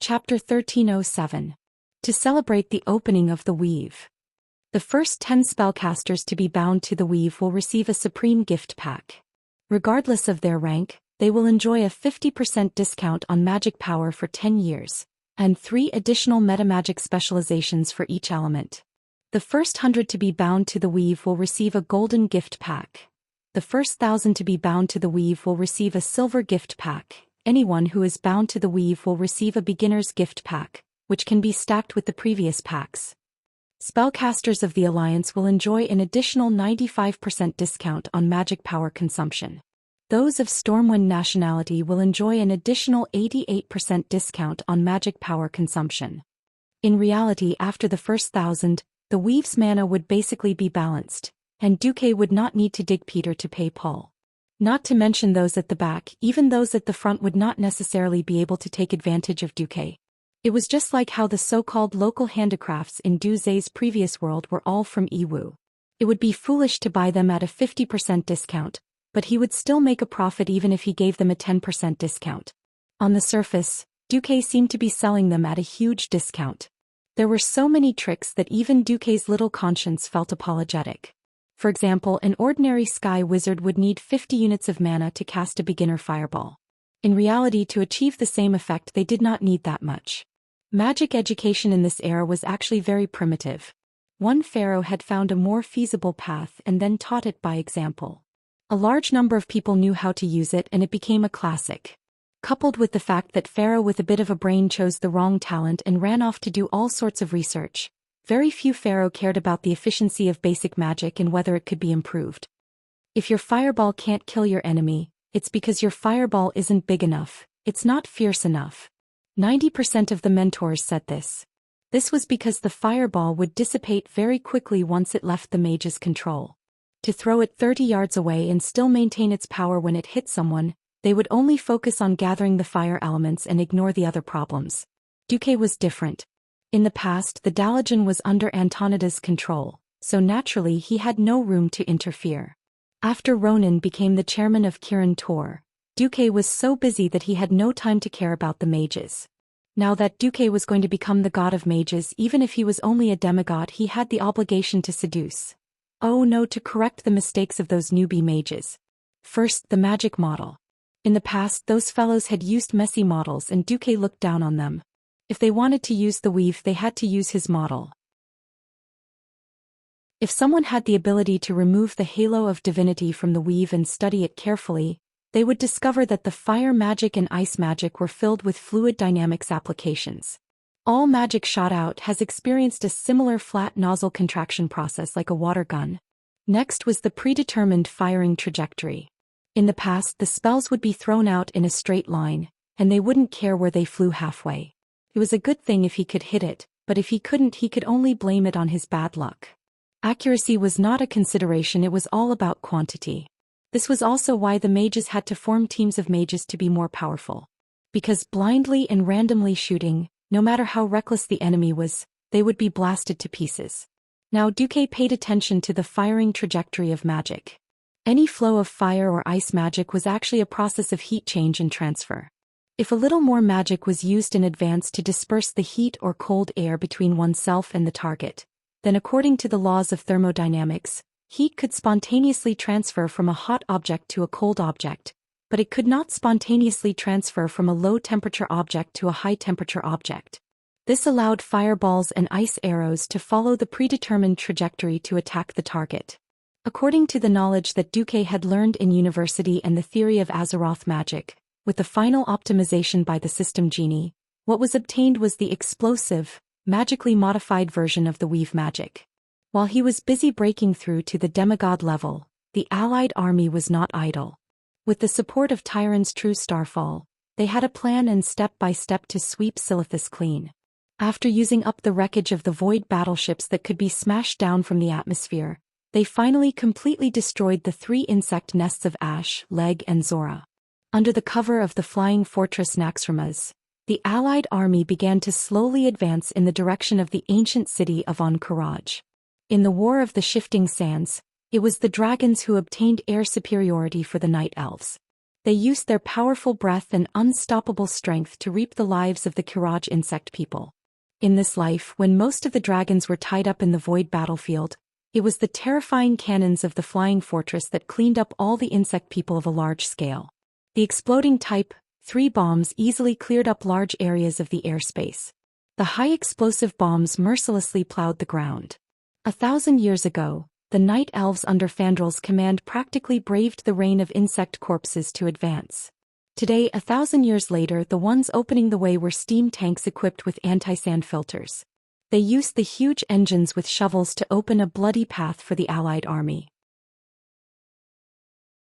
Chapter 1307. To celebrate the opening of the weave. The first 10 spellcasters to be bound to the weave will receive a supreme gift pack. Regardless of their rank, they will enjoy a 50% discount on magic power for 10 years, and 3 additional metamagic specializations for each element. The first 100 to be bound to the weave will receive a golden gift pack. The first 1,000 to be bound to the weave will receive a silver gift pack. Anyone who is bound to the weave will receive a beginner's gift pack, which can be stacked with the previous packs. Spellcasters of the Alliance will enjoy an additional 95% discount on magic power consumption. Those of Stormwind nationality will enjoy an additional 88% discount on magic power consumption. In reality, after the first 1,000, the weave's mana would basically be balanced, and Duque would not need to dig Peter to pay Paul. Not to mention those at the back, even those at the front would not necessarily be able to take advantage of Duque. It was just like how the so-called local handicrafts in Du Zhe's previous world were all from Yiwu. It would be foolish to buy them at a 50% discount, but he would still make a profit even if he gave them a 10% discount. On the surface, Duque seemed to be selling them at a huge discount. There were so many tricks that even Duque's little conscience felt apologetic. For example, an ordinary sky wizard would need 50 units of mana to cast a beginner fireball. In reality, to achieve the same effect, they did not need that much. Magic education in this era was actually very primitive. One pharaoh had found a more feasible path and then taught it by example. A large number of people knew how to use it and it became a classic. Coupled with the fact that pharaoh with a bit of a brain chose the wrong talent and ran off to do all sorts of research, very few pharaoh cared about the efficiency of basic magic and whether it could be improved. If your fireball can't kill your enemy, it's because your fireball isn't big enough, it's not fierce enough. 90% of the mentors said this. This was because the fireball would dissipate very quickly once it left the mage's control. To throw it 30 yards away and still maintain its power when it hit someone, they would only focus on gathering the fire elements and ignore the other problems. Duque was different. In the past, the Dalajan was under Antonida's control, so naturally he had no room to interfere. After Ronan became the chairman of Kirin Tor, Duque was so busy that he had no time to care about the mages. Now that Duque was going to become the god of mages, even if he was only a demigod, he had the obligation to seduce. Oh no, to correct the mistakes of those newbie mages. First, the magic model. In the past, those fellows had used messy models and Duque looked down on them. If they wanted to use the weave, they had to use his model. If someone had the ability to remove the halo of divinity from the weave and study it carefully, they would discover that the fire magic and ice magic were filled with fluid dynamics applications. All magic shot out has experienced a similar flat nozzle contraction process like a water gun. Next was the predetermined firing trajectory. In the past, the spells would be thrown out in a straight line, and they wouldn't care where they flew halfway. It was a good thing if he could hit it, but if he couldn't, he could only blame it on his bad luck. Accuracy was not a consideration, it was all about quantity. This was also why the mages had to form teams of mages to be more powerful. Because blindly and randomly shooting, no matter how reckless the enemy was, they would be blasted to pieces. Now Duque paid attention to the firing trajectory of magic. Any flow of fire or ice magic was actually a process of heat change and transfer. If a little more magic was used in advance to disperse the heat or cold air between oneself and the target, then according to the laws of thermodynamics, heat could spontaneously transfer from a hot object to a cold object, but it could not spontaneously transfer from a low-temperature object to a high-temperature object. This allowed fireballs and ice arrows to follow the predetermined trajectory to attack the target. According to the knowledge that Duque had learned in university and the theory of Azeroth magic, with the final optimization by the system genie, what was obtained was the explosive, magically modified version of the weave magic. While he was busy breaking through to the demigod level, the allied army was not idle. With the support of Tyron's true Starfall, they had a plan and step-by-step to sweep Silithus clean. After using up the wreckage of the void battleships that could be smashed down from the atmosphere, they finally completely destroyed the 3 insect nests of Ash, Leg and Zora. Under the cover of the flying fortress Naxxramas, the allied army began to slowly advance in the direction of the ancient city of Ankh-Raj. In the War of the Shifting Sands, it was the dragons who obtained air superiority for the night elves. They used their powerful breath and unstoppable strength to reap the lives of the Kiraj insect people. In this life, when most of the dragons were tied up in the void battlefield, it was the terrifying cannons of the flying fortress that cleaned up all the insect people of a large scale. The exploding Type 3 bombs easily cleared up large areas of the airspace. The high-explosive bombs mercilessly plowed the ground. 1,000 years ago, the night elves under Fandral's command practically braved the rain of insect corpses to advance. Today, 1,000 years later, the ones opening the way were steam tanks equipped with anti-sand filters. They used the huge engines with shovels to open a bloody path for the Allied army.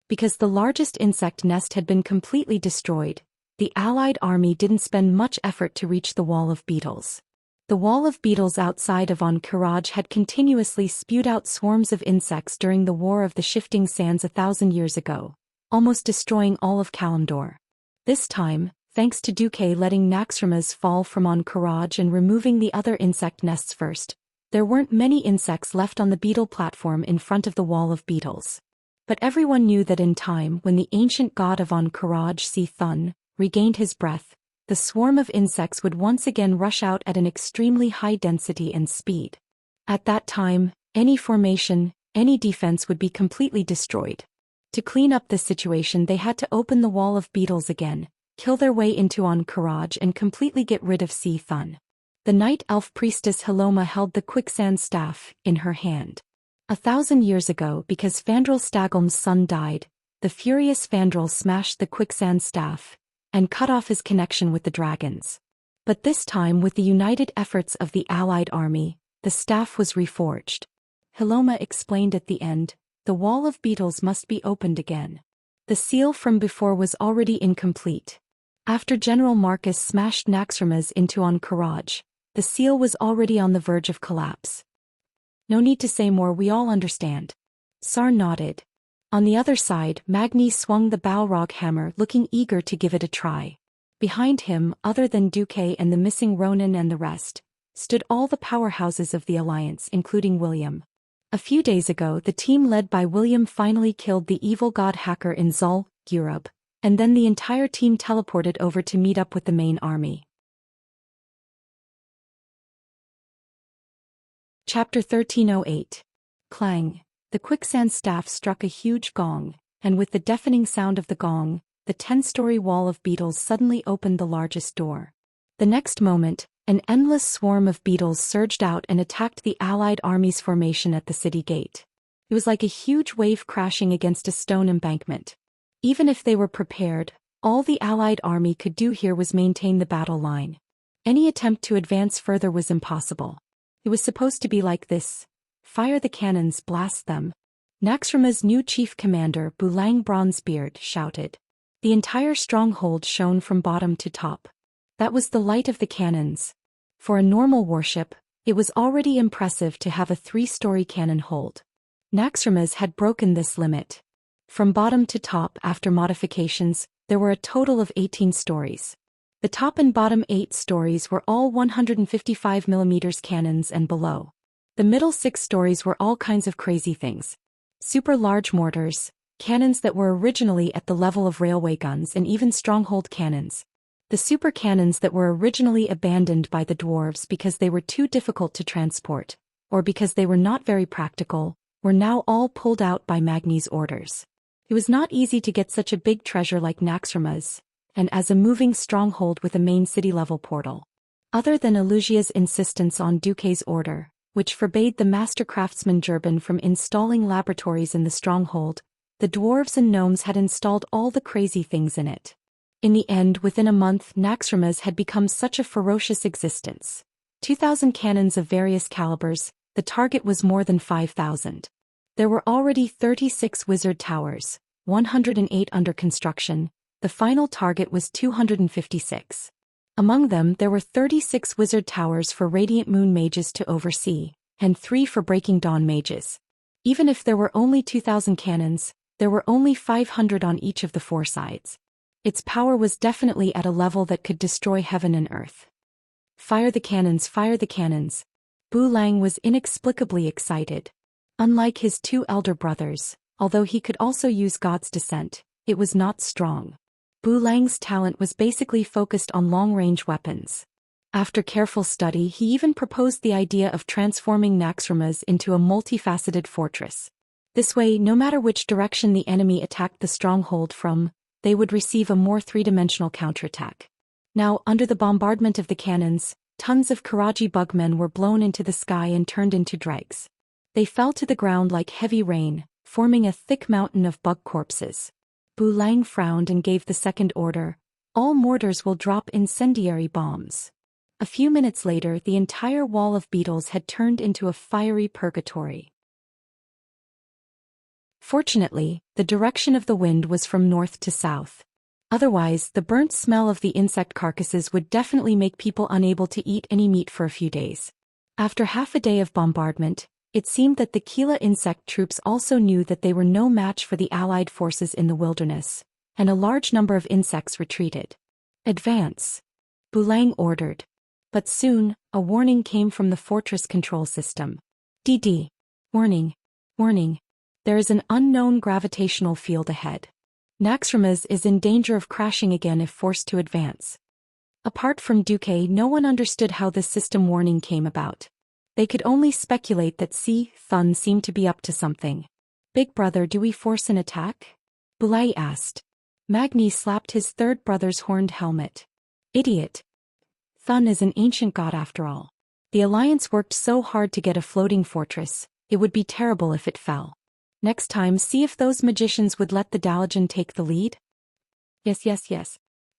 Because the largest insect nest had been completely destroyed, the Allied army didn't spend much effort to reach the wall of beetles. The wall of beetles outside of Kiraj had continuously spewed out swarms of insects during the War of the Shifting Sands 1,000 years ago, almost destroying all of Kalimdor. This time, thanks to Duque letting Naxxramas fall from Kiraj and removing the other insect nests first, there weren't many insects left on the beetle platform in front of the wall of beetles. But everyone knew that in time, when the ancient god of Kiraj, Si Thun, regained his breath, the swarm of insects would once again rush out at an extremely high density and speed. At that time, any formation, any defense would be completely destroyed. To clean up this situation, they had to open the wall of beetles again, kill their way into Kiraj and completely get rid of Si Thun. The night elf priestess Hiloma held the quicksand staff in her hand. 1,000 years ago, because Fandral Staghelm's son died, the furious Fandral smashed the quicksand staff and cut off his connection with the dragons. But this time, with the united efforts of the Allied army, the staff was reforged. Hiloma explained at the end, the wall of beetles must be opened again. The seal from before was already incomplete. After General Marcus smashed Naxxramas into Kiraj, the seal was already on the verge of collapse. No need to say more, we all understand. Sar nodded. On the other side, Magni swung the Balrog hammer, looking eager to give it a try. Behind him, other than Duque and the missing Ronin and the rest, stood all the powerhouses of the Alliance, including William. A few days ago, the team led by William finally killed the evil god hacker in Zul, Gurub, and then the entire team teleported over to meet up with the main army. Chapter 1308. Clang. The quicksand staff struck a huge gong, and with the deafening sound of the gong, the 10-story wall of beetles suddenly opened the largest door. The next moment, an endless swarm of beetles surged out and attacked the Allied army's formation at the city gate. It was like a huge wave crashing against a stone embankment. Even if they were prepared, all the Allied army could do here was maintain the battle line. Any attempt to advance further was impossible. It was supposed to be like this. Fire the cannons, blast them. Naxxramas' new chief commander, Bulang Bronzebeard, shouted. The entire stronghold shone from bottom to top. That was the light of the cannons. For a normal warship, it was already impressive to have a 3-story cannon hold. Naxxramas had broken this limit. From bottom to top, after modifications, there were a total of 18 stories. The top and bottom 8 stories were all 155mm cannons and below. The middle 6 stories were all kinds of crazy things. Super large mortars, cannons that were originally at the level of railway guns, and even stronghold cannons. The super cannons that were originally abandoned by the dwarves because they were too difficult to transport, or because they were not very practical, were now all pulled out by Magni's orders. It was not easy to get such a big treasure like Naxxramas, and as a moving stronghold with a main city-level portal. Other than Elugia's insistence on Duque's order, which forbade the master craftsman Jurban from installing laboratories in the stronghold, the dwarves and gnomes had installed all the crazy things in it. In the end, within a month, Naxxramas had become such a ferocious existence. 2,000 cannons of various calibers, the target was more than 5,000. There were already 36 wizard towers, 108 under construction. The final target was 256. Among them, there were 36 wizard towers for Radiant Moon mages to oversee, and 3 for Breaking Dawn mages. Even if there were only 2,000 cannons, there were only 500 on each of the 4 sides. Its power was definitely at a level that could destroy heaven and earth. Fire the cannons, fire the cannons. Bu Lang was inexplicably excited. Unlike his 2 elder brothers, although he could also use God's Descent, it was not strong. Bu Lang's talent was basically focused on long-range weapons. After careful study, he even proposed the idea of transforming Naxxramas into a multifaceted fortress. This way, no matter which direction the enemy attacked the stronghold from, they would receive a more three-dimensional counterattack. Now, under the bombardment of the cannons, tons of Karaji bugmen were blown into the sky and turned into dregs. They fell to the ground like heavy rain, forming a thick mountain of bug corpses. Bu Lang frowned and gave the second order: all mortars will drop incendiary bombs. A few minutes later, the entire wall of beetles had turned into a fiery purgatory. Fortunately, the direction of the wind was from north to south. Otherwise, the burnt smell of the insect carcasses would definitely make people unable to eat any meat for a few days. After half a day of bombardment, it seemed that the Kila insect troops also knew that they were no match for the Allied forces in the wilderness, and a large number of insects retreated. "Advance," Bu Lang ordered. But soon, a warning came from the fortress control system. "DD. Warning. Warning. There is an unknown gravitational field ahead. Naxxramas is in danger of crashing again if forced to advance." Apart from Duque, no one understood how this system warning came about. They could only speculate that Thun seemed to be up to something. "Big brother, do we force an attack?" Bulai asked. Magni slapped his third brother's horned helmet. "Idiot. Thun is an ancient god after all. The Alliance worked so hard to get a floating fortress, it would be terrible if it fell. Next time, see if those magicians would let the Daojian take the lead?" Yes.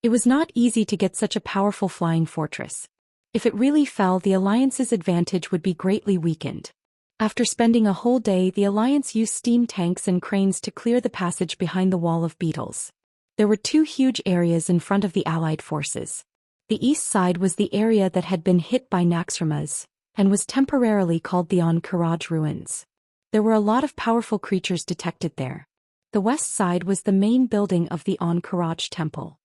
It was not easy to get such a powerful flying fortress. If it really fell, the Alliance's advantage would be greatly weakened. After spending a whole day, the Alliance used steam tanks and cranes to clear the passage behind the wall of beetles. There were two huge areas in front of the Allied forces. The east side was the area that had been hit by Naxxramas, and was temporarily called the Karaj Ruins. There were a lot of powerful creatures detected there. The west side was the main building of the Karaj temple.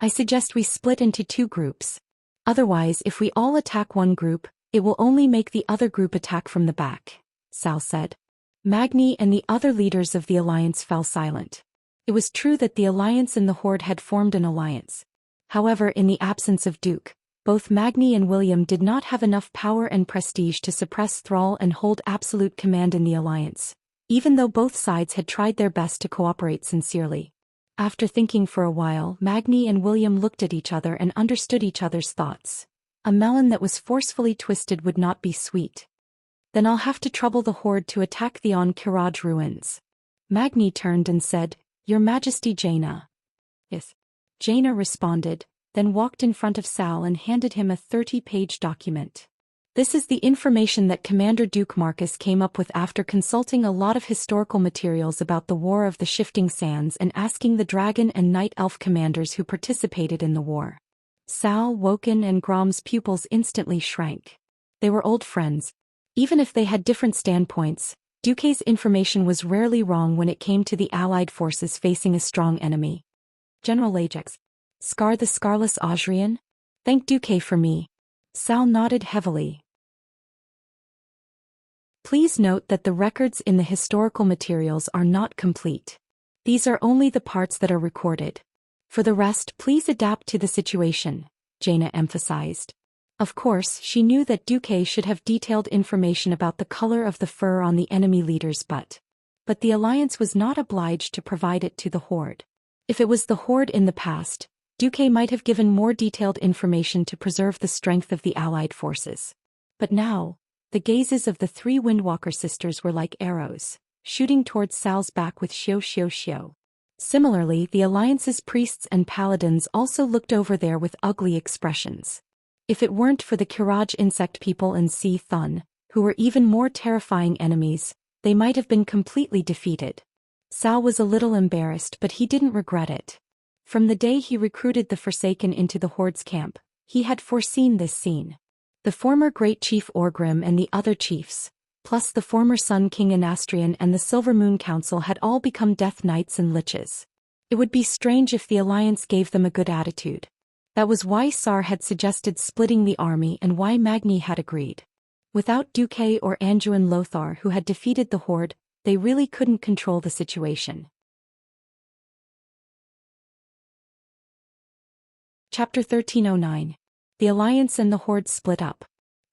"I suggest we split into two groups. Otherwise, if we all attack one group, it will only make the other group attack from the back," Sal said. Magni and the other leaders of the Alliance fell silent. It was true that the Alliance and the Horde had formed an alliance. However, in the absence of Duke, both Magni and William did not have enough power and prestige to suppress Thrall and hold absolute command in the Alliance, even though both sides had tried their best to cooperate sincerely. After thinking for a while, Magni and William looked at each other and understood each other's thoughts. A melon that was forcefully twisted would not be sweet. "Then I'll have to trouble the Horde to attack the Kiraj ruins." Magni turned and said, "Your Majesty, Jaina." "Yes." Jaina responded, then walked in front of Sal and handed him a 30-page document. "This is the information that Commander Duke Marcus came up with after consulting a lot of historical materials about the War of the Shifting Sands and asking the Dragon and Night Elf commanders who participated in the war." Sal, Woken and Grom's pupils instantly shrank. They were old friends. Even if they had different standpoints, Duque's information was rarely wrong when it came to the Allied forces facing a strong enemy. "General Ajax. Scar the Scarless Audrian? Thank Duque for me." Sal nodded heavily. Please note that the records in the historical materials are not complete. These are only the parts that are recorded. For the rest, please adapt to the situation, Jaina emphasized. Of course, she knew that Duque should have detailed information about the color of the fur on the enemy leader's butt. But the Alliance was not obliged to provide it to the Horde. If it was the Horde in the past, Duque might have given more detailed information to preserve the strength of the Allied forces. But now, the gazes of the three Windwalker sisters were like arrows, shooting towards Sal's back with xiao. Similarly, the Alliance's priests and paladins also looked over there with ugly expressions. If it weren't for the Kiraj insect people and Thun, who were even more terrifying enemies, they might have been completely defeated. Sal was a little embarrassed, but he didn't regret it. From the day he recruited the Forsaken into the Horde's camp, he had foreseen this scene. The former Great Chief Orgrim and the other chiefs, plus the former Sun King Anastrian and the Silver Moon Council had all become Death Knights and Liches. It would be strange if the Alliance gave them a good attitude. That was why Sar had suggested splitting the army and why Magni had agreed. Without Duque or Anduin Lothar, who had defeated the Horde, they really couldn't control the situation. Chapter 1309. The Alliance and the Horde split up.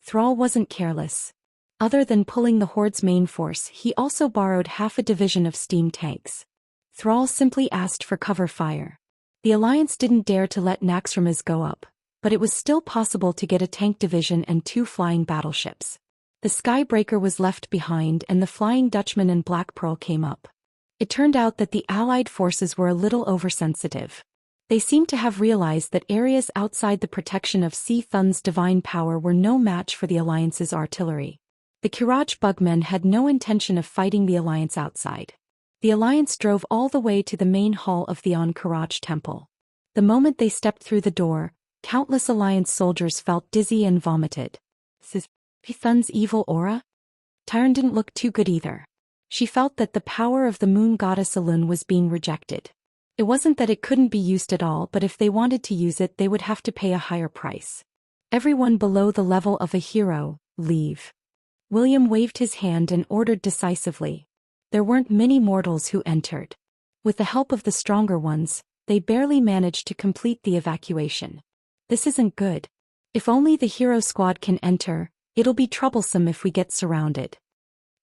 Thrall wasn't careless. Other than pulling the Horde's main force, he also borrowed half a division of steam tanks. Thrall simply asked for cover fire. The Alliance didn't dare to let Naxxramas go up, but it was still possible to get a tank division and 2 flying battleships. The Skybreaker was left behind and the Flying Dutchman and Black Pearl came up. It turned out that the Allied forces were a little oversensitive. They seemed to have realized that areas outside the protection of Sea Thun's divine power were no match for the Alliance's artillery. The Kiraj Bugmen had no intention of fighting the Alliance outside. The Alliance drove all the way to the main hall of the Kiraj Temple. The moment they stepped through the door, countless Alliance soldiers felt dizzy and vomited. Sea Thun's evil aura? Tyron didn't look too good either. She felt that the power of the moon goddess Elun was being rejected. It wasn't that it couldn't be used at all, but if they wanted to use it they would have to pay a higher price. Everyone below the level of a hero, leave. William waved his hand and ordered decisively. There weren't many mortals who entered. With the help of the stronger ones, they barely managed to complete the evacuation. This isn't good. If only the hero squad can enter, it'll be troublesome if we get surrounded.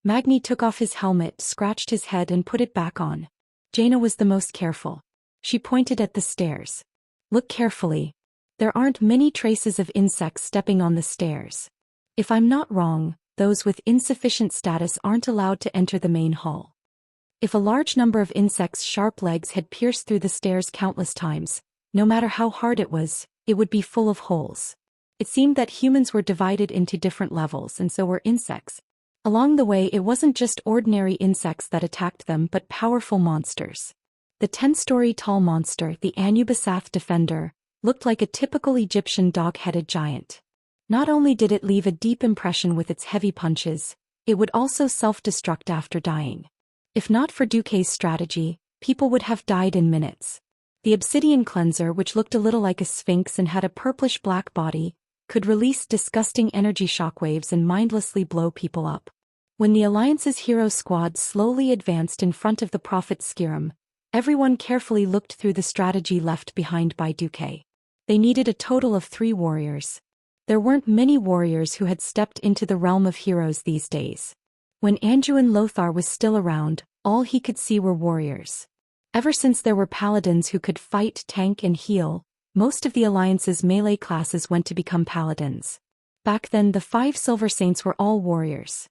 Magni took off his helmet, scratched his head and put it back on. Jaina was the most careful. She pointed at the stairs. Look carefully. There aren't many traces of insects stepping on the stairs. If I'm not wrong, those with insufficient status aren't allowed to enter the main hall. If a large number of insects' sharp legs had pierced through the stairs countless times, no matter how hard it would be full of holes. It seemed that humans were divided into different levels and so were insects. Along the way it wasn't just ordinary insects that attacked them but powerful monsters. The 10-story tall monster, the Anubisath Defender, looked like a typical Egyptian dog-headed giant. Not only did it leave a deep impression with its heavy punches, it would also self-destruct after dying. If not for Duque's strategy, people would have died in minutes. The Obsidian Cleanser, which looked a little like a sphinx and had a purplish-black body, could release disgusting energy shockwaves and mindlessly blow people up. When the Alliance's hero squad slowly advanced in front of the Prophet Skiram, everyone carefully looked through the strategy left behind by Duque. They needed a total of 3 warriors. There weren't many warriors who had stepped into the realm of heroes these days. When Anduin Lothar was still around, all he could see were warriors. Ever since there were paladins who could fight, tank and heal, most of the Alliance's melee classes went to become paladins. Back then the 5 Silver Saints were all warriors.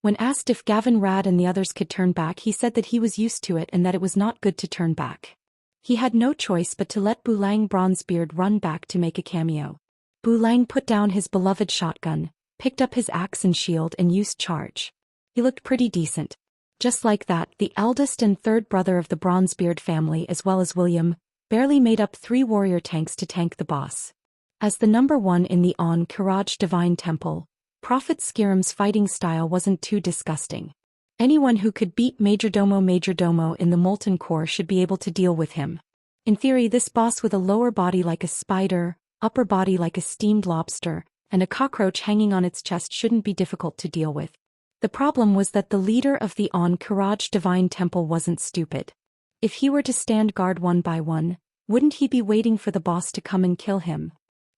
When asked if Gavin Rad and the others could turn back, he said that he was used to it and that it was not good to turn back. He had no choice but to let Bulang Bronzebeard run back to make a cameo. Bulang put down his beloved shotgun, picked up his axe and shield and used charge. He looked pretty decent. Just like that, the eldest and third brother of the Bronzebeard family as well as William, barely made up 3 warrior tanks to tank the boss. As the number 1 in the Kiraj Divine Temple, Prophet Skiram's fighting style wasn't too disgusting. Anyone who could beat Majordomo in the Molten Core should be able to deal with him. In theory, this boss with a lower body like a spider, upper body like a steamed lobster, and a cockroach hanging on its chest shouldn't be difficult to deal with. The problem was that the leader of the Kiraj Divine Temple wasn't stupid. If he were to stand guard one by one, wouldn't he be waiting for the boss to come and kill him?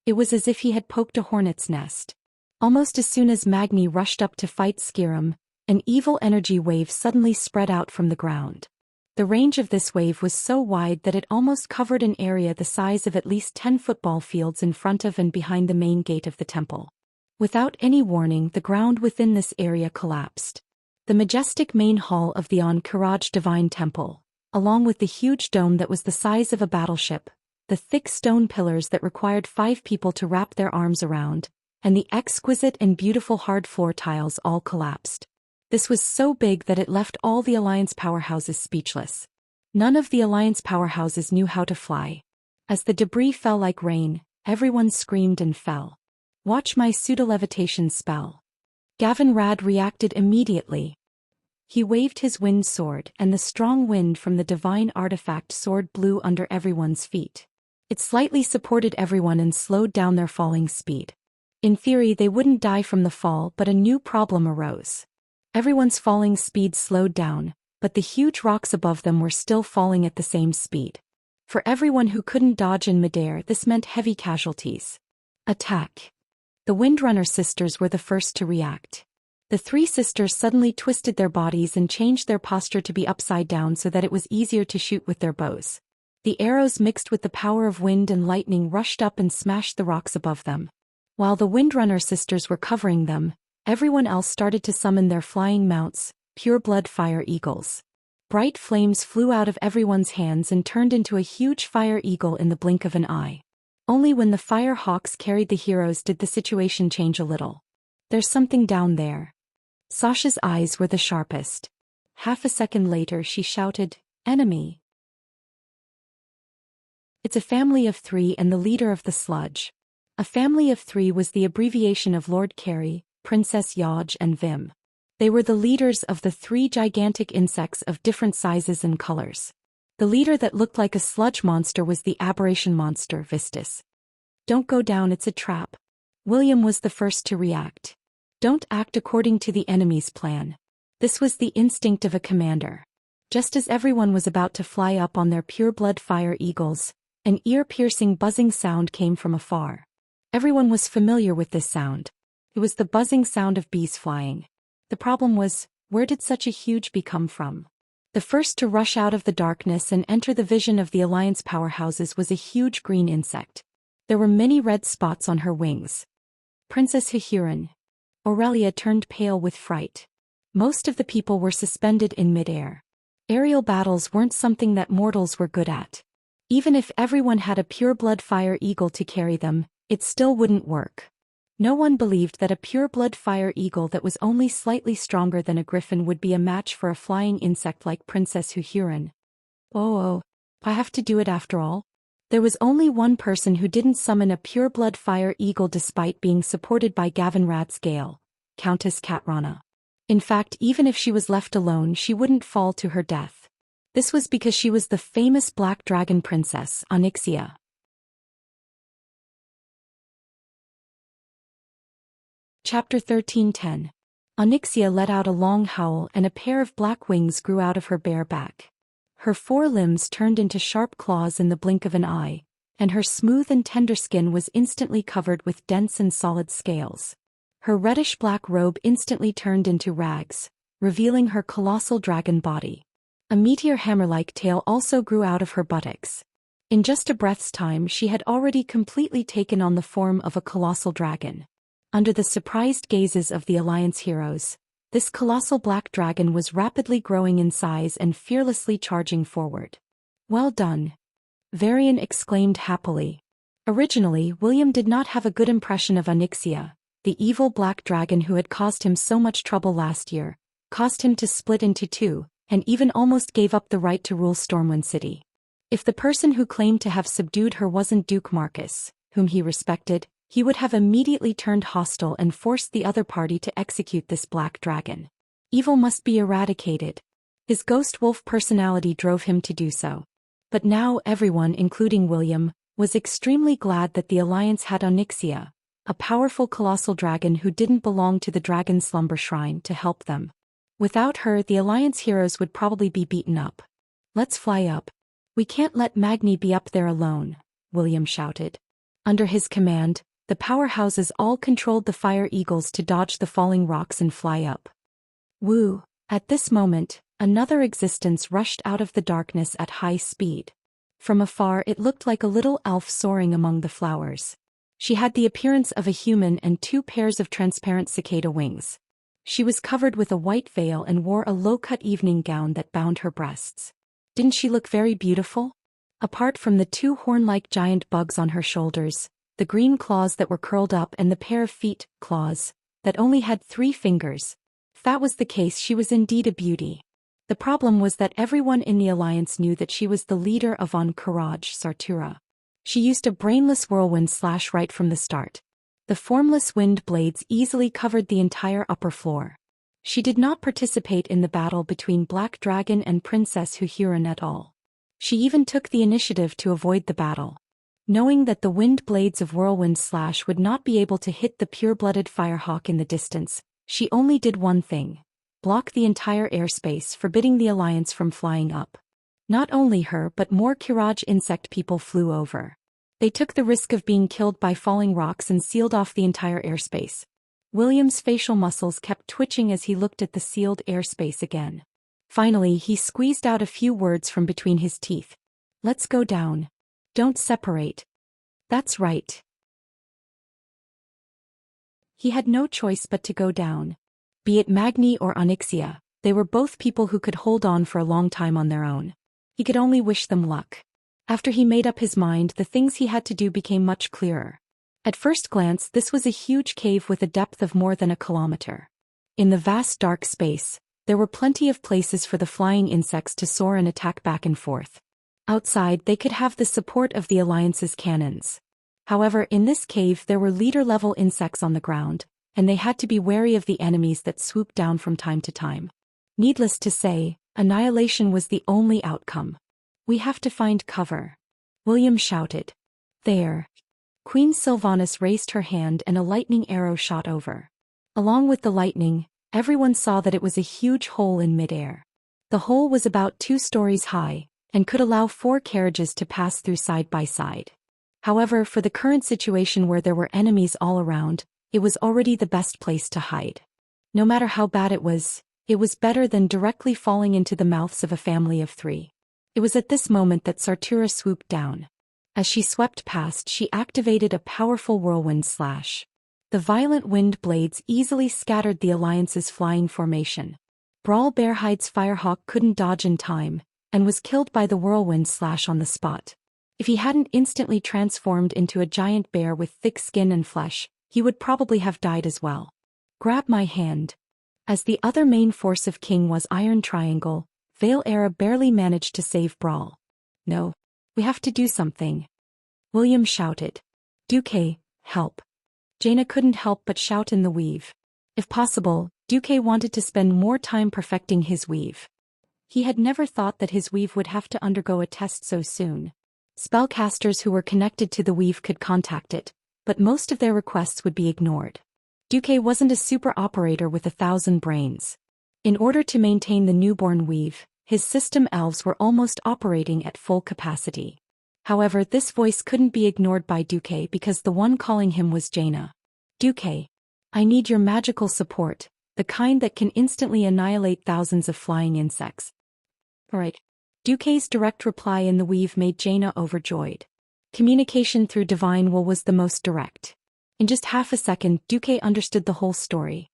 It was as if he had poked a hornet's nest. Almost as soon as Magni rushed up to fight Skiram, an evil energy wave suddenly spread out from the ground. The range of this wave was so wide that it almost covered an area the size of at least 10 football fields in front of and behind the main gate of the temple. Without any warning, the ground within this area collapsed. The majestic main hall of the Kiraj Divine Temple, along with the huge dome that was the size of a battleship, the thick stone pillars that required 5 people to wrap their arms around, and the exquisite and beautiful hard floor tiles all collapsed. This was so big that it left all the Alliance powerhouses speechless. None of the Alliance powerhouses knew how to fly. As the debris fell like rain, everyone screamed and fell. Watch my pseudo-levitation spell. Gavin Rad reacted immediately. He waved his wind sword and the strong wind from the divine artifact sword blew under everyone's feet. It slightly supported everyone and slowed down their falling speed. In theory they wouldn't die from the fall, but a new problem arose. Everyone's falling speed slowed down, but the huge rocks above them were still falling at the same speed. For everyone who couldn't dodge in midair, this meant heavy casualties. Attack! The Windrunner sisters were the first to react. The three sisters suddenly twisted their bodies and changed their posture to be upside down so that it was easier to shoot with their bows. The arrows mixed with the power of wind and lightning rushed up and smashed the rocks above them. While the Windrunner sisters were covering them, everyone else started to summon their flying mounts, pure-blood fire eagles. Bright flames flew out of everyone's hands and turned into a huge fire eagle in the blink of an eye. Only when the fire hawks carried the heroes did the situation change a little. There's something down there. Sasha's eyes were the sharpest. Half a second later she shouted, "Enemy!" It's a family of three and the leader of the sludge. A family of three was the abbreviation of Lord Carey, Princess Yaj and Vim. They were the leaders of the three gigantic insects of different sizes and colors. The leader that looked like a sludge monster was the aberration monster, Vistus. "Don't go down, it's a trap." William was the first to react. Don't act according to the enemy's plan. This was the instinct of a commander. Just as everyone was about to fly up on their pure-blood fire eagles, an ear-piercing buzzing sound came from afar. Everyone was familiar with this sound. It was the buzzing sound of bees flying. The problem was, where did such a huge bee come from? The first to rush out of the darkness and enter the vision of the Alliance powerhouses was a huge green insect. There were many red spots on her wings. Princess Hihurin. Aurelia turned pale with fright. Most of the people were suspended in midair. Aerial battles weren't something that mortals were good at. Even if everyone had a pure-blood fire eagle to carry them, it still wouldn't work. No one believed that a pure-blood fire eagle that was only slightly stronger than a griffin would be a match for a flying insect like Princess Hihurin. Oh, I have to do it after all? There was only one person who didn't summon a pure-blood fire eagle despite being supported by Gavinrad's Gale, Countess Katrana. In fact, even if she was left alone, she wouldn't fall to her death. This was because she was the famous Black Dragon Princess, Xianxia. Chapter 13:10. Xianxia let out a long howl and a pair of black wings grew out of her bare back. Her four limbs turned into sharp claws in the blink of an eye, and her smooth and tender skin was instantly covered with dense and solid scales. Her reddish-black robe instantly turned into rags, revealing her colossal dragon body. A meteor hammer-like tail also grew out of her buttocks. In just a breath's time she had already completely taken on the form of a colossal dragon. Under the surprised gazes of the Alliance heroes, this colossal black dragon was rapidly growing in size and fearlessly charging forward. "Well done!" Varian exclaimed happily. Originally, William did not have a good impression of Xianxia, the evil black dragon who had caused him so much trouble last year, caused him to split into two, and even almost gave up the right to rule Stormwind City. If the person who claimed to have subdued her wasn't Duke Marcus, whom he respected, he would have immediately turned hostile and forced the other party to execute this black dragon. Evil must be eradicated. His ghost wolf personality drove him to do so. But now everyone, including William, was extremely glad that the Alliance had Xianxia, a powerful colossal dragon who didn't belong to the Dragon Slumber Shrine, to help them. Without her, the Alliance heroes would probably be beaten up. "Let's fly up. We can't let Magni be up there alone," William shouted. Under his command, the powerhouses all controlled the fire eagles to dodge the falling rocks and fly up. Woo! At this moment, another existence rushed out of the darkness at high speed. From afar it looked like a little elf soaring among the flowers. She had the appearance of a human and two pairs of transparent cicada wings. She was covered with a white veil and wore a low-cut evening gown that bound her breasts. Didn't she look very beautiful? Apart from the two horn-like giant bugs on her shoulders, the green claws that were curled up and the pair of feet, claws, that only had 3 fingers. If that was the case, she was indeed a beauty. The problem was that everyone in the Alliance knew that she was the leader of Von Courage Sartura. She used a brainless whirlwind slash right from the start. The formless wind blades easily covered the entire upper floor. She did not participate in the battle between Black Dragon and Princess Hihurin at all. She even took the initiative to avoid the battle. Knowing that the wind blades of Whirlwind Slash would not be able to hit the pure-blooded Firehawk in the distance, she only did one thing: block the entire airspace, forbidding the Alliance from flying up. Not only her but more Kiraj insect people flew over. They took the risk of being killed by falling rocks and sealed off the entire airspace. William's facial muscles kept twitching as he looked at the sealed airspace again. Finally, he squeezed out a few words from between his teeth. Let's go down. Don't separate. That's right. He had no choice but to go down. Be it Magni or Onyxia, they were both people who could hold on for a long time on their own. He could only wish them luck. After he made up his mind, the things he had to do became much clearer. At first glance, this was a huge cave with a depth of more than a kilometer. In the vast dark space, there were plenty of places for the flying insects to soar and attack back and forth. Outside, they could have the support of the Alliance's cannons. However, in this cave there were leader-level insects on the ground, and they had to be wary of the enemies that swooped down from time to time. Needless to say, annihilation was the only outcome. We have to find cover. William shouted. There. Queen Sylvanas raised her hand and a lightning arrow shot over. Along with the lightning, everyone saw that it was a huge hole in midair. The hole was about 2 stories high, and could allow 4 carriages to pass through side by side. However, for the current situation where there were enemies all around, it was already the best place to hide. No matter how bad it was better than directly falling into the mouths of a family of 3. It was at this moment that Sartura swooped down. As she swept past, she activated a powerful whirlwind slash. The violent wind blades easily scattered the Alliance's flying formation. Brawl Bearhide's Firehawk couldn't dodge in time, and was killed by the whirlwind slash on the spot. If he hadn't instantly transformed into a giant bear with thick skin and flesh, he would probably have died as well. Grab my hand. As the other main force of King was Iron Triangle, Veil Era barely managed to save Brawl. No. We have to do something. William shouted. Duque, help. Jaina couldn't help but shout in the weave. If possible, Duque wanted to spend more time perfecting his weave. He had never thought that his weave would have to undergo a test so soon. Spellcasters who were connected to the weave could contact it, but most of their requests would be ignored. Duque wasn't a super operator with 1,000 brains. In order to maintain the newborn weave, his system elves were almost operating at full capacity. However, this voice couldn't be ignored by Duque because the one calling him was Jaina. Duque, I need your magical support, the kind that can instantly annihilate thousands of flying insects. Alright. Duque's direct reply in the weave made Jaina overjoyed. Communication through Divine Will was the most direct. In just half a second, Duque understood the whole story.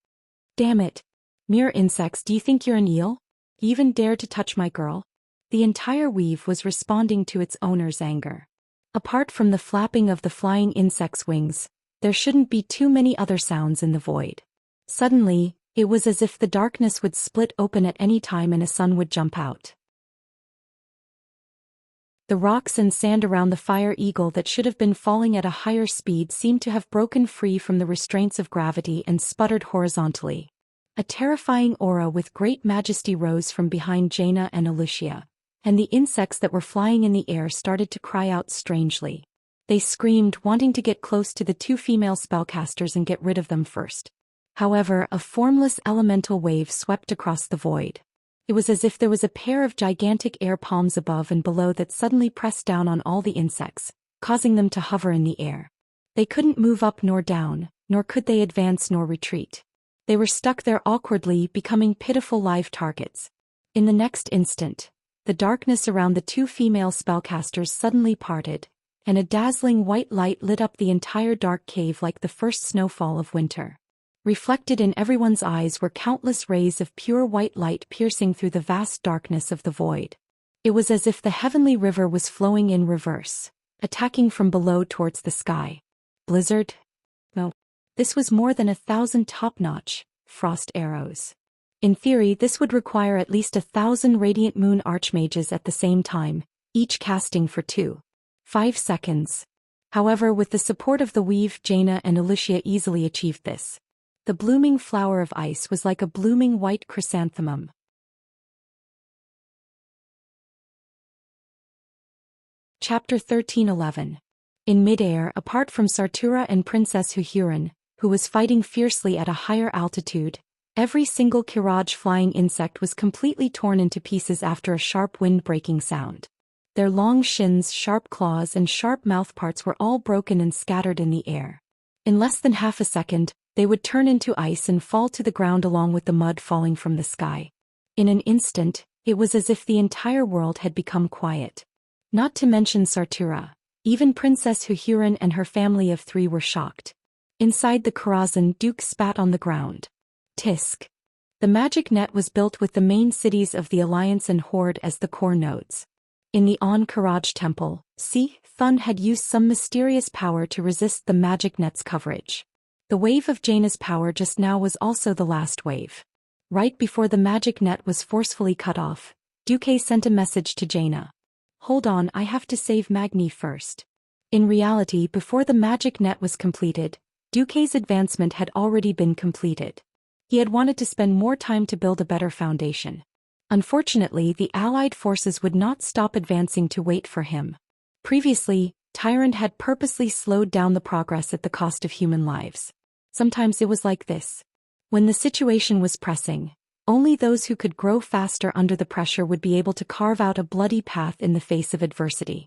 Damn it. Mere insects, do you think you're an eel? You even dare to touch my girl? The entire weave was responding to its owner's anger. Apart from the flapping of the flying insect's wings, there shouldn't be too many other sounds in the void. Suddenly, it was as if the darkness would split open at any time and a sun would jump out. The rocks and sand around the fire eagle that should have been falling at a higher speed seemed to have broken free from the restraints of gravity and sputtered horizontally. A terrifying aura with great majesty rose from behind Jaina and Lucia, and the insects that were flying in the air started to cry out strangely. They screamed, wanting to get close to the 2 female spellcasters and get rid of them first. However, a formless elemental wave swept across the void. It was as if there was a pair of gigantic air palms above and below that suddenly pressed down on all the insects, causing them to hover in the air. They couldn't move up nor down, nor could they advance nor retreat. They were stuck there awkwardly, becoming pitiful live targets. In the next instant, the darkness around the 2 female spellcasters suddenly parted, and a dazzling white light lit up the entire dark cave like the first snowfall of winter. Reflected in everyone's eyes were countless rays of pure white light piercing through the vast darkness of the void. It was as if the heavenly river was flowing in reverse, attacking from below towards the sky. Blizzard? No. This was more than 1,000 top-notch frost arrows. In theory, this would require at least 1,000 radiant moon archmages at the same time, each casting for 5 seconds. However, with the support of the weave, Jaina and Lucia easily achieved this. The blooming flower of ice was like a blooming white chrysanthemum. Chapter 13:11. In midair, apart from Sartura and Princess Huhuran, who was fighting fiercely at a higher altitude, Every single Kiraj flying insect was completely torn into pieces after a sharp wind-breaking sound. Their long shins, sharp claws and sharp mouthparts were all broken and scattered in the air. In less than half a second, they would turn into ice and fall to the ground along with the mud falling from the sky. In an instant, it was as if the entire world had become quiet. Not to mention Sartura. Even Princess Huhuran and her family of 3 were shocked. Inside the Karazhan, Duke spat on the ground. Tisk. The magic net was built with the main cities of the Alliance and Horde as the core nodes. In the Karaj temple, Thun had used some mysterious power to resist the magic net's coverage. The wave of Jaina's power just now was also the last wave. Right before the magic net was forcefully cut off, Duque sent a message to Jaina. Hold on, I have to save Magni first. In reality, before the magic net was completed, Duque's advancement had already been completed. He had wanted to spend more time to build a better foundation. Unfortunately, the Allied forces would not stop advancing to wait for him. Previously, Tyrant had purposely slowed down the progress at the cost of human lives. Sometimes it was like this. When the situation was pressing, only those who could grow faster under the pressure would be able to carve out a bloody path in the face of adversity.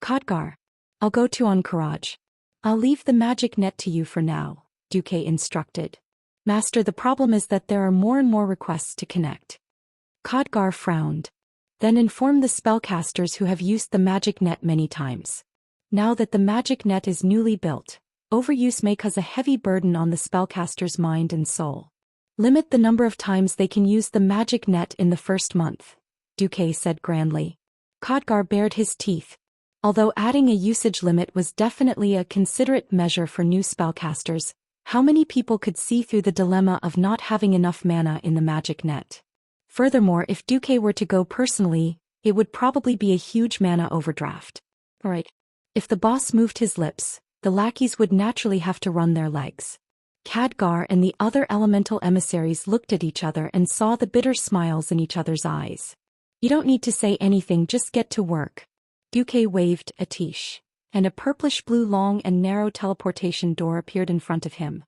Khadgar. I'll go to Ankaraj. I'll leave the magic net to you for now, Duque instructed. Master, the problem is that there are more and more requests to connect. Khadgar frowned. Then inform the spellcasters who have used the magic net many times. Now that the magic net is newly built, overuse may cause a heavy burden on the spellcaster's mind and soul. Limit the number of times they can use the magic net in the first month, Duque said grandly. Khadgar bared his teeth. Although adding a usage limit was definitely a considerate measure for new spellcasters, how many people could see through the dilemma of not having enough mana in the magic net? Furthermore, if Duque were to go personally, it would probably be a huge mana overdraft. Right. If the boss moved his lips, the lackeys would naturally have to run their legs. Khadgar and the other elemental emissaries looked at each other and saw the bitter smiles in each other's eyes. You don't need to say anything, just get to work. Duque waved Atish, and a purplish-blue long and narrow teleportation door appeared in front of him.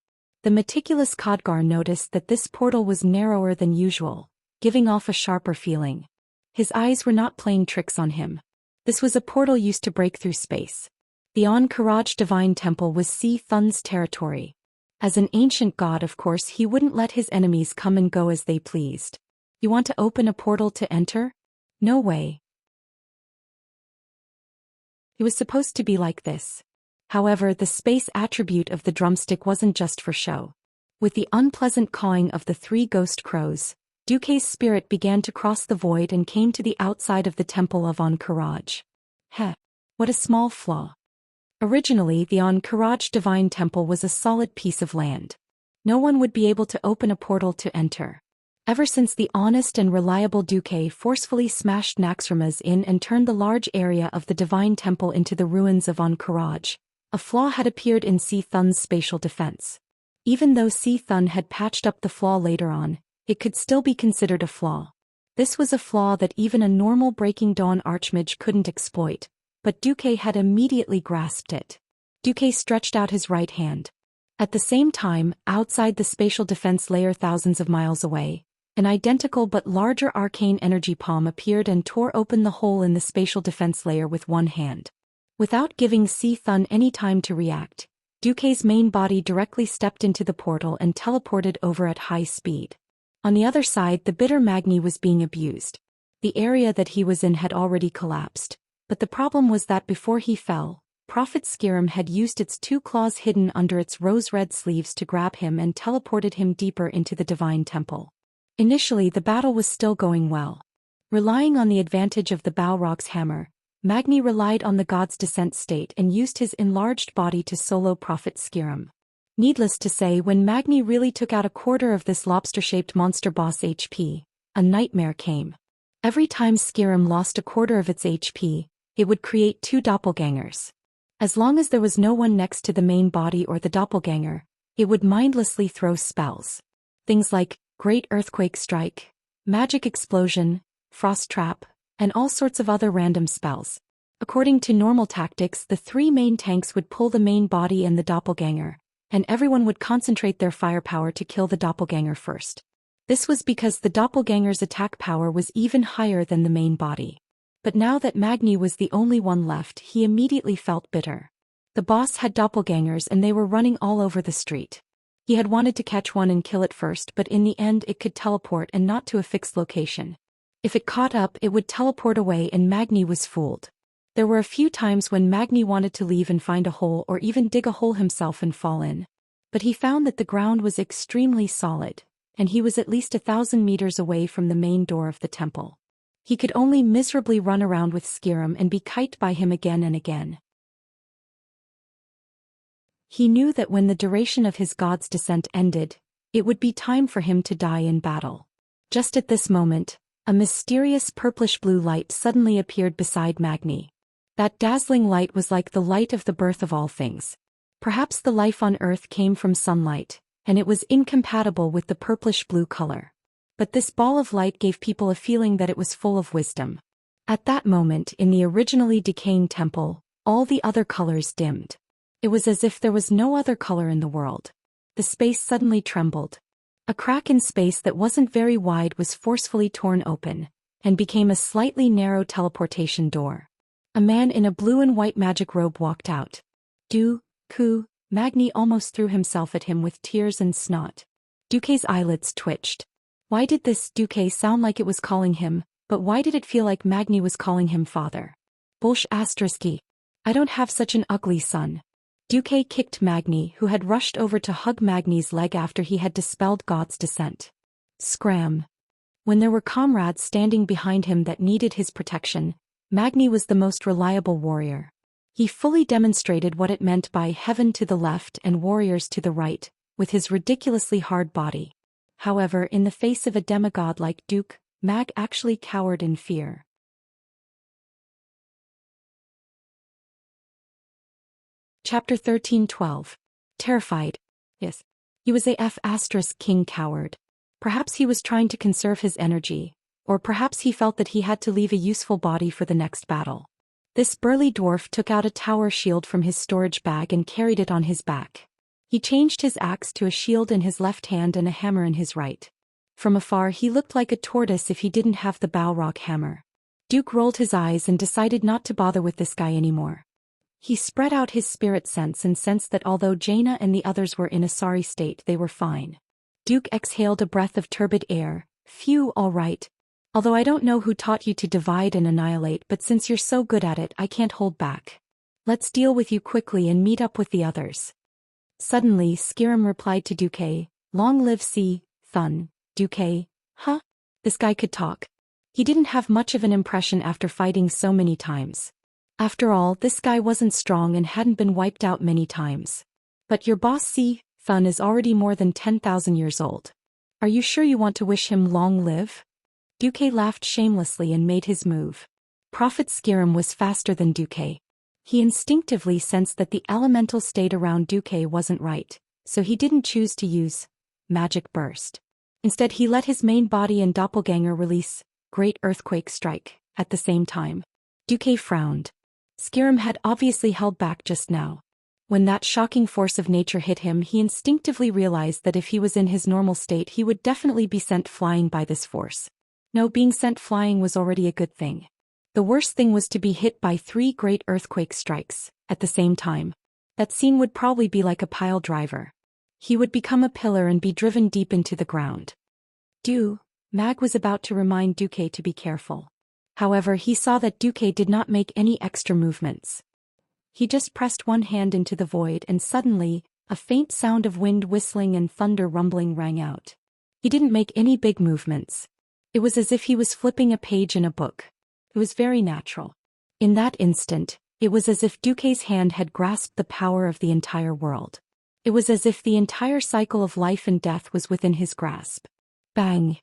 The meticulous Khadgar noticed that this portal was narrower than usual, giving off a sharper feeling. His eyes were not playing tricks on him. This was a portal used to break through space. The Karaj Divine Temple was Thun's territory. As an ancient god, of course, he wouldn't let his enemies come and go as they pleased. You want to open a portal to enter? No way. It was supposed to be like this. However, the space attribute of the drumstick wasn't just for show. With the unpleasant cawing of the 3 ghost crows, Duque's spirit began to cross the void and came to the outside of the temple of Karaj. Heh. What a small flaw. Originally, the Karaj Divine Temple was a solid piece of land. No one would be able to open a portal to enter. Ever since the honest and reliable Duque forcefully smashed Naxxramas in and turned the large area of the Divine Temple into the ruins of Karaj, a flaw had appeared in Thun's spatial defense. Even though Thun had patched up the flaw later on, it could still be considered a flaw. This was a flaw that even a normal Breaking Dawn Archmage couldn't exploit, but Duque had immediately grasped it. Duque stretched out his right hand. At the same time, outside the spatial defense layer thousands of miles away, an identical but larger arcane energy palm appeared and tore open the hole in the spatial defense layer with one hand. Without giving Thun any time to react, Duque's main body directly stepped into the portal and teleported over at high speed. On the other side, the bitter Magni was being abused. The area that he was in had already collapsed, but the problem was that before he fell, Prophet Skirim had used its 2 claws hidden under its rose-red sleeves to grab him and teleported him deeper into the Divine Temple. Initially, the battle was still going well. Relying on the advantage of the Balrog's hammer, Magni relied on the god's descent state and used his enlarged body to solo Prophet Skirim. Needless to say, when Magni really took out a quarter of this lobster-shaped monster boss HP, a nightmare came. Every time Skirim lost a quarter of its HP, it would create 2 doppelgangers. As long as there was no one next to the main body or the doppelganger, it would mindlessly throw spells. Things like Great Earthquake Strike, Magic Explosion, Frost Trap, and all sorts of other random spells. According to normal tactics, the 3 main tanks would pull the main body and the doppelganger, and everyone would concentrate their firepower to kill the doppelganger first. This was because the doppelganger's attack power was even higher than the main body. But now that Magni was the only one left, he immediately felt bitter. The boss had doppelgangers and they were running all over the street. He had wanted to catch one and kill it first, but in the end it could teleport and not to a fixed location. If it caught up, it would teleport away and Magni was fooled. There were a few times when Magni wanted to leave and find a hole or even dig a hole himself and fall in. But he found that the ground was extremely solid, and he was at least 1,000 meters away from the main door of the temple. He could only miserably run around with Skiram and be kited by him again and again. He knew that when the duration of his god's descent ended, it would be time for him to die in battle. Just at this moment, a mysterious purplish-blue light suddenly appeared beside Magni. That dazzling light was like the light of the birth of all things. Perhaps the life on Earth came from sunlight, and it was incompatible with the purplish-blue color. But this ball of light gave people a feeling that it was full of wisdom. At that moment, in the originally decaying temple, all the other colors dimmed. It was as if there was no other color in the world. The space suddenly trembled. A crack in space that wasn't very wide was forcefully torn open, and became a slightly narrow teleportation door. A man in a blue and white magic robe walked out. Magni almost threw himself at him with tears and snot. Duque's eyelids twitched. Why did this Duque sound like it was calling him, but why did it feel like Magni was calling him father? ***. I don't have such an ugly son. Duque kicked Magni, who had rushed over to hug Magni's leg after he had dispelled God's descent. Scram. When there were comrades standing behind him that needed his protection, Magni was the most reliable warrior. He fully demonstrated what it meant by heaven to the left and warriors to the right, with his ridiculously hard body. However, in the face of a demigod like Duke, Mag actually cowered in fear. Chapter 13:12. Terrified. Yes. He was a **king coward. Perhaps he was trying to conserve his energy, or perhaps he felt that he had to leave a useful body for the next battle. This burly dwarf took out a tower shield from his storage bag and carried it on his back. He changed his axe to a shield in his left hand and a hammer in his right. From afar he looked like a tortoise if he didn't have the Balrog hammer. Duke rolled his eyes and decided not to bother with this guy anymore. He spread out his spirit sense and sensed that although Jaina and the others were in a sorry state, they were fine. Duke exhaled a breath of turbid air. Phew, all right. Although I don't know who taught you to divide and annihilate, but since you're so good at it, I can't hold back. Let's deal with you quickly and meet up with the others. Suddenly, Skiram replied to Duque, "Long live Thun, Duque." Huh? This guy could talk. He didn't have much of an impression after fighting so many times. After all, this guy wasn't strong and hadn't been wiped out many times. But your boss Thun is already more than 10,000 years old. Are you sure you want to wish him long live? Duque laughed shamelessly and made his move. Prophet Skiram was faster than Duque. He instinctively sensed that the elemental state around Duque wasn't right, so he didn't choose to use Magic Burst. Instead, he let his main body and doppelganger release Great Earthquake Strike at the same time. Duque frowned. Skiram had obviously held back just now. When that shocking force of nature hit him, he instinctively realized that if he was in his normal state, he would definitely be sent flying by this force. No, being sent flying was already a good thing. The worst thing was to be hit by 3 great earthquake strikes at the same time. That scene would probably be like a pile driver. He would become a pillar and be driven deep into the ground. Mag was about to remind Duque to be careful. However, he saw that Duque did not make any extra movements. He just pressed one hand into the void and suddenly, a faint sound of wind whistling and thunder rumbling rang out. He didn't make any big movements. It was as if he was flipping a page in a book. It was very natural. In that instant, it was as if Duque's hand had grasped the power of the entire world. It was as if the entire cycle of life and death was within his grasp. Bang!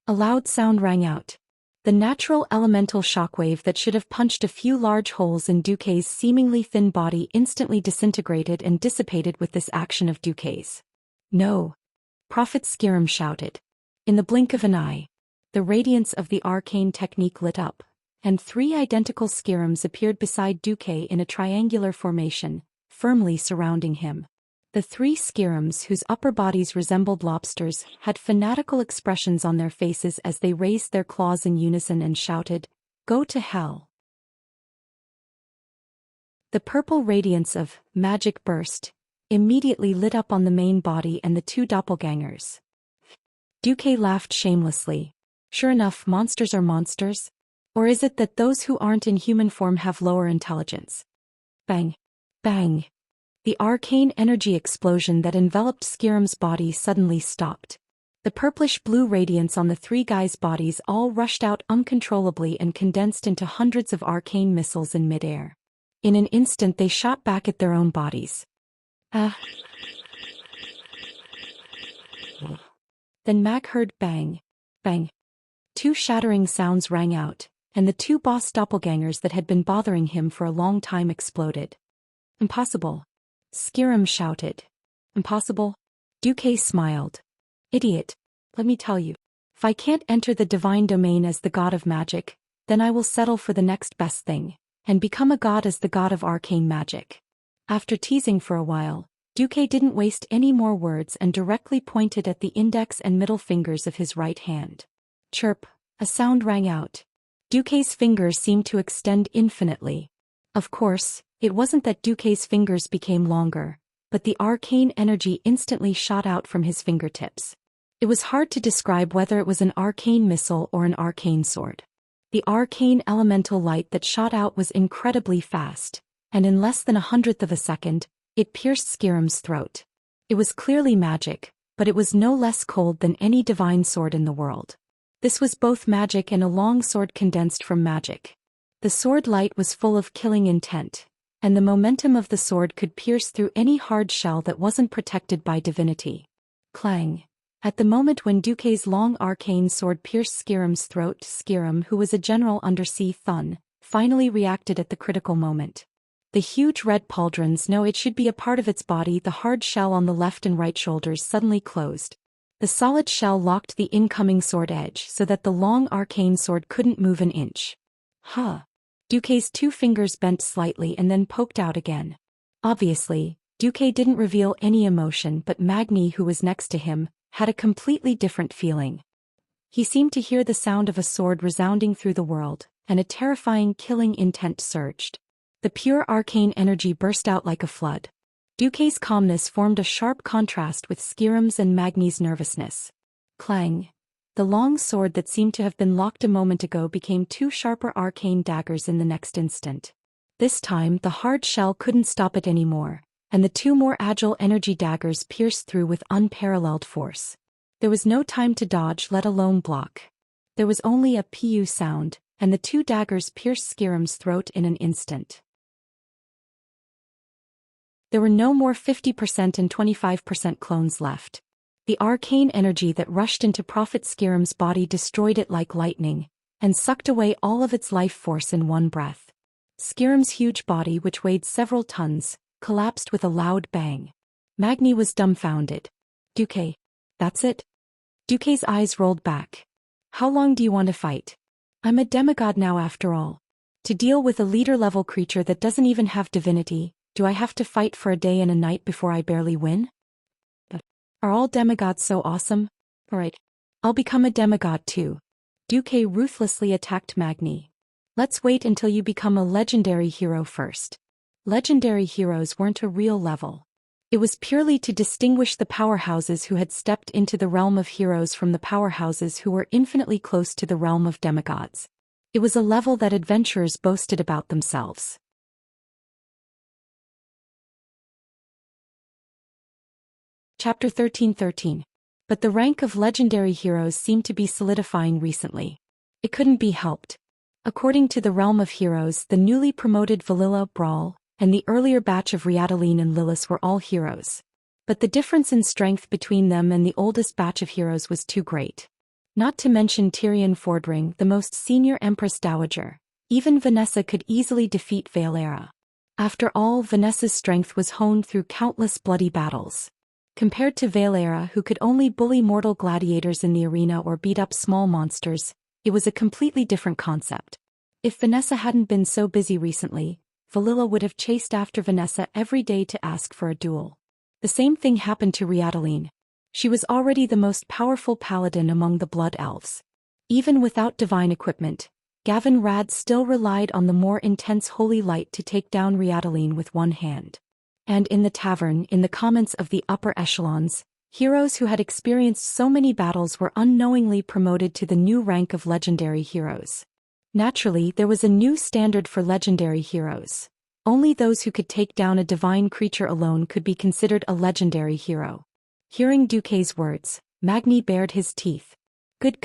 A loud sound rang out. The natural elemental shockwave that should have punched a few large holes in Duque's seemingly thin body instantly disintegrated and dissipated with this action of Duque's. No! Prophet Skiram shouted. In the blink of an eye, the radiance of the arcane technique lit up, and 3 identical Skirams appeared beside Duque in a triangular formation, firmly surrounding him. The three skirums, whose upper bodies resembled lobsters, had fanatical expressions on their faces as they raised their claws in unison and shouted, "Go to hell!" The purple radiance of magic burst immediately lit up on the main body and the two doppelgangers. Duque laughed shamelessly. Sure enough, monsters are monsters. Or is it that those who aren't in human form have lower intelligence? Bang! Bang! The arcane energy explosion that enveloped Skirum's body suddenly stopped. The purplish-blue radiance on the three guys' bodies all rushed out uncontrollably and condensed into hundreds of arcane missiles in midair. In an instant they shot back at their own bodies. Then Mag heard bang, bang. Two shattering sounds rang out, and the two boss doppelgangers that had been bothering him for a long time exploded. Impossible. Skirum shouted. Impossible? Duque smiled. Idiot. Let me tell you. If I can't enter the divine domain as the god of magic, then I will settle for the next best thing, and become a god as the god of arcane magic. After teasing for a while, Duque didn't waste any more words and directly pointed at the index and middle fingers of his right hand. Chirp, a sound rang out. Duque's fingers seemed to extend infinitely. Of course, it wasn't that Duque's fingers became longer, but the arcane energy instantly shot out from his fingertips. It was hard to describe whether it was an arcane missile or an arcane sword. The arcane elemental light that shot out was incredibly fast, and in less than 1/100th of a second, it pierced Skirum's throat. It was clearly magic, but it was no less cold than any divine sword in the world. This was both magic and a long sword condensed from magic. The sword light was full of killing intent, and the momentum of the sword could pierce through any hard shell that wasn't protected by divinity. Clang. At the moment when Duque's long arcane sword pierced Skirum's throat, Skirum, who was a general under Sea Thun, finally reacted at the critical moment. The huge red pauldrons, no, it should be a part of its body, the hard shell on the left and right shoulders suddenly closed. The solid shell locked the incoming sword edge so that the long arcane sword couldn't move an inch. Duque's two fingers bent slightly and then poked out again. Obviously, Duque didn't reveal any emotion, but Magni, who was next to him, had a completely different feeling. He seemed to hear the sound of a sword resounding through the world, and a terrifying killing intent surged. The pure arcane energy burst out like a flood. Duque's calmness formed a sharp contrast with Skirum's and Magni's nervousness. Clang. The long sword that seemed to have been locked a moment ago became two sharper arcane daggers in the next instant. This time, the hard shell couldn't stop it anymore, and the two more agile energy daggers pierced through with unparalleled force. There was no time to dodge, let alone block. There was only a pu sound, and the two daggers pierced Skirum's throat in an instant. There were no more 50% and 25% clones left. The arcane energy that rushed into Prophet Skirum's body destroyed it like lightning, and sucked away all of its life force in one breath. Skirum's huge body, which weighed several tons, collapsed with a loud bang. Magni was dumbfounded. Duque, that's it? Duque's eyes rolled back. How long do you want to fight? I'm a demigod now after all. To deal with a leader-level creature that doesn't even have divinity, do I have to fight for a day and a night before I barely win? Are all demigods so awesome? Alright. I'll become a demigod too. Duque ruthlessly attacked Magni. Let's wait until you become a legendary hero first. Legendary heroes weren't a real level. It was purely to distinguish the powerhouses who had stepped into the realm of heroes from the powerhouses who were infinitely close to the realm of demigods. It was a level that adventurers boasted about themselves. Chapter 13:13. But the rank of legendary heroes seemed to be solidifying recently. It couldn't be helped. According to the realm of heroes, the newly promoted Valilla, Brawl, and the earlier batch of Riadaline and Lillis were all heroes. But the difference in strength between them and the oldest batch of heroes was too great. Not to mention Tyrion Fordring, the most senior Empress Dowager. Even Vanessa could easily defeat Valera. After all, Vanessa's strength was honed through countless bloody battles. Compared to Valera, who could only bully mortal gladiators in the arena or beat up small monsters, it was a completely different concept. If Vanessa hadn't been so busy recently, Valilla would have chased after Vanessa every day to ask for a duel. The same thing happened to Riataline. She was already the most powerful paladin among the Blood Elves. Even without divine equipment, Gavin Rad still relied on the more intense holy light to take down Riataline with one hand. And in the tavern, in the comments of the upper echelons, heroes who had experienced so many battles were unknowingly promoted to the new rank of legendary heroes. Naturally, there was a new standard for legendary heroes. Only those who could take down a divine creature alone could be considered a legendary hero. Hearing Duque's words, Magni bared his teeth. Good.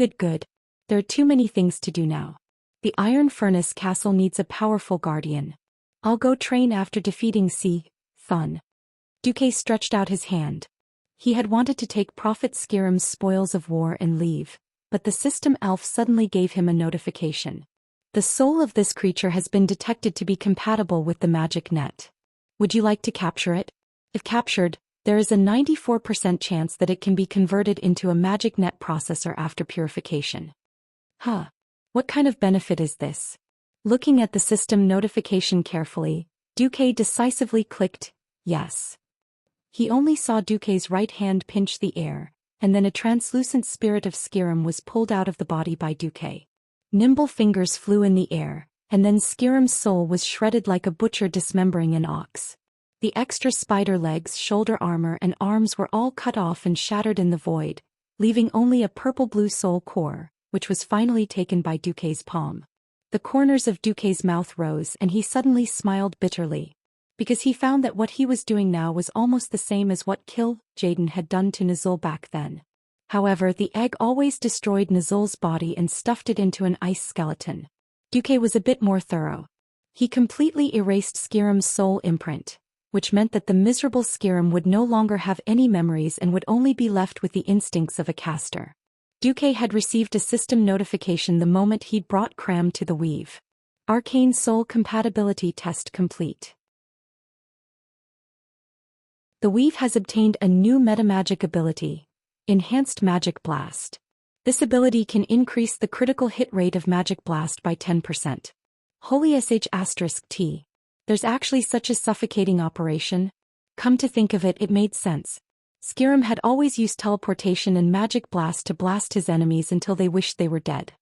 There are too many things to do now. The Iron Furnace Castle needs a powerful guardian. I'll go train after defeating Thun. Duque stretched out his hand. He had wanted to take Prophet Skirim's spoils of war and leave, but the system elf suddenly gave him a notification. The soul of this creature has been detected to be compatible with the magic net. Would you like to capture it? If captured, there is a 94% chance that it can be converted into a magic net processor after purification. What kind of benefit is this? Looking at the system notification carefully, Duque decisively clicked, yes. He only saw Duque's right hand pinch the air, and then a translucent spirit of Skirim was pulled out of the body by Duque. Nimble fingers flew in the air, and then Skirim's soul was shredded like a butcher dismembering an ox. The extra spider legs, shoulder armor and arms were all cut off and shattered in the void, leaving only a purple-blue soul core, which was finally taken by Duque's palm. The corners of Duque's mouth rose and he suddenly smiled bitterly. Because he found that what he was doing now was almost the same as what Jaden had done to Nizul back then. However, the egg always destroyed Nizul's body and stuffed it into an ice skeleton. Duque was a bit more thorough. He completely erased Skirim's soul imprint, which meant that the miserable Skirim would no longer have any memories and would only be left with the instincts of a caster. Duque had received a system notification the moment he'd brought Cram to the weave. Arcane Soul Compatibility Test complete. The weave has obtained a new metamagic ability, Enhanced Magic Blast. This ability can increase the critical hit rate of Magic Blast by 10%. Holy *T. There's actually such a suffocating operation? Come to think of it, it made sense. Skirim had always used teleportation and Magic Blast to blast his enemies until they wished they were dead.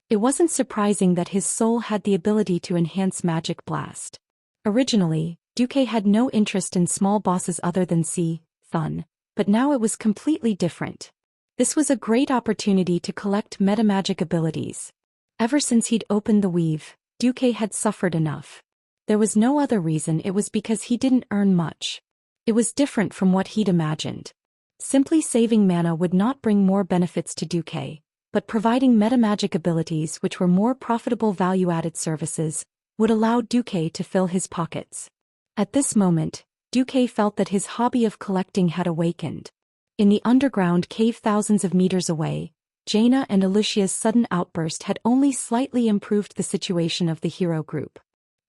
It wasn't surprising that his soul had the ability to enhance Magic Blast. Originally, Duque had no interest in small bosses other than Thun, but now it was completely different. This was a great opportunity to collect metamagic abilities. Ever since he'd opened the weave, Duque had suffered enough. There was no other reason, it was because he didn't earn much. It was different from what he'd imagined. Simply saving mana would not bring more benefits to Duque, but providing metamagic abilities which were more profitable value-added services would allow Duque to fill his pockets. At this moment, Duque felt that his hobby of collecting had awakened. In the underground cave thousands of meters away, Jaina and Alicia's sudden outburst had only slightly improved the situation of the hero group.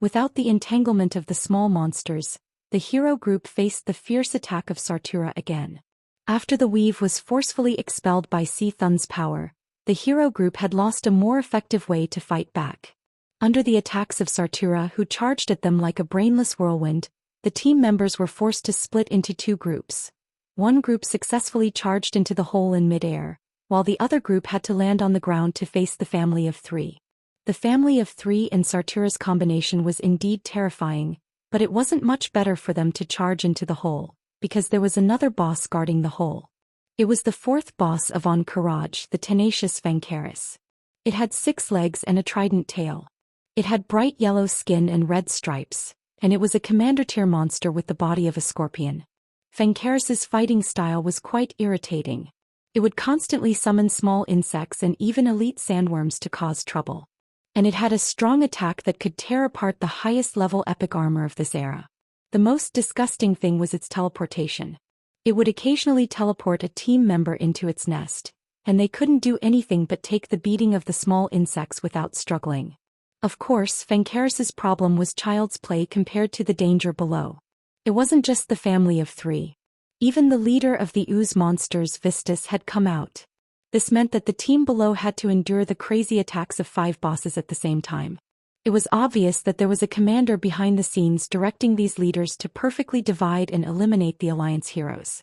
Without the entanglement of the small monsters, the hero group faced the fierce attack of Sartura again. After the weave was forcefully expelled by Thun's power, the hero group had lost a more effective way to fight back. Under the attacks of Sartura, who charged at them like a brainless whirlwind, the team members were forced to split into two groups. One group successfully charged into the hole in midair, while the other group had to land on the ground to face the family of three. The family of three and Sartura's combination was indeed terrifying, but it wasn't much better for them to charge into the hole, because there was another boss guarding the hole. It was the fourth boss of On Courage, the tenacious Fancaris. It had 6 legs and a trident tail. It had bright yellow skin and red stripes, and it was a commander-tier monster with the body of a scorpion. Fancaris's fighting style was quite irritating. It would constantly summon small insects and even elite sandworms to cause trouble. And it had a strong attack that could tear apart the highest-level epic armor of this era. The most disgusting thing was its teleportation. It would occasionally teleport a team member into its nest, and they couldn't do anything but take the beating of the small insects without struggling. Of course, Fancaris's problem was child's play compared to the danger below. It wasn't just the family of 3. Even the leader of the ooze monsters, Vistus, had come out. This meant that the team below had to endure the crazy attacks of 5 bosses at the same time. It was obvious that there was a commander behind the scenes directing these leaders to perfectly divide and eliminate the Alliance heroes.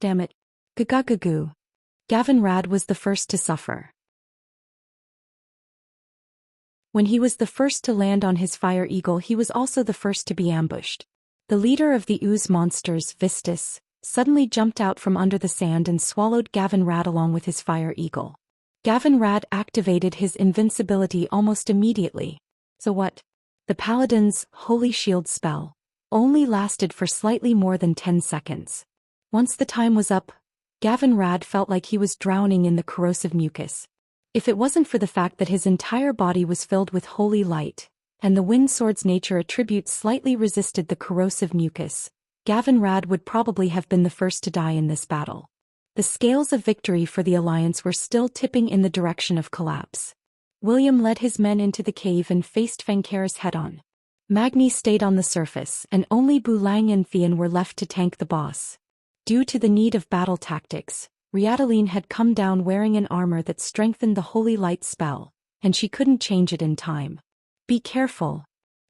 Damn it. Gagagagu. Gavin Rad was the first to suffer. When he was the first to land on his fire eagle, he was also the first to be ambushed. The leader of the ooze monsters, Vistus, suddenly jumped out from under the sand and swallowed Gavin Rad along with his fire eagle. Gavin Rad activated his invincibility almost immediately. So what? The paladin's holy shield spell only lasted for slightly more than 10 seconds. Once the time was up, Gavin Rad felt like he was drowning in the corrosive mucus. If it wasn't for the fact that his entire body was filled with holy light, and the wind sword's nature attribute slightly resisted the corrosive mucus, Gavin Rad would probably have been the first to die in this battle. The scales of victory for the Alliance were still tipping in the direction of collapse. William led his men into the cave and faced Fencaris head-on. Magni stayed on the surface, and only Bulang and Theon were left to tank the boss. Due to the need of battle tactics, Riadaline had come down wearing an armor that strengthened the holy light spell, and she couldn't change it in time. Be careful.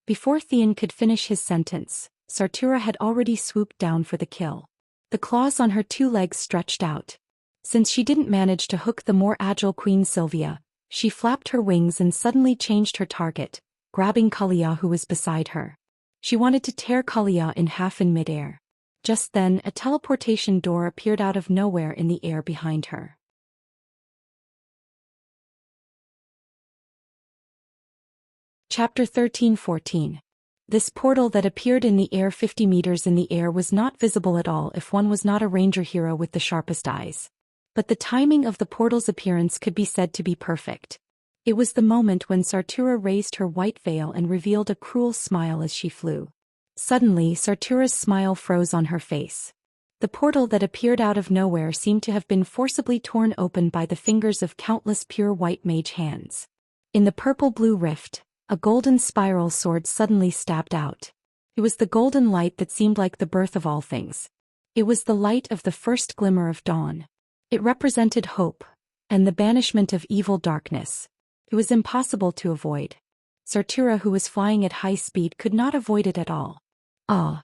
Before Theon could finish his sentence, Sartura had already swooped down for the kill. The claws on her 2 legs stretched out. Since she didn't manage to hook the more agile Queen Sylvia, she flapped her wings and suddenly changed her target, grabbing Kalia, who was beside her. She wanted to tear Kalia in half in midair. Just then, a teleportation door appeared out of nowhere in the air behind her. Chapter 13-14. This portal that appeared in the air 50 meters in the air was not visible at all if one was not a ranger hero with the sharpest eyes. But the timing of the portal's appearance could be said to be perfect. It was the moment when Sartura raised her white veil and revealed a cruel smile as she flew. Suddenly, Sartura's smile froze on her face. The portal that appeared out of nowhere seemed to have been forcibly torn open by the fingers of countless pure white mage hands. In the purple-blue rift, a golden spiral sword suddenly stabbed out. It was the golden light that seemed like the birth of all things. It was the light of the first glimmer of dawn. It represented hope, and the banishment of evil darkness. It was impossible to avoid. Sartura, who was flying at high speed, could not avoid it at all. Ah!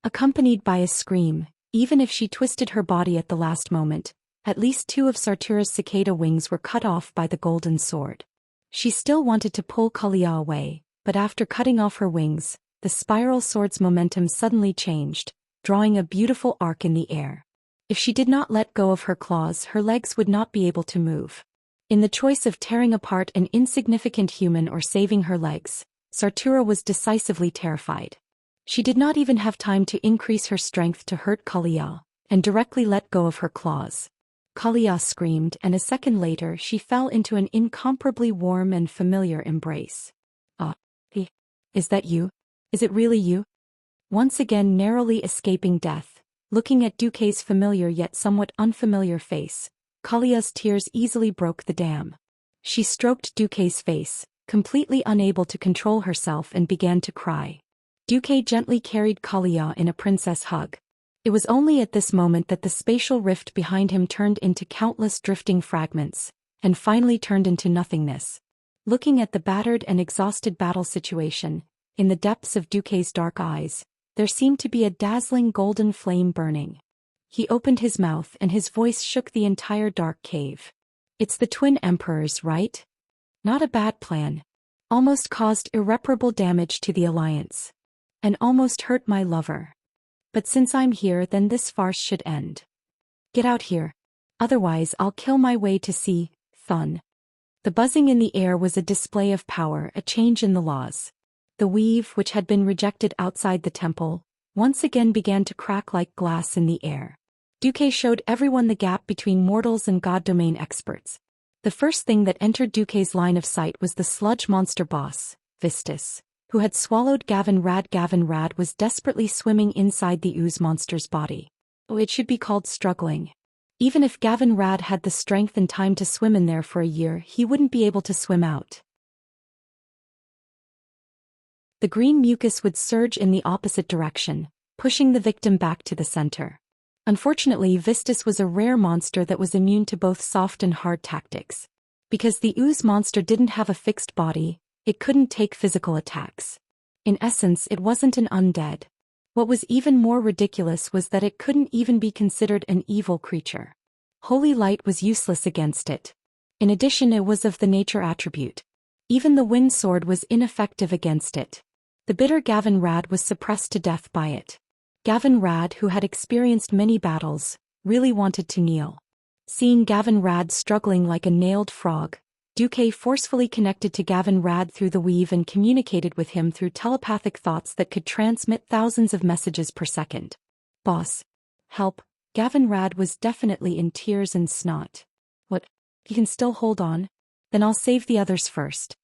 Accompanied by a scream, even if she twisted her body at the last moment, at least 2 of Sartura's cicada wings were cut off by the golden sword. She still wanted to pull Kalia away, but after cutting off her wings, the spiral sword's momentum suddenly changed, drawing a beautiful arc in the air. If she did not let go of her claws, her legs would not be able to move. In the choice of tearing apart an insignificant human or saving her legs, Sartura was decisively terrified. She did not even have time to increase her strength to hurt Kalia, and directly let go of her claws. Kalia screamed, and a second later she fell into an incomparably warm and familiar embrace. Ah, is that you? Is it really you? Once again narrowly escaping death, looking at Duque's familiar yet somewhat unfamiliar face, Kalia's tears easily broke the dam. She stroked Duque's face, completely unable to control herself, and began to cry. Duque gently carried Kalia in a princess hug. It was only at this moment that the spatial rift behind him turned into countless drifting fragments, and finally turned into nothingness. Looking at the battered and exhausted battle situation, in the depths of Duque's dark eyes, there seemed to be a dazzling golden flame burning. He opened his mouth and his voice shook the entire dark cave. It's the twin emperors, right? Not a bad plan. Almost caused irreparable damage to the Alliance. And almost hurt my lover. But since I'm here, then this farce should end. Get out here. Otherwise I'll kill my way to see, Thun. The buzzing in the air was a display of power, a change in the laws. The weave, which had been rejected outside the temple, once again began to crack like glass in the air. Duque showed everyone the gap between mortals and god domain experts. The first thing that entered Duque's line of sight was the sludge monster boss, Vistus, who had swallowed Gavin Rad. Gavin Rad was desperately swimming inside the ooze monster's body. Oh, it should be called struggling. Even if Gavin Rad had the strength and time to swim in there for a year, he wouldn't be able to swim out. The green mucus would surge in the opposite direction, pushing the victim back to the center. Unfortunately, Vistus was a rare monster that was immune to both soft and hard tactics. Because the ooze monster didn't have a fixed body, It couldn't take physical attacks. In essence, it wasn't an undead. What was even more ridiculous was that it couldn't even be considered an evil creature. Holy light was useless against it. In addition, it was of the nature attribute. Even the wind sword was ineffective against it. The bitter Gavin Rad was suppressed to death by it. Gavin Rad, who had experienced many battles, really wanted to kneel. Seeing Gavin Rad struggling like a nailed frog, Duque forcefully connected to Gavin Rad through the weave and communicated with him through telepathic thoughts that could transmit thousands of messages per second. Boss. Help. Gavin Rad was definitely in tears and snot. What? You can still hold on? Then I'll save the others first.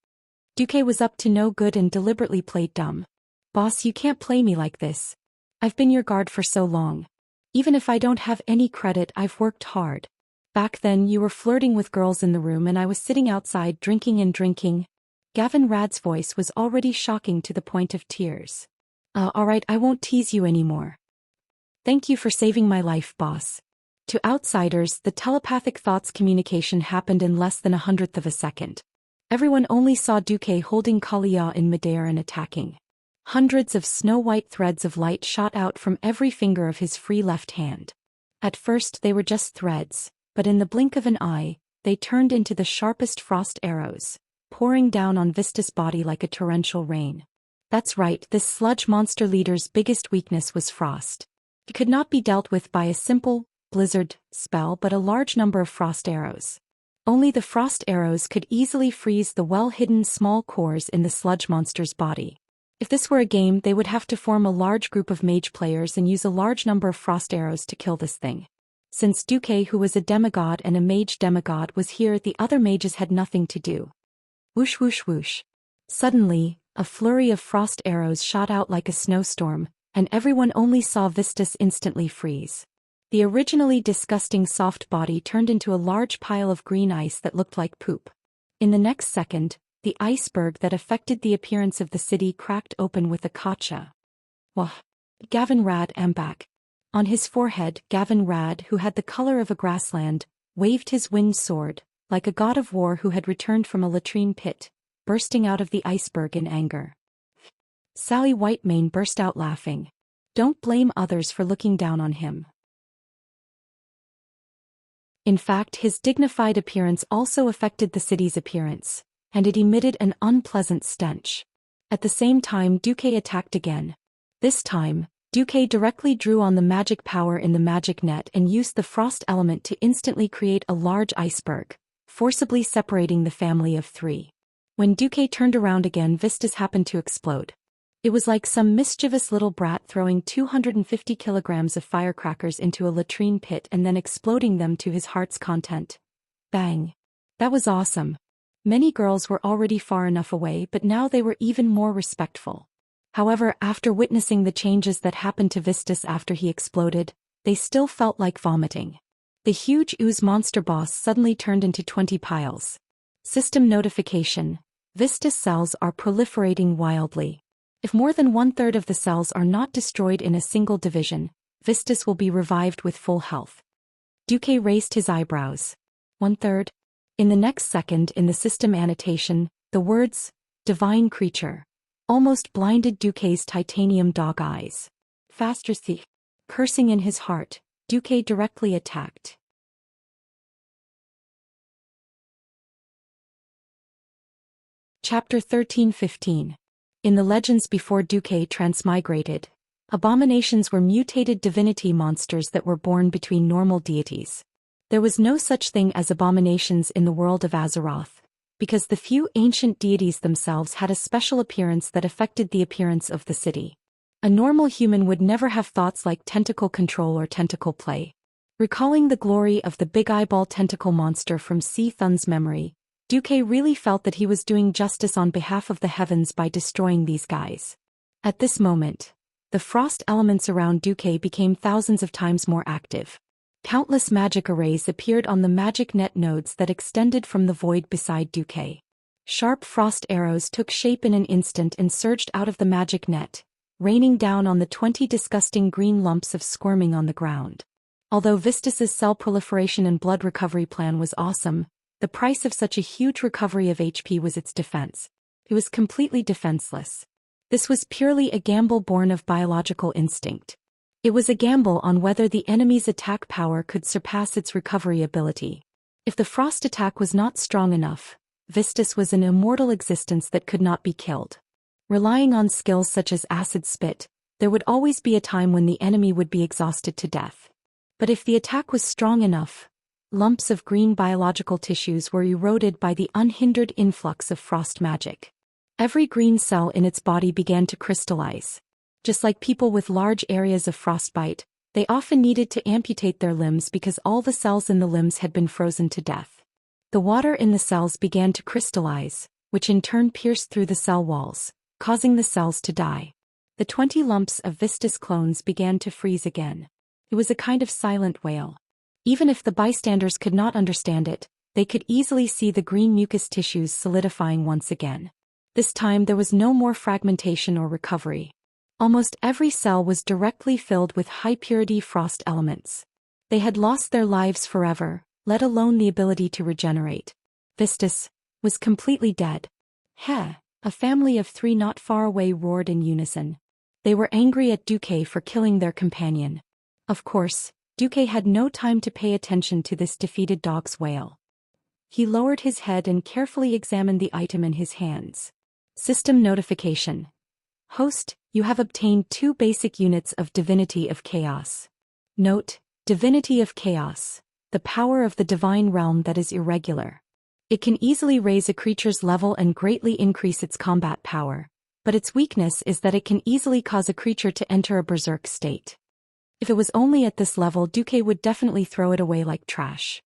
Duque was up to no good and deliberately played dumb. Boss, you can't play me like this. I've been your guard for so long. Even if I don't have any credit, I've worked hard. Back then you were flirting with girls in the room and I was sitting outside drinking and drinking. Gavin Rad's voice was already shocking to the point of tears. Alright, I won't tease you anymore. Thank you for saving my life, boss. To outsiders, the telepathic thoughts communication happened in less than 1/100th of a second. Everyone only saw Duque holding Kalia in midair and attacking. Hundreds of snow-white threads of light shot out from every finger of his free left hand. At first they were just threads, but in the blink of an eye, they turned into the sharpest frost arrows, pouring down on Vista's body like a torrential rain. That's right, this sludge monster leader's biggest weakness was frost. It could not be dealt with by a simple blizzard spell but a large number of frost arrows. Only the frost arrows could easily freeze the well-hidden small cores in the sludge monster's body. If this were a game, they would have to form a large group of mage players and use a large number of frost arrows to kill this thing. Since Duque, who was a demigod and a mage demigod, was here, the other mages had nothing to do. Whoosh whoosh whoosh. Suddenly, a flurry of frost arrows shot out like a snowstorm, and everyone only saw Vistus instantly freeze. The originally disgusting soft body turned into a large pile of green ice that looked like poop. In the next second, the iceberg that affected the appearance of the city cracked open with a kacha. Wah! Gavin Rad am back. On his forehead, Gavin Rad, who had the color of a grassland, waved his wind sword, like a god of war who had returned from a latrine pit, bursting out of the iceberg in anger. Sally Whitemane burst out laughing. Don't blame others for looking down on him. In fact, his dignified appearance also affected the city's appearance, and it emitted an unpleasant stench. At the same time, Duque attacked again. This time, Duque directly drew on the magic power in the magic net and used the frost element to instantly create a large iceberg, forcibly separating the family of three. When Duque turned around again, Vistus happened to explode. It was like some mischievous little brat throwing 250 kilograms of firecrackers into a latrine pit and then exploding them to his heart's content. Bang! That was awesome. Many girls were already far enough away, but now they were even more respectful. However, after witnessing the changes that happened to Vistus after he exploded, they still felt like vomiting. The huge ooze monster boss suddenly turned into 20 piles. System notification: Vistus cells are proliferating wildly. If more than 1/3 of the cells are not destroyed in a single division, Vistus will be revived with full health. Duque raised his eyebrows. 1/3? In the next second, in the system annotation, the words, divine creature, almost blinded Duque's titanium dog eyes. Faster thief. Cursing in his heart, Duque directly attacked. Chapter 13-15. In the legends before Duque transmigrated, abominations were mutated divinity monsters that were born between normal deities. There was no such thing as abominations in the world of Azeroth, because the few ancient deities themselves had a special appearance that affected the appearance of the city. A normal human would never have thoughts like tentacle control or tentacle play. Recalling the glory of the big eyeball tentacle monster from C. Thun's memory, Duque really felt that he was doing justice on behalf of the heavens by destroying these guys. At this moment, the frost elements around Duque became thousands of times more active. Countless magic arrays appeared on the magic net nodes that extended from the void beside Duque. Sharp frost arrows took shape in an instant and surged out of the magic net, raining down on the 20 disgusting green lumps of squirming on the ground. Although Vistus's cell proliferation and blood recovery plan was awesome, the price of such a huge recovery of HP was its defense. It was completely defenseless. This was purely a gamble born of biological instinct. It was a gamble on whether the enemy's attack power could surpass its recovery ability. If the frost attack was not strong enough, Vistus was an immortal existence that could not be killed. Relying on skills such as acid spit, there would always be a time when the enemy would be exhausted to death. But if the attack was strong enough, lumps of green biological tissues were eroded by the unhindered influx of frost magic. Every green cell in its body began to crystallize. Just like people with large areas of frostbite, they often needed to amputate their limbs because all the cells in the limbs had been frozen to death. The water in the cells began to crystallize, which in turn pierced through the cell walls, causing the cells to die. The 20 lumps of Vistus clones began to freeze again. It was a kind of silent wail. Even if the bystanders could not understand it, they could easily see the green mucus tissues solidifying once again. This time there was no more fragmentation or recovery. Almost every cell was directly filled with high-purity frost elements. They had lost their lives forever, let alone the ability to regenerate. Vistus was completely dead. Heh! A family of 3 not far away roared in unison. They were angry at Duque for killing their companion. Of course, Duque had no time to pay attention to this defeated dog's wail. He lowered his head and carefully examined the item in his hands. System notification. Host, you have obtained 2 basic units of Divinity of Chaos. Note, Divinity of Chaos, the power of the divine realm that is irregular. It can easily raise a creature's level and greatly increase its combat power, but its weakness is that it can easily cause a creature to enter a berserk state. If it was only at this level, Duque would definitely throw it away like trash.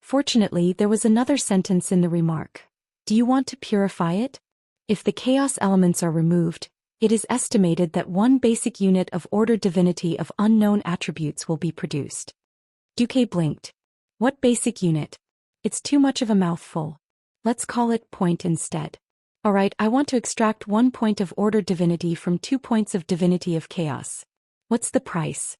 Fortunately, there was another sentence in the remark. Do you want to purify it? If the chaos elements are removed, it is estimated that 1 basic unit of order divinity of unknown attributes will be produced. Duque blinked. What basic unit? It's too much of a mouthful. Let's call it point instead. Alright, I want to extract 1 point of order divinity from 2 points of divinity of chaos. What's the price?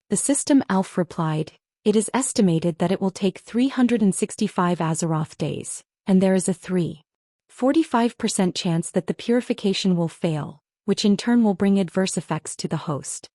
The system elf replied, it is estimated that it will take 365 Azeroth days, and there is a 45% chance that the purification will fail, which in turn will bring adverse effects to the host.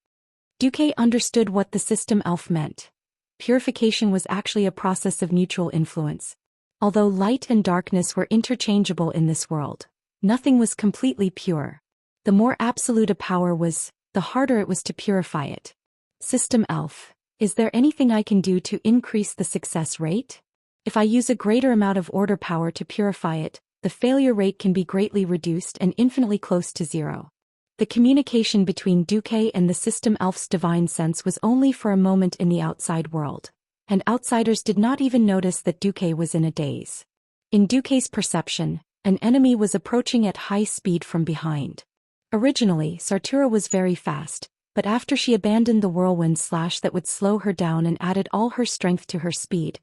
Duque understood what the system elf meant. Purification was actually a process of mutual influence. Although light and darkness were interchangeable in this world, nothing was completely pure. The more absolute a power was, the harder it was to purify it. System elf, is there anything I can do to increase the success rate? If I use a greater amount of order power to purify it, the failure rate can be greatly reduced and infinitely close to 0. The communication between Duque and the system elf's divine sense was only for a moment in the outside world, and outsiders did not even notice that Duque was in a daze. In Duque's perception, an enemy was approaching at high speed from behind. Originally, Sartura was very fast, but after she abandoned the whirlwind slash that would slow her down and added all her strength to her speed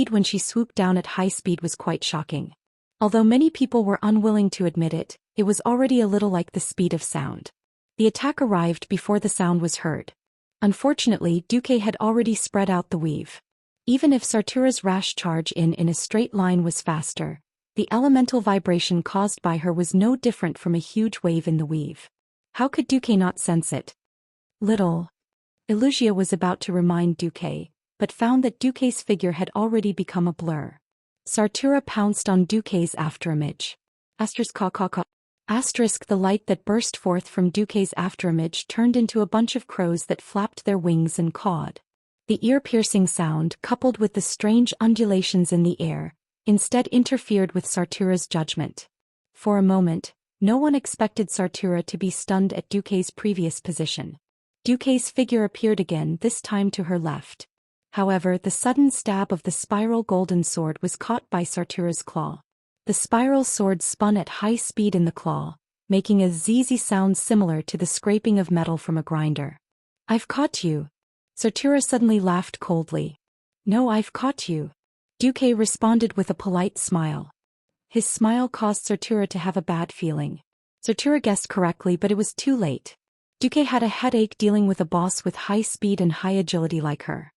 when she swooped down at high speed was quite shocking. Although many people were unwilling to admit it, it was already a little like the speed of sound. The attack arrived before the sound was heard. Unfortunately, Duque had already spread out the weave. Even if Sartura's rash charge in a straight line was faster, the elemental vibration caused by her was no different from a huge wave in the weave. How could Duque not sense it? Little Illusia was about to remind Duque, but found that Duque's figure had already become a blur. Sartura pounced on Duque's afterimage. Asterisk the light that burst forth from Duque's afterimage turned into a bunch of crows that flapped their wings and cawed. The ear-piercing sound, coupled with the strange undulations in the air, instead interfered with Sartura's judgment. For a moment, no one expected Sartura to be stunned at Duque's previous position. Duque's figure appeared again, this time to her left. However, the sudden stab of the spiral golden sword was caught by Sartura's claw. The spiral sword spun at high speed in the claw, making a zzzz sound similar to the scraping of metal from a grinder. I've caught you. Sartura suddenly laughed coldly. No, I've caught you. Duque responded with a polite smile. His smile caused Sartura to have a bad feeling. Sartura guessed correctly, but it was too late. Duque had a headache dealing with a boss with high speed and high agility like her.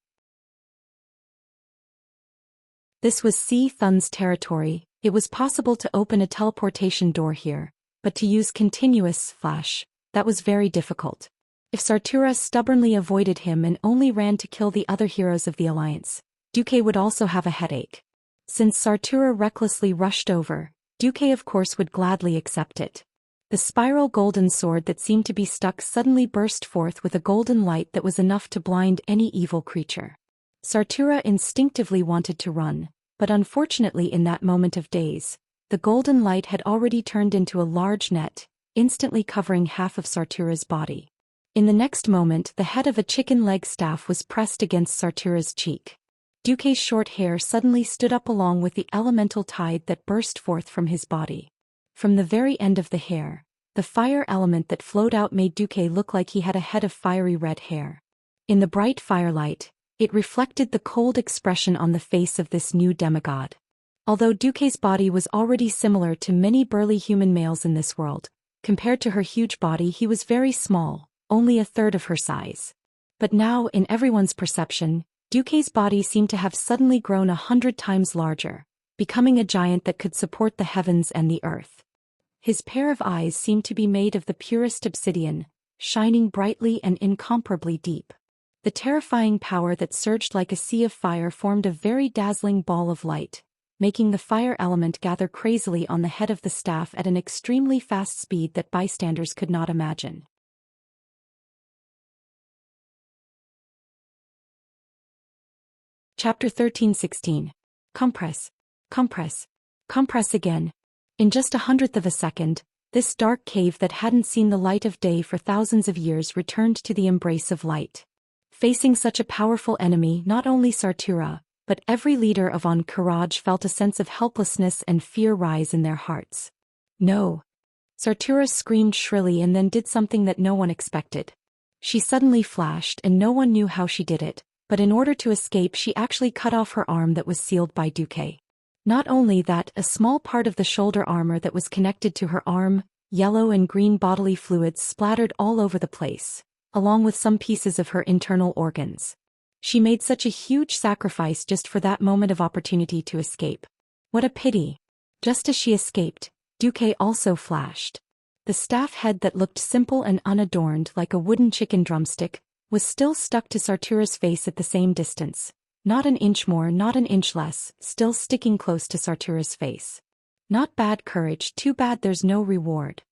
This was C. Thun's territory, It was possible to open a teleportation door here, but to use continuous flash, that was very difficult. If Sartura stubbornly avoided him and only ran to kill the other heroes of the Alliance, Duque would also have a headache. Since Sartura recklessly rushed over, Duque of course would gladly accept it. The spiral golden sword that seemed to be stuck suddenly burst forth with a golden light that was enough to blind any evil creature. Sartura instinctively wanted to run, but unfortunately in that moment of daze, the golden light had already turned into a large net, instantly covering half of Sartura's body. In the next moment the head of a chicken leg staff was pressed against Sartura's cheek. Duque's short hair suddenly stood up along with the elemental tide that burst forth from his body. From the very end of the hair, the fire element that flowed out made Duque look like he had a head of fiery red hair. In the bright firelight, it reflected the cold expression on the face of this new demigod. Although Duque's body was already similar to many burly human males in this world, compared to her huge body he was very small, only a third of her size. But now in everyone's perception, Duque's body seemed to have suddenly grown 100 times larger, becoming a giant that could support the heavens and the earth. His pair of eyes seemed to be made of the purest obsidian, shining brightly and incomparably deep. The terrifying power that surged like a sea of fire formed a very dazzling ball of light, making the fire element gather crazily on the head of the staff at an extremely fast speed that bystanders could not imagine. Chapter 13:16. Compress. Compress. Compress again. In just 1/100th of a second, this dark cave that hadn't seen the light of day for thousands of years returned to the embrace of light. Facing such a powerful enemy, not only Sartura, but every leader of Encourage felt a sense of helplessness and fear rise in their hearts. No! Sartura screamed shrilly and then did something that no one expected. She suddenly flashed and no one knew how she did it, but in order to escape she actually cut off her arm that was sealed by Duque. Not only that, a small part of the shoulder armor that was connected to her arm, yellow and green bodily fluids splattered all over the place, along with some pieces of her internal organs. She made such a huge sacrifice just for that moment of opportunity to escape. What a pity! Just as she escaped, Duque also flashed. The staff head that looked simple and unadorned like a wooden chicken drumstick, was still stuck to Sartura's face at the same distance. Not an inch more, not an inch less, still sticking close to Sartura's face. Not bad courage, too bad there's no reward.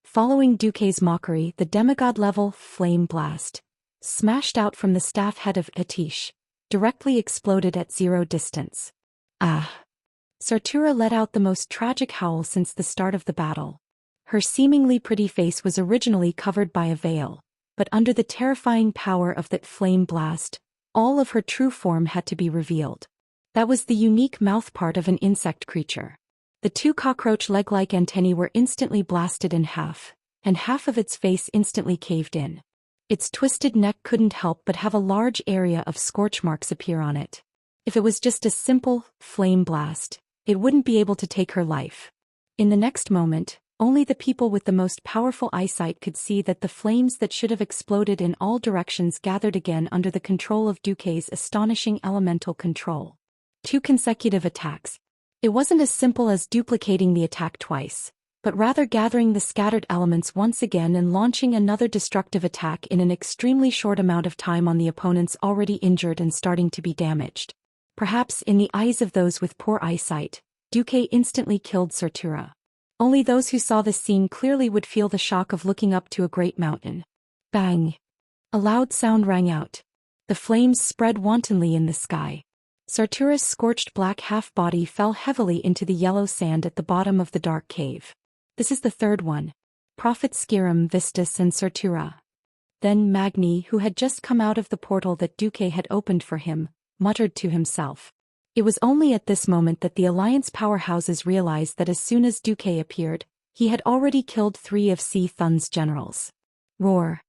Following Duque's mockery, the demigod-level flame blast smashed out from the staff head of Atish, directly exploded at 0 distance. Ah! Sartura let out the most tragic howl since the start of the battle. Her seemingly pretty face was originally covered by a veil, but under the terrifying power of that flame blast, all of her true form had to be revealed. That was the unique mouthpart of an insect creature. The 2 cockroach leg-like antennae were instantly blasted in half, and half of its face instantly caved in. Its twisted neck couldn't help but have a large area of scorch marks appear on it. If it was just a simple flame blast, it wouldn't be able to take her life. In the next moment, only the people with the most powerful eyesight could see that the flames that should have exploded in all directions gathered again under the control of Duque's astonishing elemental control. 2 consecutive attacks. It wasn't as simple as duplicating the attack twice, but rather gathering the scattered elements once again and launching another destructive attack in an extremely short amount of time on the opponents already injured and starting to be damaged. Perhaps in the eyes of those with poor eyesight, Duque instantly killed Sartura. Only those who saw this scene clearly would feel the shock of looking up to a great mountain. Bang! A loud sound rang out. The flames spread wantonly in the sky. Sartura's scorched black half-body fell heavily into the yellow sand at the bottom of the dark cave. This is the third one. Prophet Skirim, Vistus and Sartura. Then Magni, who had just come out of the portal that Duque had opened for him, muttered to himself. It was only at this moment that the Alliance powerhouses realized that as soon as Duque appeared, he had already killed 3 of Si Thun's generals. Roar!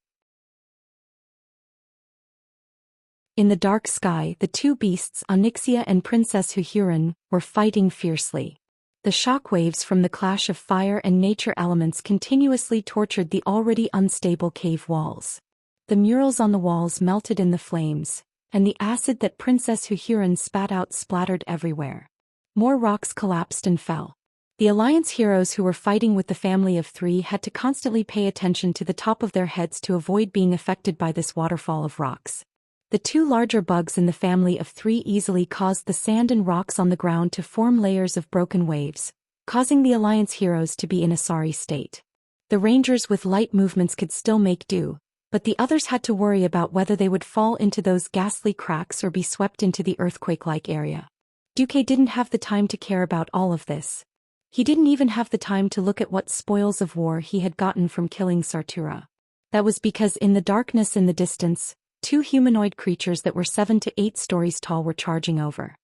In the dark sky, the 2 beasts, Onyxia and Princess Huhuran, were fighting fiercely. The shock waves from the clash of fire and nature elements continuously tortured the already unstable cave walls. The murals on the walls melted in the flames, and the acid that Princess Huhuran spat out splattered everywhere. More rocks collapsed and fell. The Alliance heroes who were fighting with the family of three had to constantly pay attention to the top of their heads to avoid being affected by this waterfall of rocks. The two larger bugs in the family of three easily caused the sand and rocks on the ground to form layers of broken waves, causing the Alliance heroes to be in a sorry state. The Rangers with light movements could still make do, but the others had to worry about whether they would fall into those ghastly cracks or be swept into the earthquake-like area. Duque didn't have the time to care about all of this. He didn't even have the time to look at what spoils of war he had gotten from killing Sartura. That was because in the darkness in the distance, two humanoid creatures that were 7 to 8 stories tall were charging over.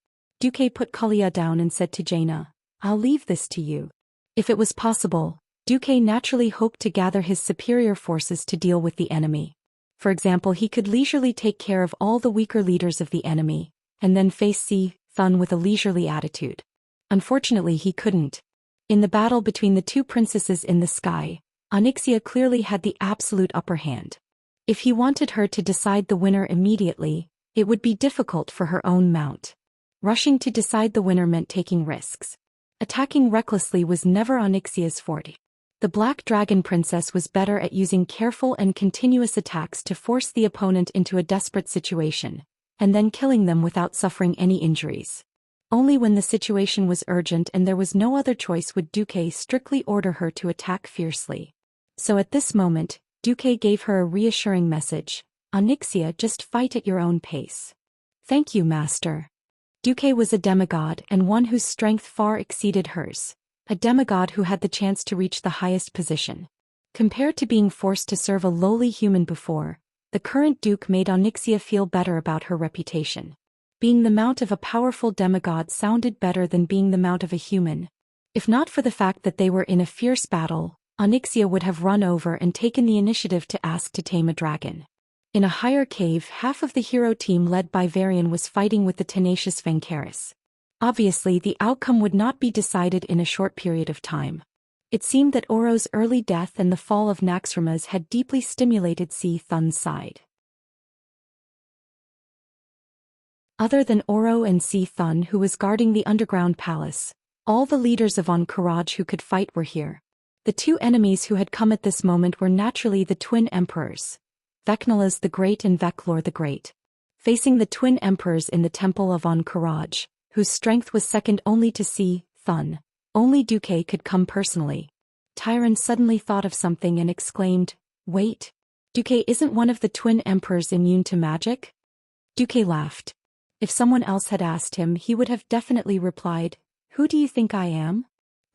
Duque put Kalia down and said to Jaina, "I'll leave this to you." If it was possible, Duque naturally hoped to gather his superior forces to deal with the enemy. For example, he could leisurely take care of all the weaker leaders of the enemy, and then face Thun with a leisurely attitude. Unfortunately, he couldn't. In the battle between the two princesses in the sky, Onyxia clearly had the absolute upper hand. If he wanted her to decide the winner immediately, it would be difficult for her own mount. Rushing to decide the winner meant taking risks. Attacking recklessly was never Onyxia's forte. The Black Dragon Princess was better at using careful and continuous attacks to force the opponent into a desperate situation, and then killing them without suffering any injuries. Only when the situation was urgent and there was no other choice would Duque strictly order her to attack fiercely. So at this moment, Duque gave her a reassuring message: "Onyxia, just fight at your own pace." "Thank you, master." Duque was a demigod and one whose strength far exceeded hers. A demigod who had the chance to reach the highest position. Compared to being forced to serve a lowly human before, the current duke made Onyxia feel better about her reputation. Being the mount of a powerful demigod sounded better than being the mount of a human. If not for the fact that they were in a fierce battle, Onyxia would have run over and taken the initiative to ask to tame a dragon. In a higher cave, half of the hero team led by Varian was fighting with the tenacious Vencaris. Obviously, the outcome would not be decided in a short period of time. It seemed that Oro's early death and the fall of Naxxramas had deeply stimulated Thun's side. Other than Oro and Thun, who was guarding the underground palace, all the leaders of Ank'Qiraj who could fight were here. The two enemies who had come at this moment were naturally the twin emperors, Vecnalas the Great and Veclor the Great. Facing the twin emperors in the temple of Ank'Qiraj, whose strength was second only to Thun, only Duque could come personally. Tyron suddenly thought of something and exclaimed, "Wait, Duque isn't one of the twin emperors immune to magic?" Duque laughed. If someone else had asked him, he would have definitely replied, "Who do you think I am?"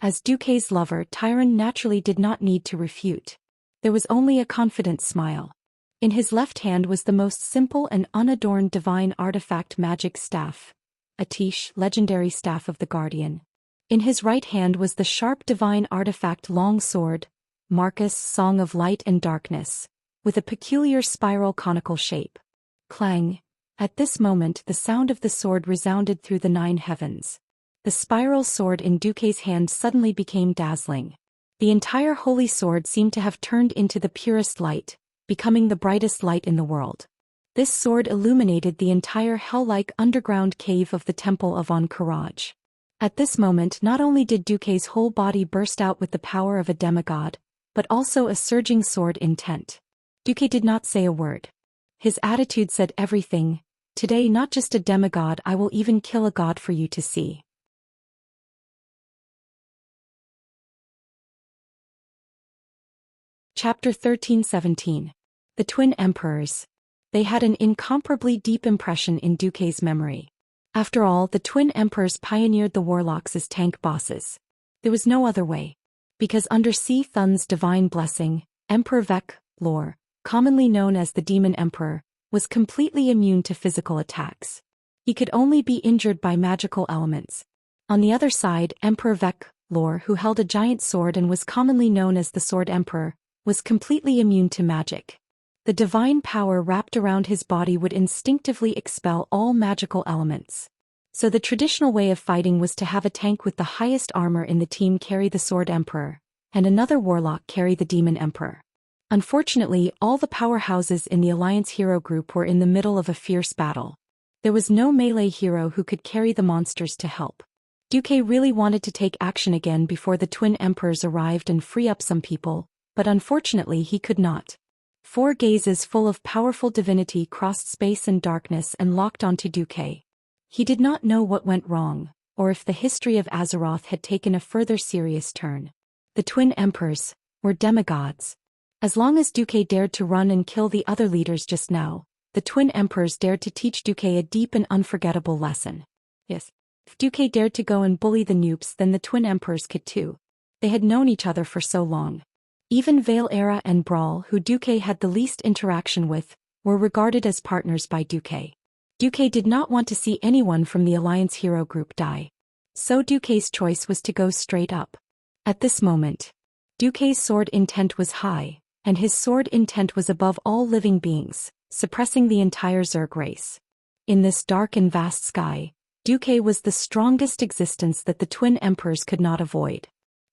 As Duque's lover, Tyron naturally did not need to refute. There was only a confident smile. In his left hand was the most simple and unadorned divine artifact magic staff, Atish, legendary staff of the Guardian. In his right hand was the sharp divine artifact long sword, Marcus, Song of Light and Darkness, with a peculiar spiral conical shape. Clang! At this moment the sound of the sword resounded through the 9 heavens. The spiral sword in Duque's hand suddenly became dazzling. The entire holy sword seemed to have turned into the purest light, becoming the brightest light in the world. This sword illuminated the entire hell-like underground cave of the Temple of Ank'Qiraj. At this moment not only did Duque's whole body burst out with the power of a demigod, but also a surging sword intent. Duque did not say a word. His attitude said everything: "Today not just a demigod, I will even kill a god for you to see." Chapter 13-17. The Twin Emperors. They had an incomparably deep impression in Duque's memory. After all, the twin emperors pioneered the warlocks as tank bosses. There was no other way. Because under Thun's divine blessing, Emperor Veclor, commonly known as the Demon Emperor, was completely immune to physical attacks. He could only be injured by magical elements. On the other side, Emperor Veclor, who held a giant sword and was commonly known as the Sword Emperor, was completely immune to magic. The divine power wrapped around his body would instinctively expel all magical elements. So the traditional way of fighting was to have a tank with the highest armor in the team carry the Sword Emperor, and another warlock carry the Demon Emperor. Unfortunately, all the powerhouses in the Alliance hero group were in the middle of a fierce battle. There was no melee hero who could carry the monsters to help. Duque really wanted to take action again before the twin emperors arrived and free up some people, but unfortunately he could not. 4 gazes full of powerful divinity crossed space and darkness and locked onto Duque. He did not know what went wrong, or if the history of Azeroth had taken a further serious turn. The twin emperors were demigods. As long as Duque dared to run and kill the other leaders just now, the twin emperors dared to teach Duque a deep and unforgettable lesson. Yes. If Duque dared to go and bully the noobs, then the twin emperors could too. They had known each other for so long. Even Vale Era and Brawl, who Duque had the least interaction with, were regarded as partners by Duque. Duque did not want to see anyone from the Alliance hero group die. So Duque's choice was to go straight up. At this moment, Duque's sword intent was high, and his sword intent was above all living beings, suppressing the entire Zerg race. In this dark and vast sky, Duque was the strongest existence that the twin emperors could not avoid.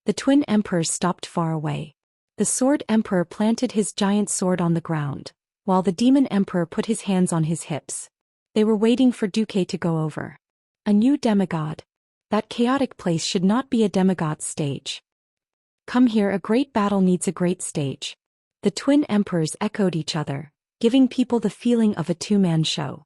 The twin emperors stopped far away. The sword emperor planted his giant sword on the ground, while the demon emperor put his hands on his hips. They were waiting for Duque to go over. A new demigod. That chaotic place should not be a demigod's stage. Come here, a great battle needs a great stage. The twin emperors echoed each other, giving people the feeling of a two-man show.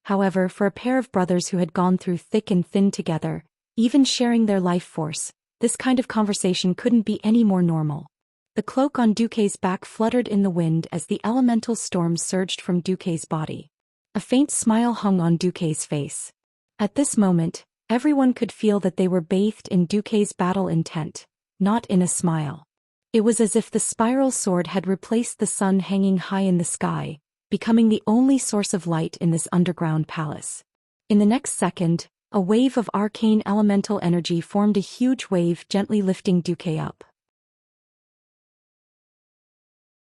However, for a pair of brothers who had gone through thick and thin together, even sharing their life force, this kind of conversation couldn't be any more normal. The cloak on Duque's back fluttered in the wind as the elemental storm surged from Duque's body. A faint smile hung on Duque's face. At this moment, everyone could feel that they were bathed in Duque's battle intent, not in a smile. It was as if the spiral sword had replaced the sun hanging high in the sky, becoming the only source of light in this underground palace. In the next second, a wave of arcane elemental energy formed a huge wave, gently lifting Duque up.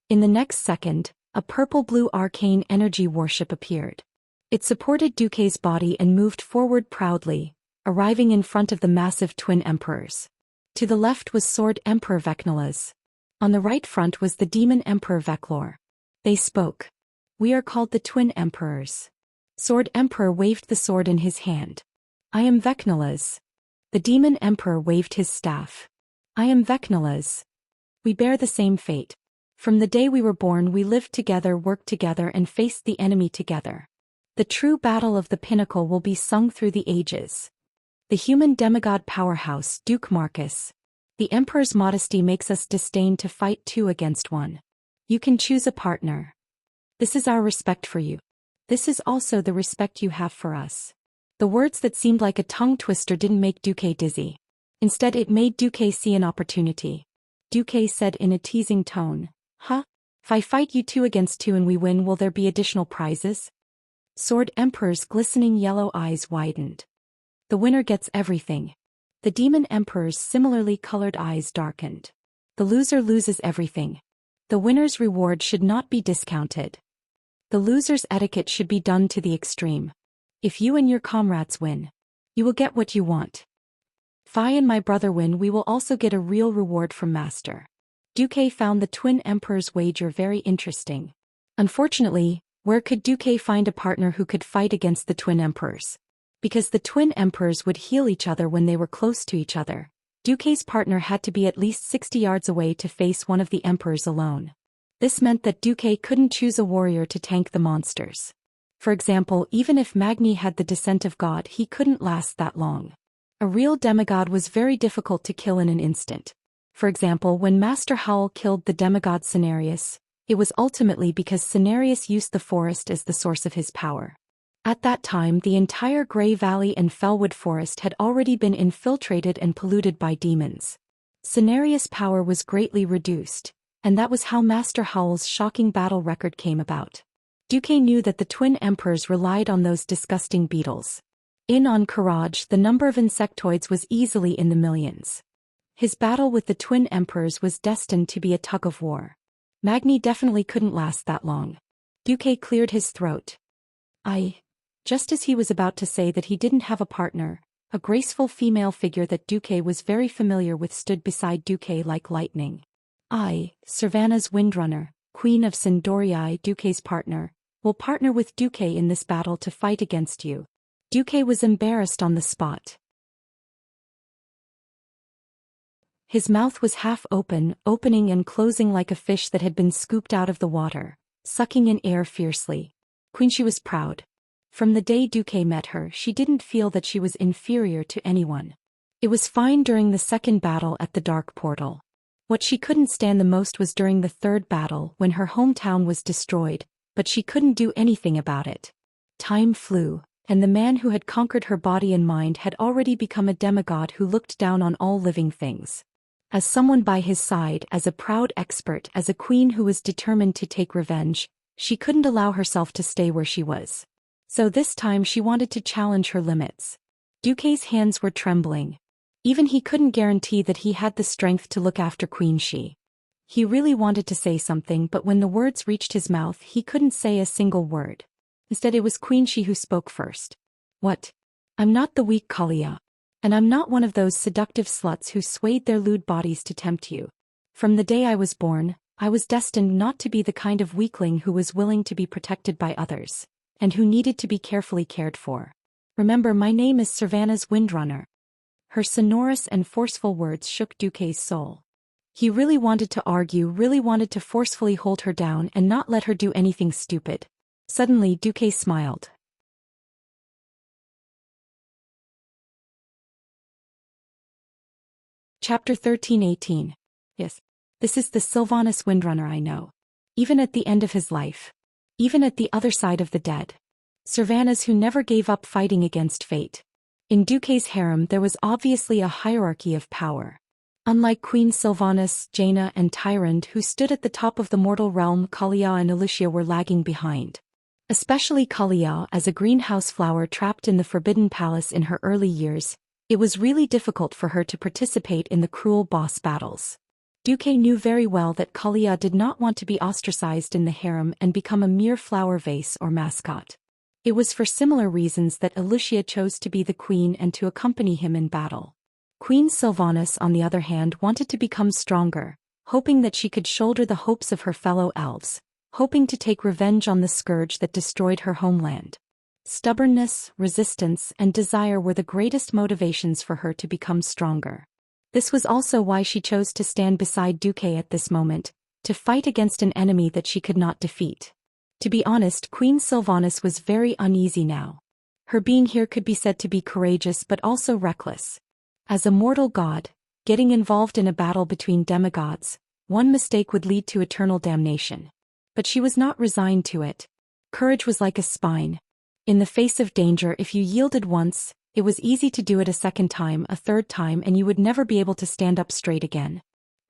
In the next second, a purple-blue arcane energy warship appeared. It supported Duque's body and moved forward proudly, arriving in front of the massive twin emperors. To the left was Sword Emperor Vecnala's. On the right front was the Demon Emperor Veclor. They spoke. We are called the Twin Emperors. Sword Emperor waved the sword in his hand. I am Vecnala's. The Demon Emperor waved his staff. I am Vecnala's. We bear the same fate. From the day we were born, we lived together, worked together, and faced the enemy together. The true battle of the pinnacle will be sung through the ages. The human demigod powerhouse, Duke Marcus. The Emperor's modesty makes us disdain to fight 2 against 1. You can choose a partner. This is our respect for you. This is also the respect you have for us. The words that seemed like a tongue twister didn't make Duque dizzy. Instead, it made Duque see an opportunity. Duque said in a teasing tone, Huh? If I fight you 2 against 2 and we win, will there be additional prizes? Sword Emperor's glistening yellow eyes widened. The winner gets everything. The Demon Emperor's similarly colored eyes darkened. The loser loses everything. The winner's reward should not be discounted. The loser's etiquette should be done to the extreme. If you and your comrades win, you will get what you want. If I and my brother win, we will also get a real reward from Master. Duque found the Twin Emperor's wager very interesting. Unfortunately, where could Duque find a partner who could fight against the Twin Emperors? Because the Twin Emperors would heal each other when they were close to each other, Duque's partner had to be at least 60 yards away to face one of the Emperors alone. This meant that Duque couldn't choose a warrior to tank the monsters. For example, even if Magni had the Descent of God, he couldn't last that long. A real demigod was very difficult to kill in an instant. For example, when Master Howl killed the demigod Cenarius, it was ultimately because Cenarius used the forest as the source of his power. At that time, the entire Grey Valley and Fellwood Forest had already been infiltrated and polluted by demons. Cenarius' power was greatly reduced, and that was how Master Howl's shocking battle record came about. Duque knew that the Twin Emperors relied on those disgusting beetles. On Karaj, the number of insectoids was easily in the millions. His battle with the Twin Emperors was destined to be a tug-of-war. Magni definitely couldn't last that long. Duque cleared his throat. Just as he was about to say that he didn't have a partner, a graceful female figure that Duque was very familiar with stood beside Duque like lightning. Servana's Windrunner, Queen of Sindorii, Duque's partner, will partner with Duque in this battle to fight against you. Duque was embarrassed on the spot. His mouth was half open, opening and closing like a fish that had been scooped out of the water, sucking in air fiercely. Xianxia was proud. From the day Duque met her, she didn't feel that she was inferior to anyone. It was fine during the second battle at the Dark Portal. What she couldn't stand the most was during the third battle when her hometown was destroyed, but she couldn't do anything about it. Time flew, and the man who had conquered her body and mind had already become a demigod who looked down on all living things. As someone by his side, as a proud expert, as a queen who was determined to take revenge, she couldn't allow herself to stay where she was. So this time she wanted to challenge her limits. Duque's hands were trembling. Even he couldn't guarantee that he had the strength to look after Queen Xi. He really wanted to say something, but when the words reached his mouth he couldn't say a single word. Instead it was Queen Xi who spoke first. What? I'm not the weak Kalia. And I'm not one of those seductive sluts who swayed their lewd bodies to tempt you. From the day I was born, I was destined not to be the kind of weakling who was willing to be protected by others, and who needed to be carefully cared for. Remember, my name is Savannah's Windrunner. Her sonorous and forceful words shook Duque's soul. He really wanted to argue, really wanted to forcefully hold her down and not let her do anything stupid. Suddenly Duque smiled. Chapter 13:18. Yes. This is the Sylvanus Windrunner I know. Even at the end of his life. Even at the other side of the dead. Sylvanus who never gave up fighting against fate. In Duque's harem there was obviously a hierarchy of power. Unlike Queen Sylvanus, Jaina and Tyrant who stood at the top of the mortal realm, Kalia and Lucia were lagging behind. Especially Kalia, as a greenhouse flower trapped in the Forbidden Palace in her early years, it was really difficult for her to participate in the cruel boss battles. Duque knew very well that Kalia did not want to be ostracized in the harem and become a mere flower vase or mascot. It was for similar reasons that Lucia chose to be the queen and to accompany him in battle. Queen Sylvanus, on the other hand, wanted to become stronger, hoping that she could shoulder the hopes of her fellow elves, hoping to take revenge on the scourge that destroyed her homeland. Stubbornness, resistance, and desire were the greatest motivations for her to become stronger. This was also why she chose to stand beside Duque at this moment, to fight against an enemy that she could not defeat. To be honest, Queen Sylvanus was very uneasy now. Her being here could be said to be courageous but also reckless. As a mortal god, getting involved in a battle between demigods, one mistake would lead to eternal damnation. But she was not resigned to it. Courage was like a spine. In the face of danger, if you yielded once, it was easy to do it a second time, a third time, and you would never be able to stand up straight again.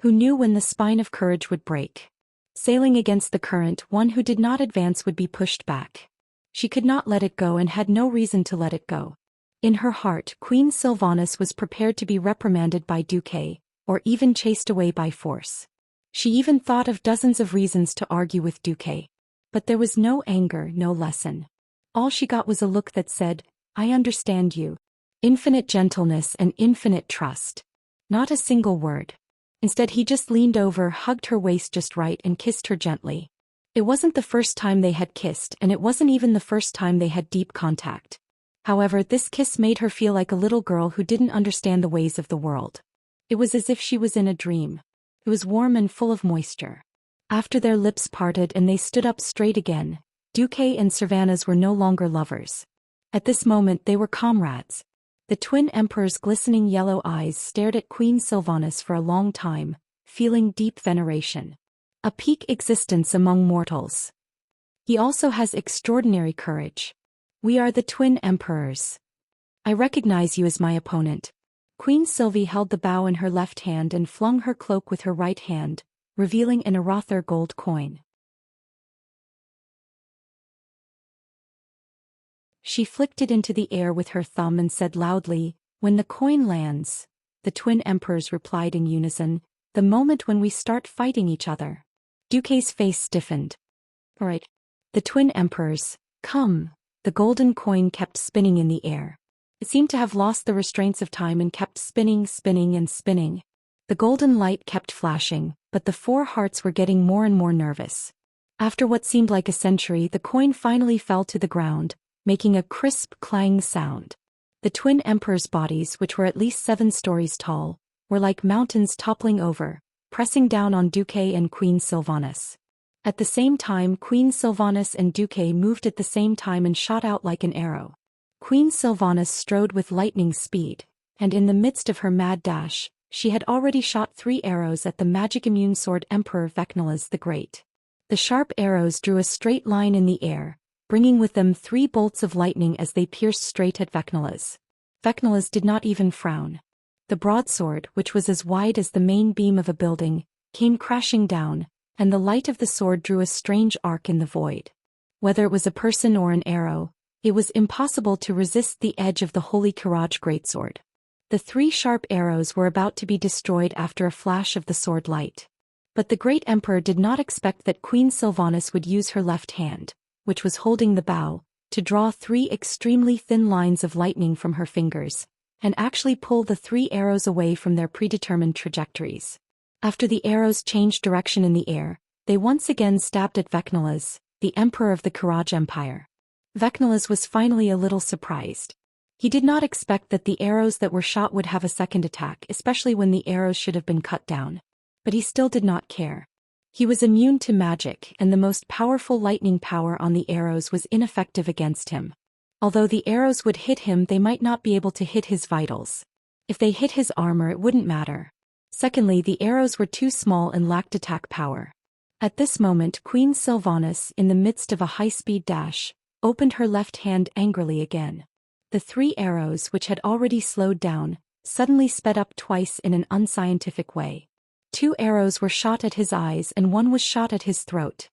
Who knew when the spine of courage would break? Sailing against the current, one who did not advance would be pushed back. She could not let it go and had no reason to let it go. In her heart, Queen Sylvanus was prepared to be reprimanded by Duque, or even chased away by force. She even thought of dozens of reasons to argue with Duque. But there was no anger, no lesson. All she got was a look that said, "I understand you." Infinite gentleness and infinite trust. Not a single word. Instead he just leaned over, hugged her waist just right and kissed her gently. It wasn't the first time they had kissed, and it wasn't even the first time they had deep contact. However, this kiss made her feel like a little girl who didn't understand the ways of the world. It was as if she was in a dream. It was warm and full of moisture. After their lips parted and they stood up straight again, Duque and Sylvanus were no longer lovers. At this moment they were comrades. The twin emperor's glistening yellow eyes stared at Queen Sylvanus for a long time, feeling deep veneration. A peak existence among mortals. He also has extraordinary courage. We are the twin emperors. I recognize you as my opponent. Queen Sylvie held the bow in her left hand and flung her cloak with her right hand, revealing an Arather gold coin. She flicked it into the air with her thumb and said loudly, "When the coin lands," the twin emperors replied in unison, "the moment when we start fighting each other." Duque's face stiffened. "All right." The twin emperors, "Come." The golden coin kept spinning in the air. It seemed to have lost the restraints of time and kept spinning, spinning and spinning. The golden light kept flashing, but the four hearts were getting more and more nervous. After what seemed like a century, the coin finally fell to the ground, making a crisp clang sound. The twin emperors' bodies, which were at least 7 stories tall, were like mountains toppling over, pressing down on Duque and Queen Sylvanas. At the same time, Queen Sylvanas and Duque moved at the same time and shot out like an arrow. Queen Sylvanas strode with lightning speed, and in the midst of her mad dash, she had already shot 3 arrows at the magic immune sword Emperor Vecnolus the Great. The sharp arrows drew a straight line in the air, bringing with them 3 bolts of lightning as they pierced straight at Vecnolus. Vecnolus did not even frown. The broadsword, which was as wide as the main beam of a building, came crashing down, and the light of the sword drew a strange arc in the void. Whether it was a person or an arrow, it was impossible to resist the edge of the Holy Courage greatsword. The 3 sharp arrows were about to be destroyed after a flash of the sword light. But the great emperor did not expect that Queen Sylvanas would use her left hand, which was holding the bow, to draw 3 extremely thin lines of lightning from her fingers, and actually pull the 3 arrows away from their predetermined trajectories. After the arrows changed direction in the air, they once again stabbed at Vecnolus, the emperor of the Courage Empire. Vecnolus was finally a little surprised. He did not expect that the arrows that were shot would have a second attack, especially when the arrows should have been cut down. But he still did not care. He was immune to magic, and the most powerful lightning power on the arrows was ineffective against him. Although the arrows would hit him, they might not be able to hit his vitals. If they hit his armor, it wouldn't matter. Secondly, the arrows were too small and lacked attack power. At this moment, Queen Sylvanas, in the midst of a high-speed dash, opened her left hand angrily again. The 3 arrows, which had already slowed down, suddenly sped up twice in an unscientific way. 2 arrows were shot at his eyes and 1 was shot at his throat.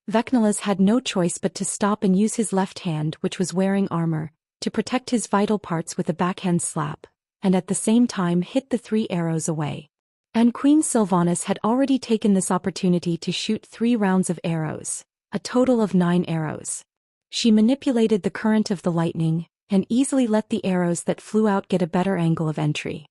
Vecnolus had no choice but to stop and use his left hand, which was wearing armor, to protect his vital parts with a backhand slap, and at the same time hit the 3 arrows away. And Queen Sylvanas had already taken this opportunity to shoot 3 rounds of arrows, a total of 9 arrows. She manipulated the current of the lightning, and easily let the arrows that flew out get a better angle of entry.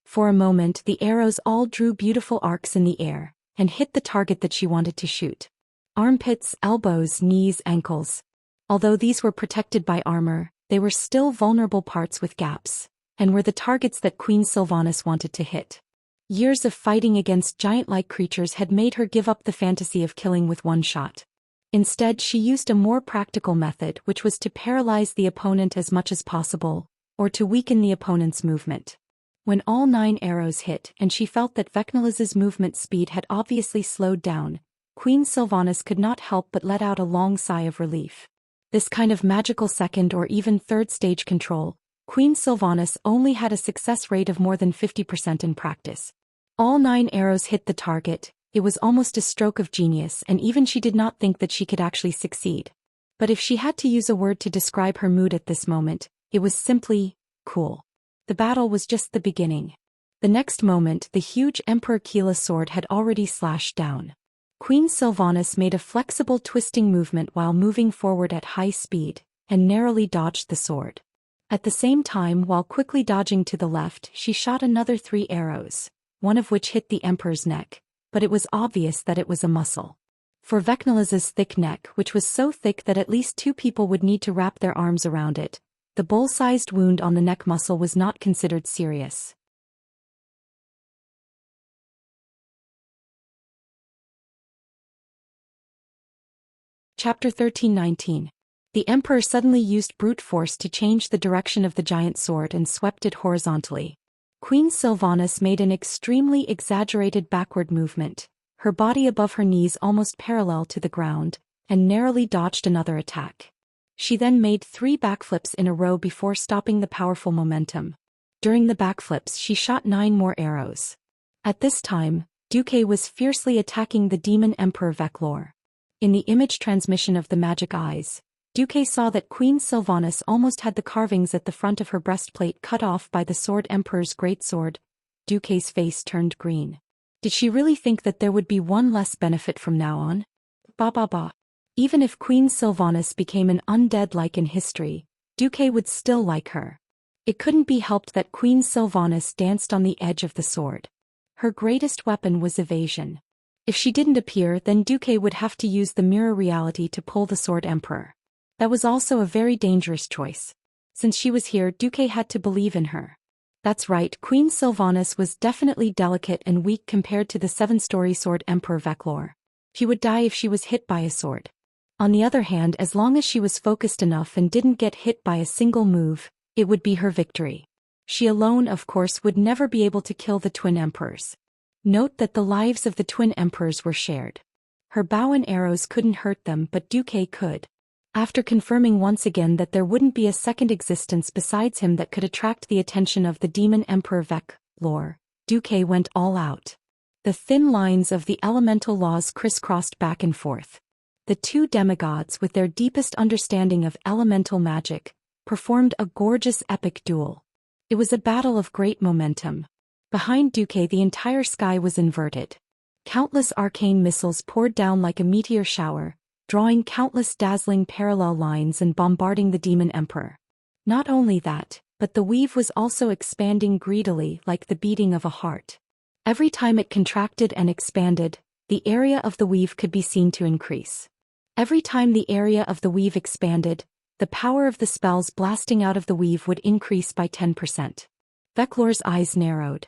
For a moment, the arrows all drew beautiful arcs in the air, and hit the target that she wanted to shoot. Armpits, elbows, knees, ankles. Although these were protected by armor, they were still vulnerable parts with gaps, and were the targets that Queen Sylvanas wanted to hit. Years of fighting against giant-like creatures had made her give up the fantasy of killing with 1 shot. Instead, she used a more practical method, which was to paralyze the opponent as much as possible, or to weaken the opponent's movement. When all 9 arrows hit and she felt that Vecnolus's movement speed had obviously slowed down, Queen Sylvanas could not help but let out a long sigh of relief. This kind of magical second or even third stage control, Queen Sylvanas only had a success rate of more than 50% in practice. All 9 arrows hit the target. It was almost a stroke of genius, and even she did not think that she could actually succeed. But if she had to use a word to describe her mood at this moment, it was simply cool. The battle was just the beginning. The next moment, the huge Emperor Keela's sword had already slashed down. Queen Sylvanas made a flexible twisting movement while moving forward at high speed, and narrowly dodged the sword. At the same time, while quickly dodging to the left, she shot another 3 arrows, one of which hit the Emperor's neck, but it was obvious that it was a muscle. For Vecnolus's thick neck, which was so thick that at least 2 people would need to wrap their arms around it, the bull-sized wound on the neck muscle was not considered serious. Chapter 13:19. The Emperor suddenly used brute force to change the direction of the giant sword and swept it horizontally. Queen Sylvanas made an extremely exaggerated backward movement, her body above her knees almost parallel to the ground, and narrowly dodged another attack. She then made 3 backflips in a row before stopping the powerful momentum. During the backflips, she shot 9 more arrows. At this time, Duque was fiercely attacking the demon Emperor Veclor. In the image transmission of the magic eyes, Duque saw that Queen Sylvanas almost had the carvings at the front of her breastplate cut off by the Sword Emperor's greatsword. Duque's face turned green. Did she really think that there would be 1 less benefit from now on? Ba. Even if Queen Sylvanas became an undead like in history, Duque would still like her. It couldn't be helped that Queen Sylvanas danced on the edge of the sword. Her greatest weapon was evasion. If she didn't appear, then Duque would have to use the mirror reality to pull the Sword Emperor. That was also a very dangerous choice. Since she was here, Duque had to believe in her. That's right, Queen Sylvanas was definitely delicate and weak compared to the 7-story sword Emperor Veclor. She would die if she was hit by a sword. On the other hand, as long as she was focused enough and didn't get hit by a single move, it would be her victory. She alone, of course, would never be able to kill the twin emperors. Note that the lives of the twin emperors were shared. Her bow and arrows couldn't hurt them, but Duque could. After confirming once again that there wouldn't be a second existence besides him that could attract the attention of the demon Emperor Veclor, Duque went all out. The thin lines of the elemental laws crisscrossed back and forth. The two demigods, with their deepest understanding of elemental magic, performed a gorgeous epic duel. It was a battle of great momentum. Behind Duque, the entire sky was inverted. Countless arcane missiles poured down like a meteor shower, drawing countless dazzling parallel lines and bombarding the demon emperor. Not only that, but the weave was also expanding greedily like the beating of a heart. Every time it contracted and expanded, the area of the weave could be seen to increase. Every time the area of the weave expanded, the power of the spells blasting out of the weave would increase by 10%. Veclor's eyes narrowed.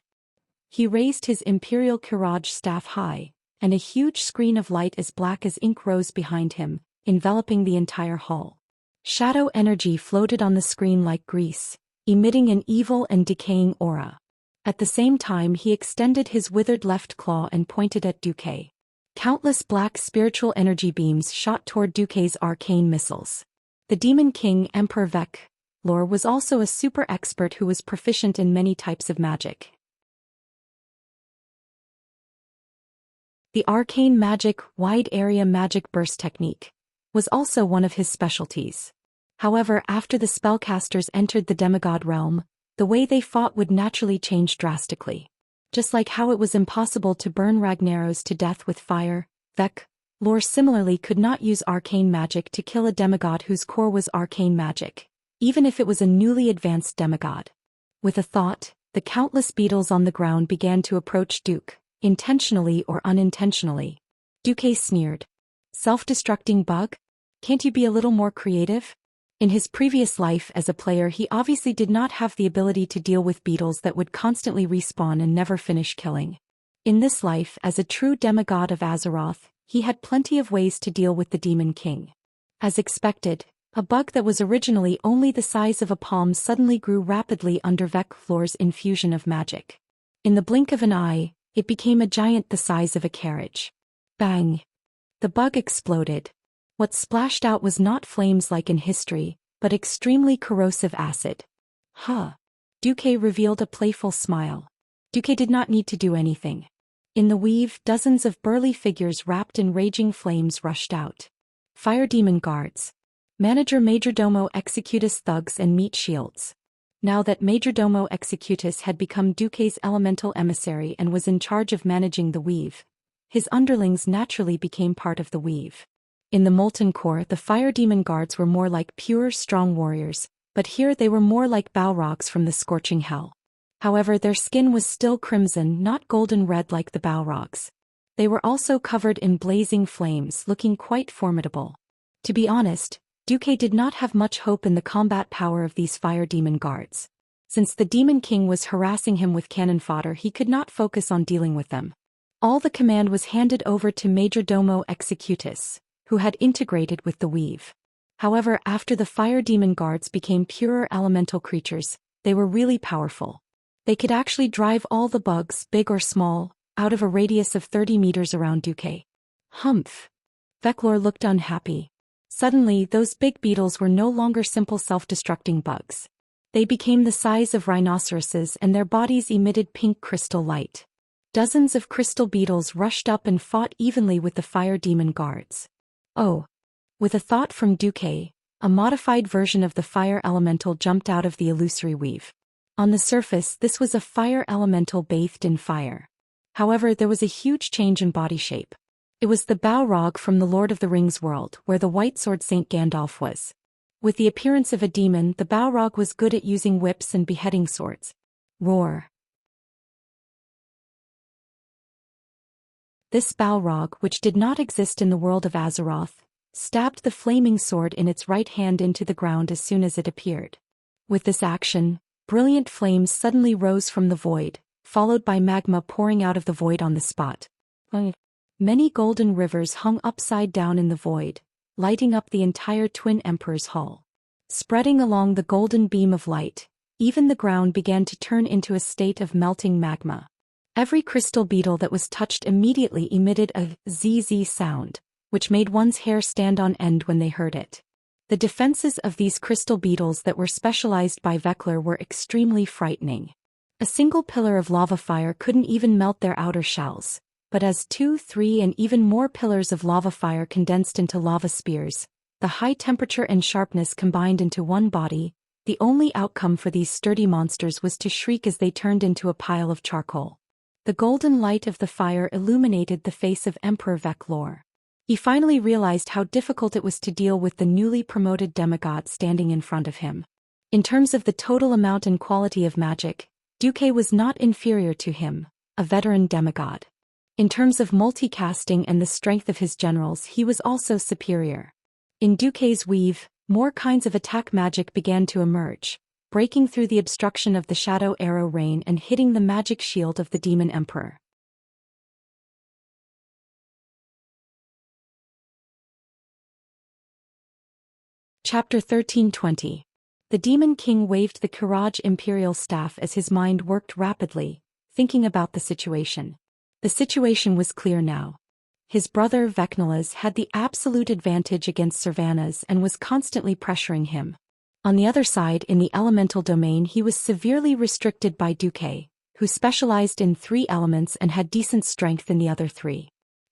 He raised his imperial courage staff high, and a huge screen of light as black as ink rose behind him, enveloping the entire hall. Shadow energy floated on the screen like grease, emitting an evil and decaying aura. At the same time, he extended his withered left claw and pointed at Duque. Countless black spiritual energy beams shot toward Duque's arcane missiles. The Demon King, Emperor Veclor, was also a super expert who was proficient in many types of magic. The arcane magic, wide area magic burst technique, was also one of his specialties. However, after the spellcasters entered the demigod realm, the way they fought would naturally change drastically. Just like how it was impossible to burn Ragnaros to death with fire, Veclor similarly could not use arcane magic to kill a demigod whose core was arcane magic, even if it was a newly advanced demigod. With a thought, the countless beetles on the ground began to approach Duque, intentionally or unintentionally. Duque sneered. Self-destructing bug? Can't you be a little more creative? In his previous life as a player, he obviously did not have the ability to deal with beetles that would constantly respawn and never finish killing. In this life, as a true demigod of Azeroth, he had plenty of ways to deal with the Demon King. As expected, a bug that was originally only the size of a palm suddenly grew rapidly under Veclor's infusion of magic. In the blink of an eye, it became a giant the size of a carriage. Bang! The bug exploded. What splashed out was not flames like in history, but extremely corrosive acid. Duque revealed a playful smile. Duque did not need to do anything. In the weave, dozens of burly figures wrapped in raging flames rushed out. Fire demon guards. Manager Majordomo Executus thugs and meat shields. Now that Majordomo Executus had become Duque's elemental emissary and was in charge of managing the weave, his underlings naturally became part of the weave. In the Molten Core, the fire demon guards were more like pure, strong warriors, but here they were more like Balrogs from the scorching hell. However, their skin was still crimson, not golden red like the Balrogs. They were also covered in blazing flames, looking quite formidable. To be honest, Duque did not have much hope in the combat power of these fire demon guards. Since the Demon King was harassing him with cannon fodder, he could not focus on dealing with them. All the command was handed over to Majordomo Executus, who had integrated with the weave. However, after the fire demon guards became purer elemental creatures, they were really powerful. They could actually drive all the bugs, big or small, out of a radius of 30 meters around Duque. Humph! Veclor looked unhappy. Suddenly, those big beetles were no longer simple self-destructing bugs. They became the size of rhinoceroses and their bodies emitted pink crystal light. Dozens of crystal beetles rushed up and fought evenly with the fire demon guards. Oh! With a thought from Duque, a modified version of the fire elemental jumped out of the illusory weave. On the surface, this was a fire elemental bathed in fire. However, there was a huge change in body shape. It was the Balrog from the Lord of the Rings world, where the White Sword Saint Gandalf was. With the appearance of a demon, the Balrog was good at using whips and beheading swords. Roar! This Balrog, which did not exist in the world of Azeroth, stabbed the flaming sword in its right hand into the ground as soon as it appeared. With this action, brilliant flames suddenly rose from the void, followed by magma pouring out of the void on the spot. Many golden rivers hung upside down in the void, lighting up the entire Twin Emperor's hull. Spreading along the golden beam of light, even the ground began to turn into a state of melting magma. Every crystal beetle that was touched immediately emitted a zzz sound, which made one's hair stand on end when they heard it. The defenses of these crystal beetles that were specialized by Vekler were extremely frightening. A single pillar of lava fire couldn't even melt their outer shells, but as 2, 3 and even more pillars of lava fire condensed into lava spears, the high temperature and sharpness combined into one body, the only outcome for these sturdy monsters was to shriek as they turned into a pile of charcoal. The golden light of the fire illuminated the face of Emperor Vekler. He finally realized how difficult it was to deal with the newly promoted demigod standing in front of him. In terms of the total amount and quality of magic, Duque was not inferior to him, a veteran demigod. In terms of multicasting and the strength of his generals, he was also superior. In Duque's weave, more kinds of attack magic began to emerge, breaking through the obstruction of the shadow arrow rain and hitting the magic shield of the demon emperor. Chapter 1320. The Demon King waved the Courage Imperial Staff as his mind worked rapidly, thinking about the situation. The situation was clear now. His brother Vecnalas had the absolute advantage against Servanas and was constantly pressuring him. On the other side, in the elemental domain, he was severely restricted by Duque, who specialized in 3 elements and had decent strength in the other 3.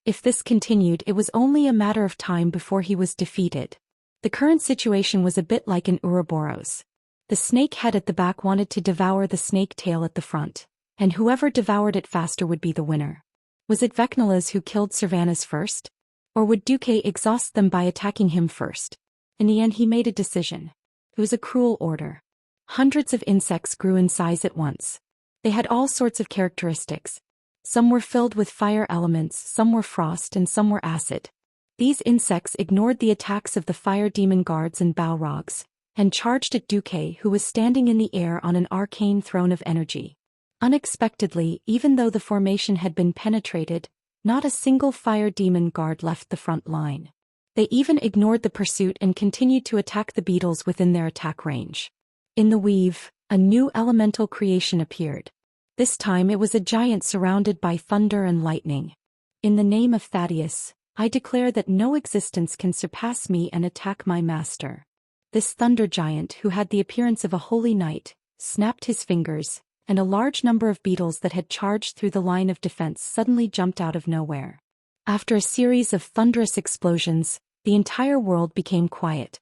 If this continued, it was only a matter of time before he was defeated. The current situation was a bit like an Ouroboros. The snake head at the back wanted to devour the snake tail at the front, and whoever devoured it faster would be the winner. Was it Vecnalas who killed Servanas first? Or would Duque exhaust them by attacking him first? In the end, he made a decision. It was a cruel order. Hundreds of insects grew in size at once. They had all sorts of characteristics. Some were filled with fire elements, some were frost, and some were acid. These insects ignored the attacks of the fire demon guards and Balrogs, and charged at Duque, who was standing in the air on an arcane throne of energy. Unexpectedly, even though the formation had been penetrated, not a single fire demon guard left the front line. They even ignored the pursuit and continued to attack the beetles within their attack range. In the weave, a new elemental creation appeared. This time it was a giant surrounded by thunder and lightning. In the name of Thaddeus, I declare that no existence can surpass me and attack my master. This thunder giant, who had the appearance of a holy knight, snapped his fingers, and a large number of beetles that had charged through the line of defense suddenly jumped out of nowhere. After a series of thunderous explosions, the entire world became quiet.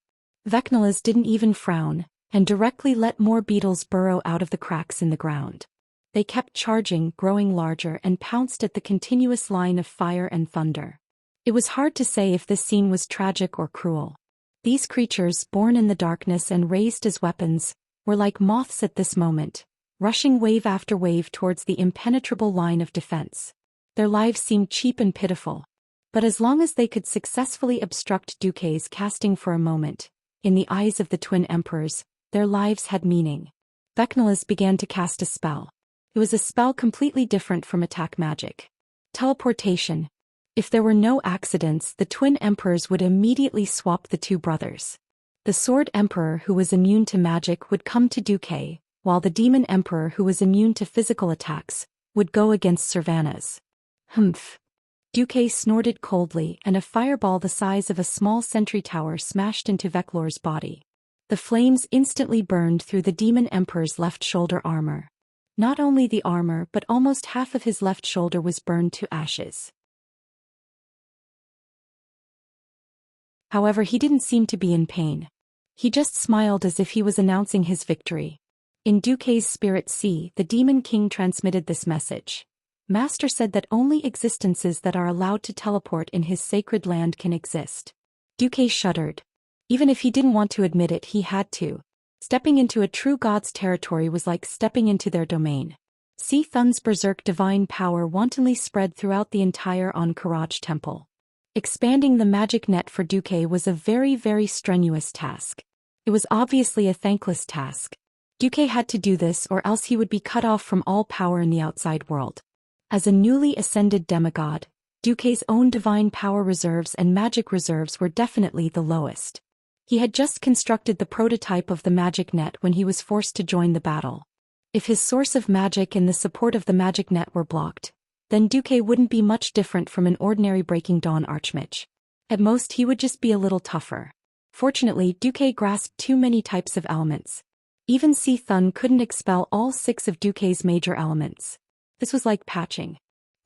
Vecnalas didn't even frown, and directly let more beetles burrow out of the cracks in the ground. They kept charging, growing larger, and pounced at the continuous line of fire and thunder. It was hard to say if this scene was tragic or cruel. These creatures, born in the darkness and raised as weapons, were like moths at this moment, rushing wave after wave towards the impenetrable line of defense. Their lives seemed cheap and pitiful. But as long as they could successfully obstruct Duque's casting for a moment, in the eyes of the twin emperors, their lives had meaning. Vecnalas began to cast a spell. It was a spell completely different from attack magic. Teleportation. If there were no accidents, the twin emperors would immediately swap the two brothers. The sword emperor, who was immune to magic, would come to Duque, while the demon emperor, who was immune to physical attacks, would go against Servanas. Humph. Duque snorted coldly, and a fireball the size of a small sentry tower smashed into Vekler's body. The flames instantly burned through the demon emperor's left shoulder armor. Not only the armor, but almost half of his left shoulder was burned to ashes. However, he didn't seem to be in pain. He just smiled as if he was announcing his victory. In Duque's spirit sea, the Demon King transmitted this message. Master said that only existences that are allowed to teleport in his sacred land can exist. Duque shuddered. Even if he didn't want to admit it, he had to. Stepping into a true god's territory was like stepping into their domain. See Thun's berserk divine power wantonly spread throughout the entire Courage temple. Expanding the magic net for Duque was a very, very strenuous task. It was obviously a thankless task, Duque had to do this or else he would be cut off from all power in the outside world. As a newly ascended demigod, Duque's own divine power reserves and magic reserves were definitely the lowest. He had just constructed the prototype of the magic net when he was forced to join the battle. If his source of magic and the support of the magic net were blocked, then Duque wouldn't be much different from an ordinary Breaking Dawn archmage. At most he would just be a little tougher. Fortunately, Duque grasped too many types of elements. Even Si Thun couldn't expel all 6 of Duque's major elements. This was like patching.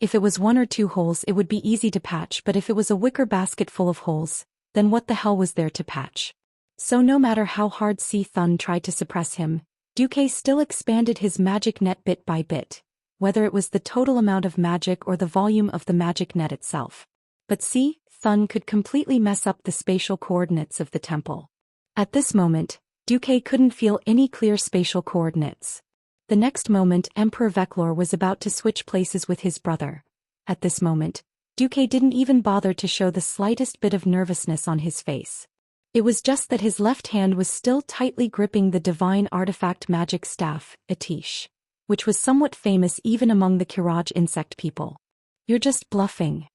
If it was 1 or 2 holes it would be easy to patch, but if it was a wicker basket full of holes, then what the hell was there to patch? So no matter how hard Si Thun tried to suppress him, Duque still expanded his magic net bit by bit, whether it was the total amount of magic or the volume of the magic net itself. But Si Thun could completely mess up the spatial coordinates of the temple. At this moment, Duque couldn't feel any clear spatial coordinates. The next moment Emperor Veclor was about to switch places with his brother. At this moment, Duque didn't even bother to show the slightest bit of nervousness on his face. It was just that his left hand was still tightly gripping the divine artifact magic staff, Atish, which was somewhat famous even among the Kiraj insect people. "You're just bluffing."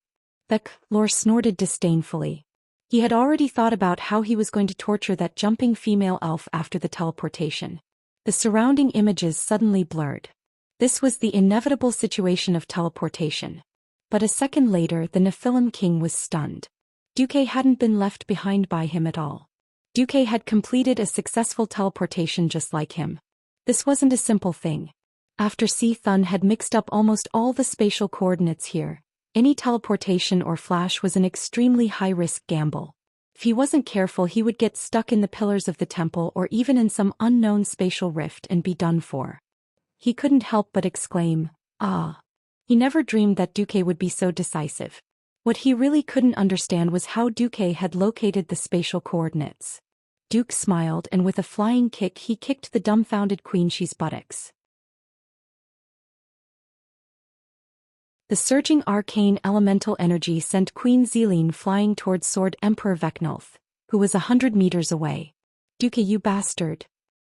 Veclor snorted disdainfully. He had already thought about how he was going to torture that jumping female elf after the teleportation. The surrounding images suddenly blurred. This was the inevitable situation of teleportation. But a second later the Nephilim King was stunned. Duque hadn't been left behind by him at all. Duque had completed a successful teleportation just like him. This wasn't a simple thing. After Si Thun had mixed up almost all the spatial coordinates here, any teleportation or flash was an extremely high-risk gamble. If he wasn't careful he would get stuck in the pillars of the temple or even in some unknown spatial rift and be done for. He couldn't help but exclaim, "Ah." He never dreamed that Duque would be so decisive. What he really couldn't understand was how Duque had located the spatial coordinates. Duque smiled and with a flying kick he kicked the dumbfounded Queenshi's buttocks. The surging arcane elemental energy sent Queen Zeline flying towards Sword Emperor Vecnolf, who was 100 meters away. "Duque, you bastard."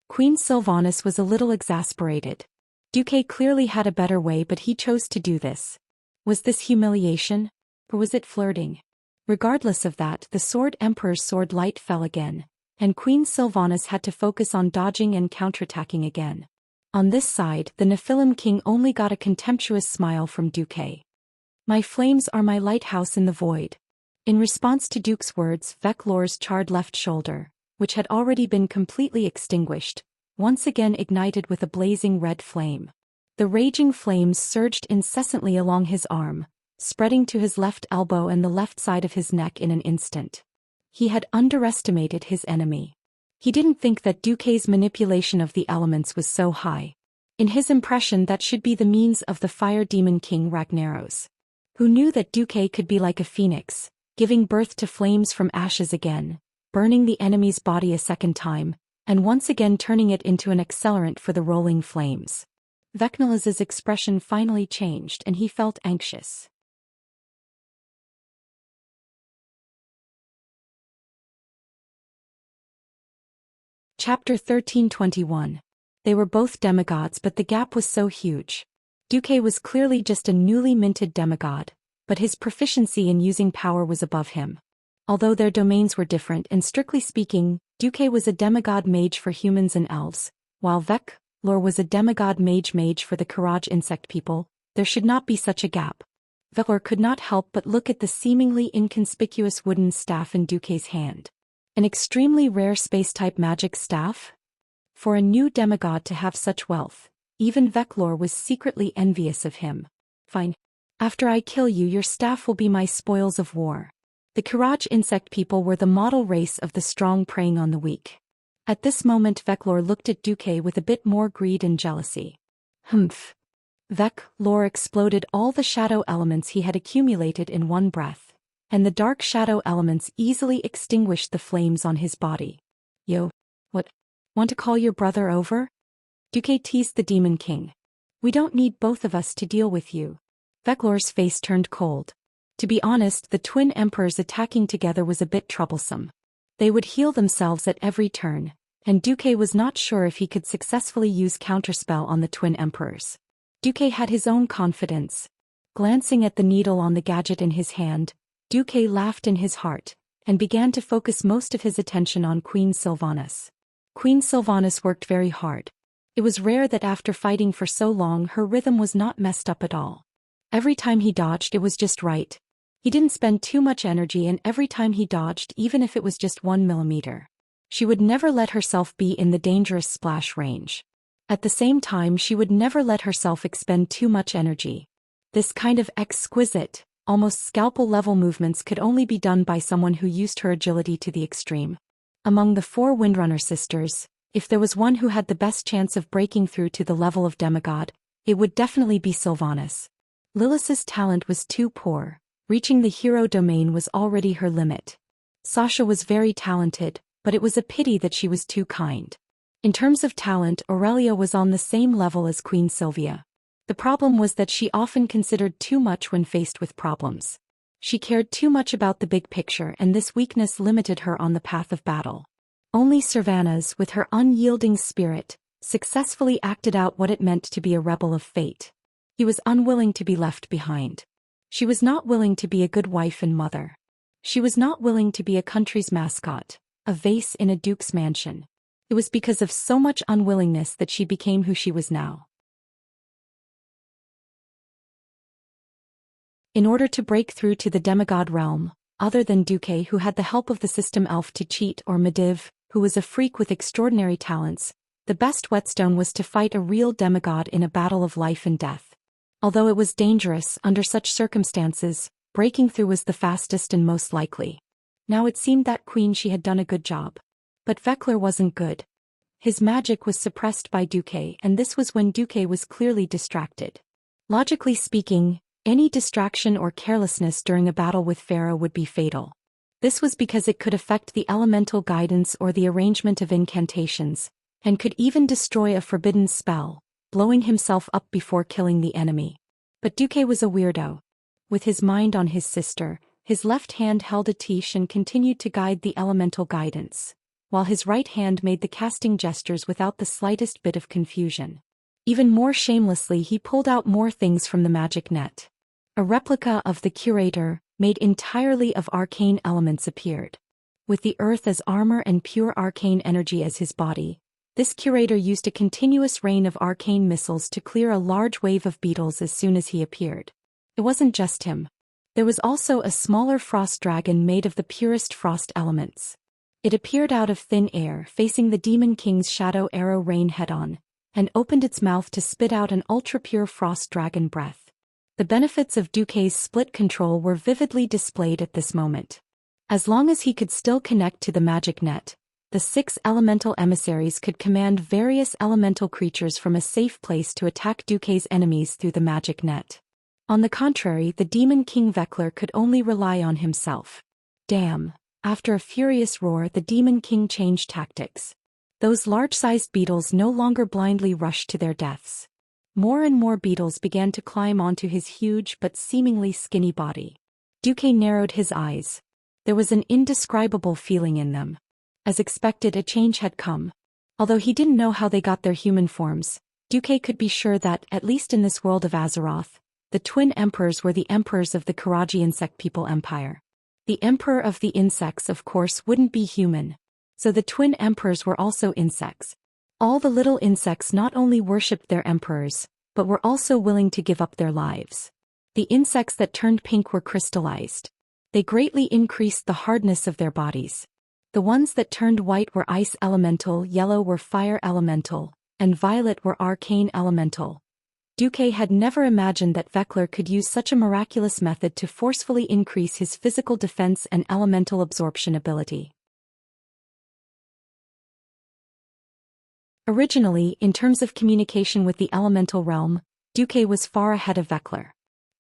Queen Sylvanas was a little exasperated. Duque clearly had a better way, but he chose to do this. Was this humiliation? Or was it flirting? Regardless of that, the Sword Emperor's sword light fell again, and Queen Sylvanas had to focus on dodging and counterattacking again. On this side, the Nephilim King only got a contemptuous smile from Duque. "My flames are my lighthouse in the void." In response to Duque's words, Veclor's charred left shoulder, which had already been completely extinguished, once again ignited with a blazing red flame. The raging flames surged incessantly along his arm, spreading to his left elbow and the left side of his neck in an instant. He had underestimated his enemy. He didn't think that Duque's manipulation of the elements was so high. In his impression that should be the means of the Fire Demon King Ragnaros. Who knew that Duque could be like a phoenix, giving birth to flames from ashes again, burning the enemy's body a second time, and once again turning it into an accelerant for the rolling flames. Vecnolaz's expression finally changed and he felt anxious. Chapter 1321. They were both demigods, but the gap was so huge. Duque was clearly just a newly minted demigod, but his proficiency in using power was above him. Although their domains were different and strictly speaking, Duque was a demigod mage for humans and elves, while Veclor was a demigod mage for the Kiraj insect people. There should not be such a gap. Veclor could not help but look at the seemingly inconspicuous wooden staff in Duque's hand. An extremely rare space-type magic staff? For a new demigod to have such wealth, even Veclor was secretly envious of him. "Fine. After I kill you, your staff will be my spoils of war." The Kiraj insect people were the model race of the strong preying on the weak. At this moment Veclor looked at Duque with a bit more greed and jealousy. Humph. Veclor exploded all the shadow elements he had accumulated in one breath, and the dark shadow elements easily extinguished the flames on his body. "Yo, what? Want to call your brother over?" Duque teased the Demon King. "We don't need both of us to deal with you." Veclor's face turned cold. To be honest, the twin emperors attacking together was a bit troublesome. They would heal themselves at every turn, and Duque was not sure if he could successfully use counterspell on the twin emperors. Duque had his own confidence. Glancing at the needle on the gadget in his hand, Duque laughed in his heart, and began to focus most of his attention on Queen Sylvanas. Queen Sylvanas worked very hard. It was rare that after fighting for so long her rhythm was not messed up at all. Every time he dodged it was just right. He didn't spend too much energy, and every time he dodged, even if it was just 1 millimeter. She would never let herself be in the dangerous splash range. At the same time, she would never let herself expend too much energy. This kind of exquisite, almost scalpel-level movements could only be done by someone who used her agility to the extreme. Among the 4 Windrunner sisters, if there was one who had the best chance of breaking through to the level of demigod, it would definitely be Sylvanas. Lilith's talent was too poor. Reaching the hero domain was already her limit. Sasha was very talented, but it was a pity that she was too kind. In terms of talent, Aurelia was on the same level as Queen Sylvia. The problem was that she often considered too much when faced with problems. She cared too much about the big picture, and this weakness limited her on the path of battle. Only Sylvanas, with her unyielding spirit, successfully acted out what it meant to be a rebel of fate. He was unwilling to be left behind. She was not willing to be a good wife and mother. She was not willing to be a country's mascot, a vase in a duke's mansion. It was because of so much unwillingness that she became who she was now. In order to break through to the demigod realm, other than Duque, who had the help of the system elf to cheat, or Medivh, who was a freak with extraordinary talents, the best whetstone was to fight a real demigod in a battle of life and death. Although it was dangerous, under such circumstances, breaking through was the fastest and most likely. Now it seemed that she had done a good job. But Vekler wasn't good. His magic was suppressed by Duque, and this was when Duque was clearly distracted. Logically speaking, any distraction or carelessness during a battle with Pharaoh would be fatal. This was because it could affect the elemental guidance or the arrangement of incantations, and could even destroy a forbidden spell, blowing himself up before killing the enemy. But Duque was a weirdo. With his mind on his sister, his left hand held a tish and continued to guide the elemental guidance, while his right hand made the casting gestures without the slightest bit of confusion. Even more shamelessly, he pulled out more things from the magic net. A replica of the Curator, made entirely of arcane elements, appeared. With the earth as armor and pure arcane energy as his body, this Curator used a continuous rain of arcane missiles to clear a large wave of beetles as soon as he appeared. It wasn't just him. There was also a smaller frost dragon made of the purest frost elements. It appeared out of thin air, facing the Demon King's shadow arrow rain head-on, and opened its mouth to spit out an ultra-pure frost dragon breath. The benefits of Duque's split control were vividly displayed at this moment. As long as he could still connect to the magic net, the 6 elemental emissaries could command various elemental creatures from a safe place to attack Duque's enemies through the magic net. On the contrary, the Demon King Vekler could only rely on himself. Damn! After a furious roar, the Demon King changed tactics. Those large-sized beetles no longer blindly rushed to their deaths. More and more beetles began to climb onto his huge but seemingly skinny body. Duque narrowed his eyes. There was an indescribable feeling in them. As expected, a change had come. Although he didn't know how they got their human forms, Duque could be sure that, at least in this world of Azeroth, the twin emperors were the emperors of the Karaji insect people empire. The emperor of the insects, of course, wouldn't be human. So the twin emperors were also insects. All the little insects not only worshipped their emperors, but were also willing to give up their lives. The insects that turned pink were crystallized. They greatly increased the hardness of their bodies. The ones that turned white were ice elemental, yellow were fire elemental, and violet were arcane elemental. Duque had never imagined that Vekler could use such a miraculous method to forcefully increase his physical defense and elemental absorption ability. Originally, in terms of communication with the elemental realm, Duque was far ahead of Vekler.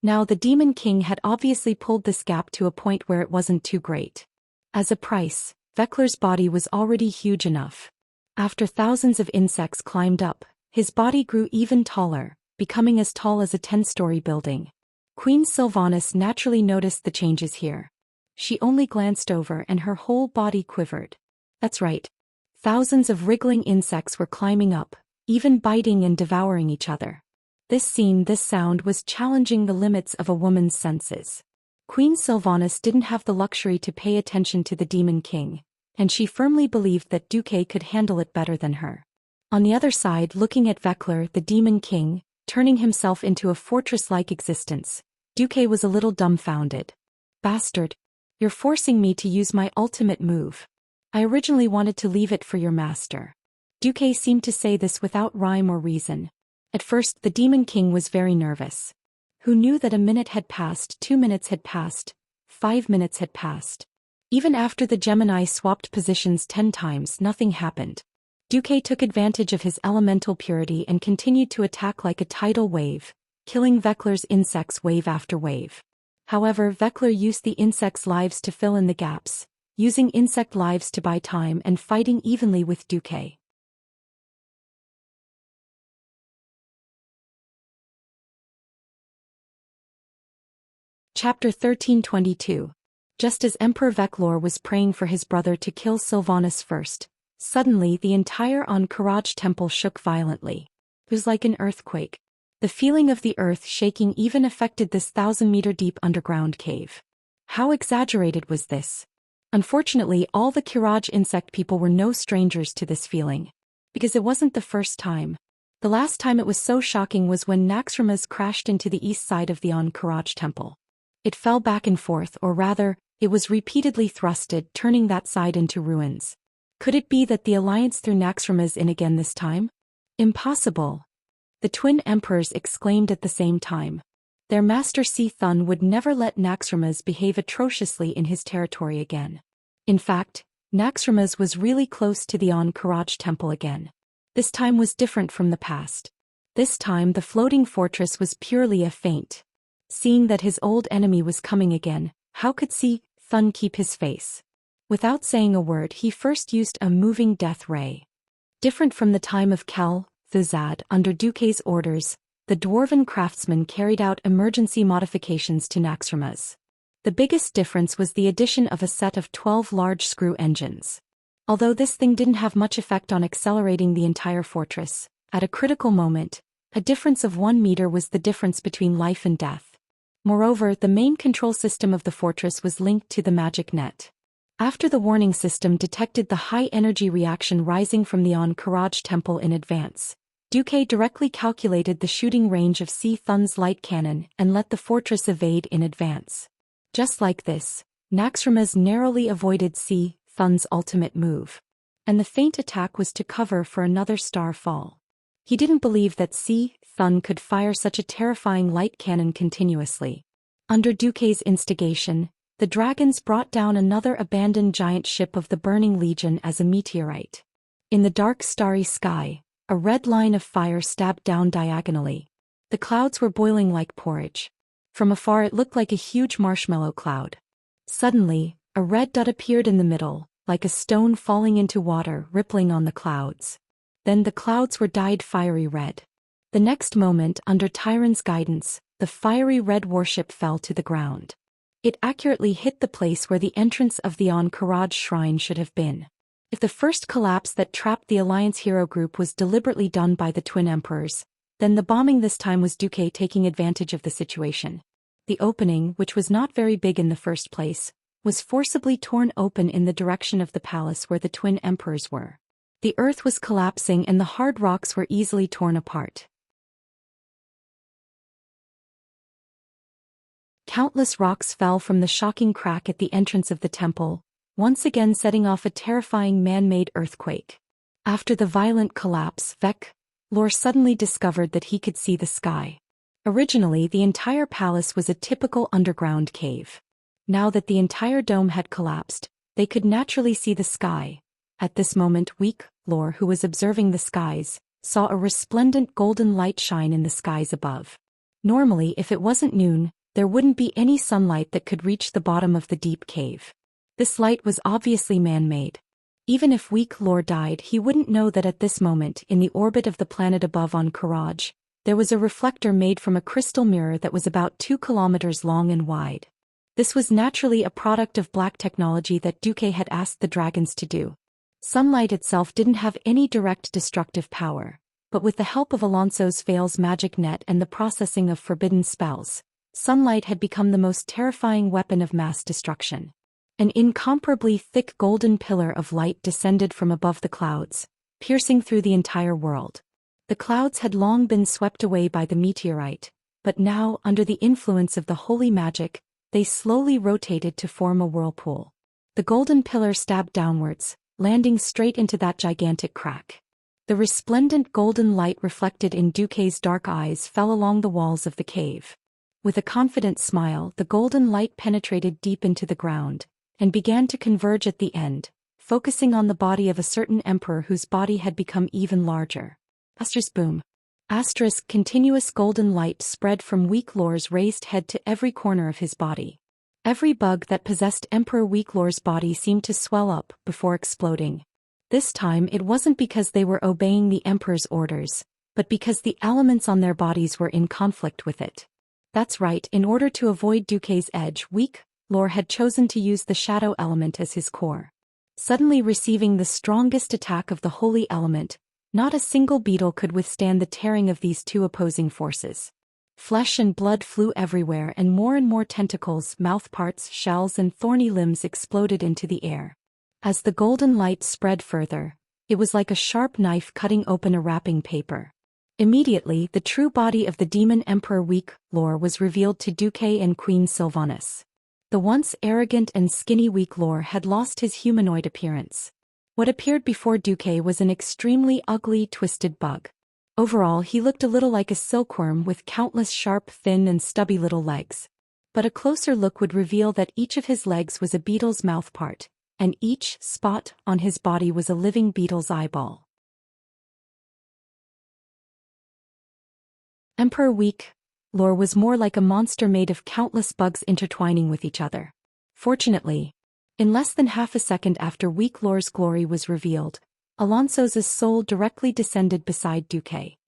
Now the Demon King had obviously pulled this gap to a point where it wasn't too great. As a price, Vekler's body was already huge enough. After thousands of insects climbed up, his body grew even taller, becoming as tall as a 10-story building. Queen Sylvanas naturally noticed the changes here. She only glanced over and her whole body quivered. That's right. Thousands of wriggling insects were climbing up, even biting and devouring each other. This sound was challenging the limits of a woman's senses. Queen Sylvanas didn't have the luxury to pay attention to the Demon King, and she firmly believed that Duque could handle it better than her. On the other side, looking at Vekler, the Demon King, turning himself into a fortress-like existence, Duque was a little dumbfounded. Bastard. You're forcing me to use my ultimate move. I originally wanted to leave it for your master. Duque seemed to say this without rhyme or reason. At first, the Demon King was very nervous. Who knew that a minute had passed, 2 minutes had passed, 5 minutes had passed. Even after the Gemini swapped positions 10 times, nothing happened. Duque took advantage of his elemental purity and continued to attack like a tidal wave, killing Vekler's insects wave after wave. However, Vekler used the insects' lives to fill in the gaps, using insect lives to buy time and fighting evenly with Duque. Chapter 1322. Just as Emperor Vekler was praying for his brother to kill Sylvanas first, suddenly the entire Ankh-Karaj temple shook violently. It was like an earthquake. The feeling of the earth shaking even affected this 1,000-meter-deep underground cave. How exaggerated was this? Unfortunately, all the Karaj insect people were no strangers to this feeling. Because it wasn't the first time. The last time it was so shocking was when Naxxramas crashed into the east side of the Ankh-Karaj temple. It fell back and forth, or rather, it was repeatedly thrusted, turning that side into ruins. Could it be that the alliance threw Naxxramas in again this time? Impossible. The twin emperors exclaimed at the same time. Their master Si Thun would never let Naxxramas behave atrociously in his territory again. In fact, Naxxramas was really close to the Ankh-Karaj temple again. This time was different from the past. This time the floating fortress was purely a feint. Seeing that his old enemy was coming again, how could Si Thun keep his face? Without saying a word, he first used a moving death ray. Different from the time of Kel Thuzad, under Duque's orders, the dwarven craftsman carried out emergency modifications to Naxxramas. The biggest difference was the addition of a set of 12 large screw engines. Although this thing didn't have much effect on accelerating the entire fortress, at a critical moment, a difference of 1 meter was the difference between life and death. Moreover, the main control system of the fortress was linked to the magic net. After the warning system detected the high-energy reaction rising from the Ankh-Karaj temple in advance, Duque directly calculated the shooting range of Si Thun's light cannon and let the fortress evade in advance. Just like this, Naxxramas narrowly avoided Si Thun's ultimate move. And the feint attack was to cover for another star fall. He didn't believe that Si Thun could fire such a terrifying light cannon continuously. Under Duque's instigation, the dragons brought down another abandoned giant ship of the Burning Legion as a meteorite. In the dark starry sky, a red line of fire stabbed down diagonally. The clouds were boiling like porridge. From afar it looked like a huge marshmallow cloud. Suddenly, a red dot appeared in the middle, like a stone falling into water rippling on the clouds. Then the clouds were dyed fiery red. The next moment, under Tyron's guidance, the fiery red warship fell to the ground. It accurately hit the place where the entrance of the Ankh-Karaj shrine should have been. If the first collapse that trapped the Alliance hero group was deliberately done by the twin emperors, then the bombing this time was Duque taking advantage of the situation. The opening, which was not very big in the first place, was forcibly torn open in the direction of the palace where the twin emperors were. The earth was collapsing and the hard rocks were easily torn apart. Countless rocks fell from the shocking crack at the entrance of the temple, once again setting off a terrifying man-made earthquake. After the violent collapse, Vekler suddenly discovered that he could see the sky. Originally, the entire palace was a typical underground cave. Now that the entire dome had collapsed, they could naturally see the sky. At this moment, Vekler, who was observing the skies, saw a resplendent golden light shine in the skies above. Normally, if it wasn't noon, there wouldn't be any sunlight that could reach the bottom of the deep cave. This light was obviously man-made. Even if Vekler died, he wouldn't know that at this moment, in the orbit of the planet above Ankh-Karaj, there was a reflector made from a crystal mirror that was about 2 kilometers long and wide. This was naturally a product of black technology that Duque had asked the dragons to do. Sunlight itself didn't have any direct destructive power, but with the help of Alonso's Veil's magic net and the processing of forbidden spells, sunlight had become the most terrifying weapon of mass destruction. An incomparably thick golden pillar of light descended from above the clouds, piercing through the entire world. The clouds had long been swept away by the meteorite, but now, under the influence of the holy magic, they slowly rotated to form a whirlpool. The golden pillar stabbed downwards, landing straight into that gigantic crack. The resplendent golden light reflected in Duque's dark eyes fell along the walls of the cave. With a confident smile, the golden light penetrated deep into the ground, and began to converge at the end, focusing on the body of a certain emperor whose body had become even larger. Boom. Continuous golden light spread from Weak Lore's raised head to every corner of his body. Every bug that possessed Emperor Weak Lore's body seemed to swell up before exploding. This time it wasn't because they were obeying the Emperor's orders, but because the elements on their bodies were in conflict with it. That's right, in order to avoid Duque's edge, Weak Lore had chosen to use the shadow element as his core. Suddenly receiving the strongest attack of the holy element, not a single beetle could withstand the tearing of these two opposing forces. Flesh and blood flew everywhere, and more tentacles, mouthparts, shells and thorny limbs exploded into the air. As the golden light spread further, it was like a sharp knife cutting open a wrapping paper. Immediately, the true body of the demon Emperor Weak Lore was revealed to Duque and Queen Sylvanas. The once arrogant and skinny Weak Lore had lost his humanoid appearance. What appeared before Duque was an extremely ugly, twisted bug. Overall, he looked a little like a silkworm with countless sharp, thin and stubby little legs. But a closer look would reveal that each of his legs was a beetle's mouthpart, and each spot on his body was a living beetle's eyeball. Emperor Weak Lore was more like a monster made of countless bugs intertwining with each other. Fortunately, in less than half a second after Weak Lore's glory was revealed, Alonso's soul directly descended beside Duque.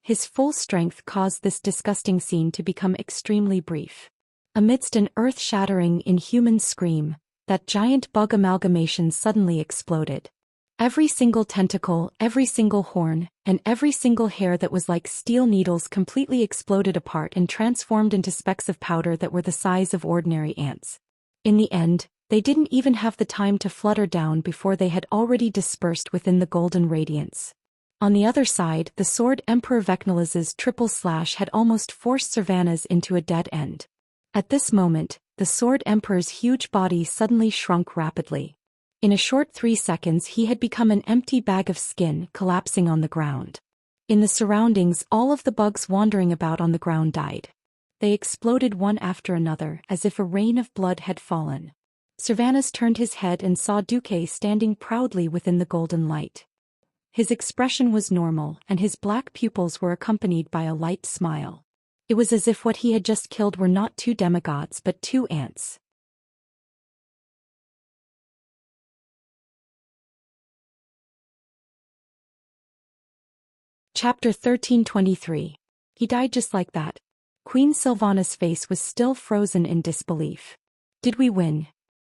His full strength caused this disgusting scene to become extremely brief. Amidst an earth-shattering, inhuman scream, that giant bug amalgamation suddenly exploded. Every single tentacle, every single horn, and every single hair that was like steel needles completely exploded apart and transformed into specks of powder that were the size of ordinary ants. In the end, they didn't even have the time to flutter down before they had already dispersed within the golden radiance. On the other side, the sword Emperor Vecnaliz's triple slash had almost forced Sylvanas into a dead end. At this moment, the sword Emperor's huge body suddenly shrunk rapidly. In a short 3 seconds he had become an empty bag of skin collapsing on the ground. In the surroundings, all of the bugs wandering about on the ground died. They exploded one after another as if a rain of blood had fallen. Sylvanas turned his head and saw Duque standing proudly within the golden light. His expression was normal, and his black pupils were accompanied by a light smile. It was as if what he had just killed were not 2 demigods but 2 ants. Chapter 1323. He died just like that. Queen Sylvanas' face was still frozen in disbelief. Did we win?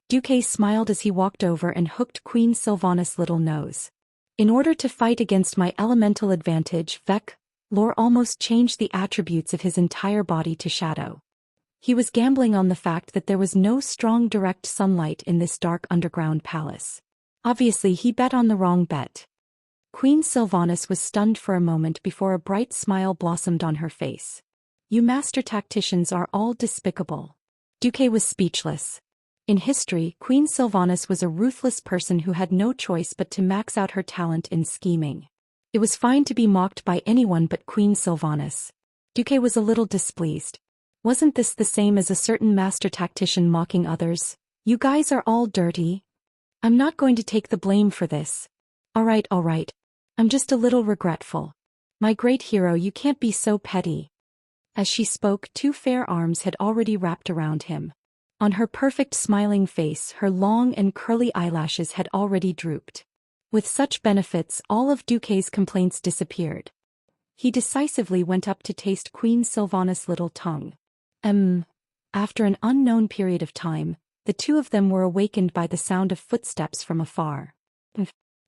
Duque smiled as he walked over and hooked Queen Sylvanas' little nose. In order to fight against my elemental advantage, Lore almost changed the attributes of his entire body to shadow. He was gambling on the fact that there was no strong direct sunlight in this dark underground palace. Obviously he bet on the wrong bet. Queen Sylvanas was stunned for a moment before a bright smile blossomed on her face. You master tacticians are all despicable. Duque was speechless. In history, Queen Sylvanas was a ruthless person who had no choice but to max out her talent in scheming. It was fine to be mocked by anyone but Queen Sylvanas. Duque was a little displeased. Wasn't this the same as a certain master tactician mocking others? You guys are all dirty. I'm not going to take the blame for this. Alright. I'm just a little regretful. My great hero, you can't be so petty. As she spoke, 2 fair arms had already wrapped around him. On her perfect smiling face, her long and curly eyelashes had already drooped. With such benefits, all of Duque's complaints disappeared. He decisively went up to taste Queen Sylvanas' little tongue. After an unknown period of time, the 2 of them were awakened by the sound of footsteps from afar.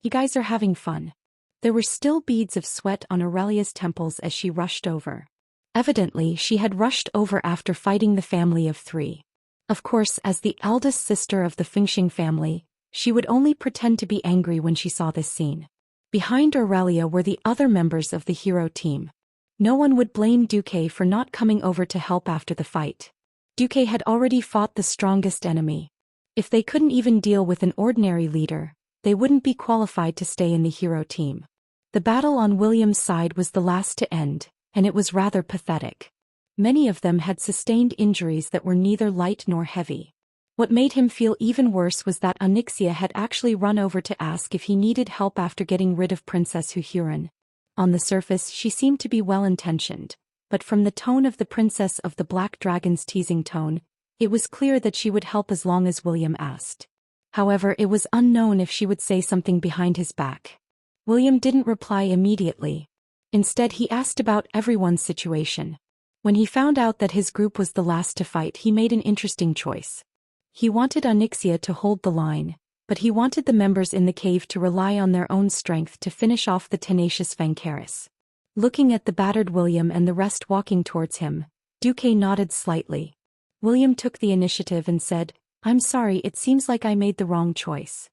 You guys are having fun. There were still beads of sweat on Aurelia's temples as she rushed over. Evidently, she had rushed over after fighting the family of 3. Of course, as the eldest sister of the Fengxing family, she would only pretend to be angry when she saw this scene. Behind Aurelia were the other members of the hero team. No one would blame Duque for not coming over to help after the fight. Duque had already fought the strongest enemy. If they couldn't even deal with an ordinary leader, they wouldn't be qualified to stay in the hero team. The battle on William's side was the last to end, and it was rather pathetic. Many of them had sustained injuries that were neither light nor heavy. What made him feel even worse was that Xianxia had actually run over to ask if he needed help after getting rid of Princess Zhou Xian. On the surface she seemed to be well-intentioned, but from the tone of the Princess of the Black Dragon's teasing tone, it was clear that she would help as long as William asked. However, it was unknown if she would say something behind his back. William didn't reply immediately. Instead he asked about everyone's situation. When he found out that his group was the last to fight, he made an interesting choice. He wanted Xianxia to hold the line, but he wanted the members in the cave to rely on their own strength to finish off the tenacious Fengcaris. Looking at the battered William and the rest walking towards him, Duque nodded slightly. William took the initiative and said, "I'm sorry, it seems like I made the wrong choice.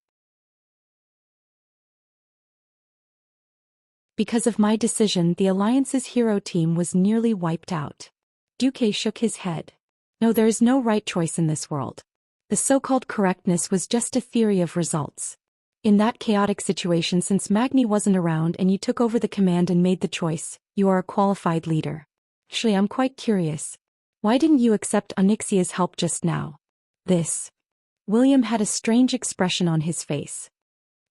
Because of my decision, the Alliance's hero team was nearly wiped out." Duque shook his head. "No, there is no right choice in this world. The so-called correctness was just a theory of results. In that chaotic situation, since Magni wasn't around and you took over the command and made the choice, you are a qualified leader. Actually, I'm quite curious. Why didn't you accept Xianxia's help just now?" William had a strange expression on his face.